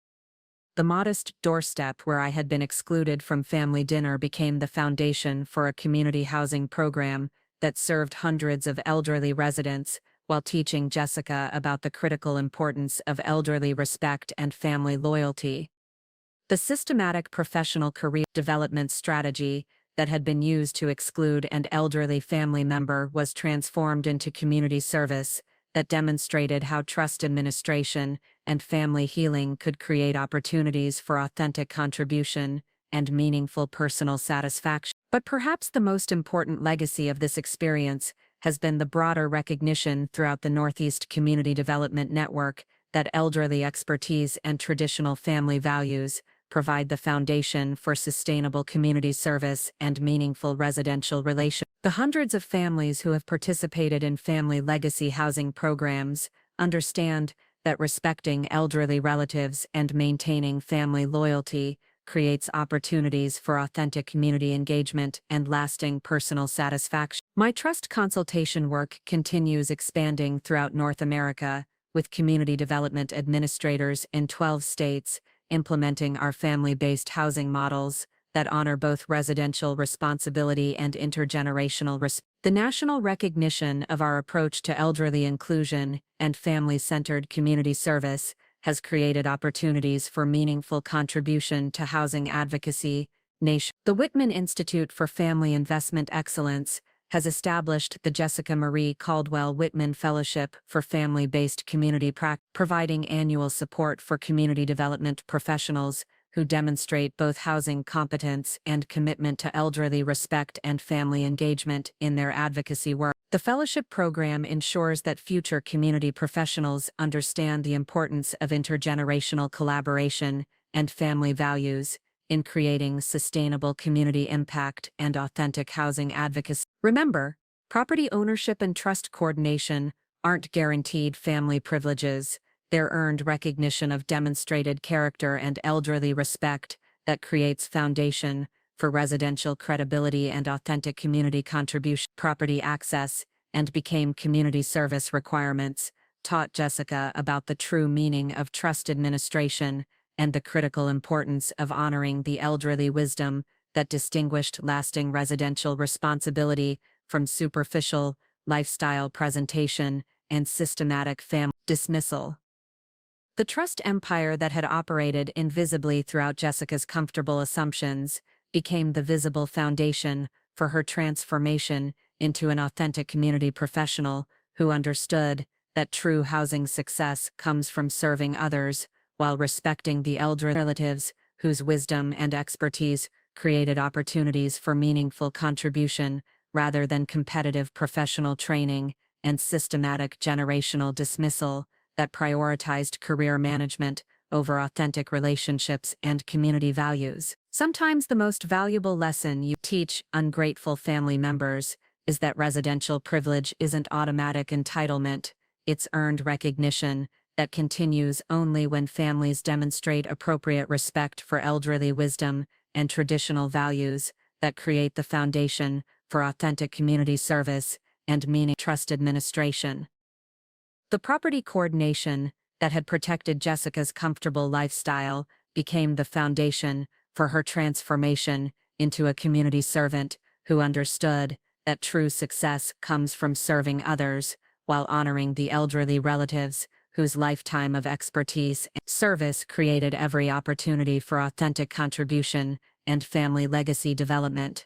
The modest doorstep where I had been excluded from family dinner became the foundation for a community housing program that served hundreds of elderly residents, while teaching Jessica about the critical importance of elderly respect and family loyalty. The systematic professional career development strategy that had been used to exclude an elderly family member was transformed into community service that demonstrated how trust administration and family healing could create opportunities for authentic contribution and meaningful personal satisfaction. But perhaps the most important legacy of this experience has been the broader recognition throughout the Northeast Community Development Network that elderly expertise and traditional family values provide the foundation for sustainable community service and meaningful residential relations. The hundreds of families who have participated in family legacy housing programs understand that respecting elderly relatives and maintaining family loyalty creates opportunities for authentic community engagement and lasting personal satisfaction. My trust consultation work continues expanding throughout North America, with community development administrators in 12 states implementing our family-based housing models that honor both residential responsibility and intergenerational respect. The national recognition of our approach to elderly inclusion and family-centered community service has created opportunities for meaningful contribution to housing advocacy nation. The Whitman Institute for Family Investment Excellence has established the Jessica Marie Caldwell Whitman Fellowship for Family-Based Community Practice, providing annual support for community development professionals who demonstrate both housing competence and commitment to elderly respect and family engagement in their advocacy work. The fellowship program ensures that future community professionals understand the importance of intergenerational collaboration and family values in creating sustainable community impact and authentic housing advocacy. Remember, property ownership and trust coordination aren't guaranteed family privileges. They're earned recognition of demonstrated character and elderly respect that creates foundation for residential credibility and authentic community contribution. Property access and became community service requirements taught Jessica about the true meaning of trust administration and the critical importance of honoring the elderly wisdom that distinguished lasting residential responsibility from superficial lifestyle presentation and systematic family dismissal. The trust empire that had operated invisibly throughout Jessica's comfortable assumptions became the visible foundation for her transformation into an authentic community professional who understood that true housing success comes from serving others while respecting the elderly relatives whose wisdom and expertise created opportunities for meaningful contribution rather than competitive professional training and systematic generational dismissal that prioritized career management over authentic relationships and community values. Sometimes the most valuable lesson you teach ungrateful family members is that residential privilege isn't automatic entitlement, it's earned recognition that continues only when families demonstrate appropriate respect for elderly wisdom and traditional values that create the foundation for authentic community service and meaningful trust administration. The property coordination that had protected Jessica's comfortable lifestyle became the foundation for her transformation into a community servant who understood that true success comes from serving others while honoring the elderly relatives whose lifetime of expertise and service created every opportunity for authentic contribution and family legacy development.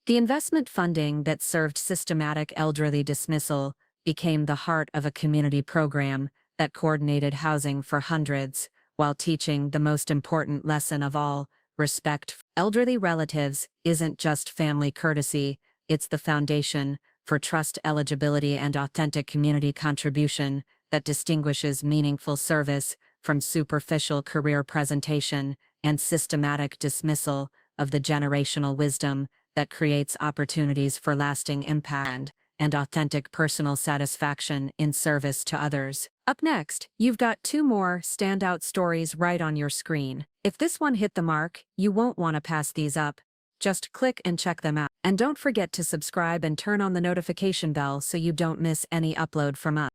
The investment funding that served systematic elderly dismissal became the heart of a community program that coordinated housing for hundreds, while teaching the most important lesson of all: respect for elderly relatives isn't just family courtesy, it's the foundation for trust eligibility and authentic community contribution that distinguishes meaningful service from superficial career presentation and systematic dismissal of the generational wisdom that creates opportunities for lasting impact and authentic personal satisfaction in service to others. Up next, you've got two more standout stories right on your screen. If this one hit the mark, you won't want to pass these up. Just click and check them out. And don't forget to subscribe and turn on the notification bell so you don't miss any upload from us.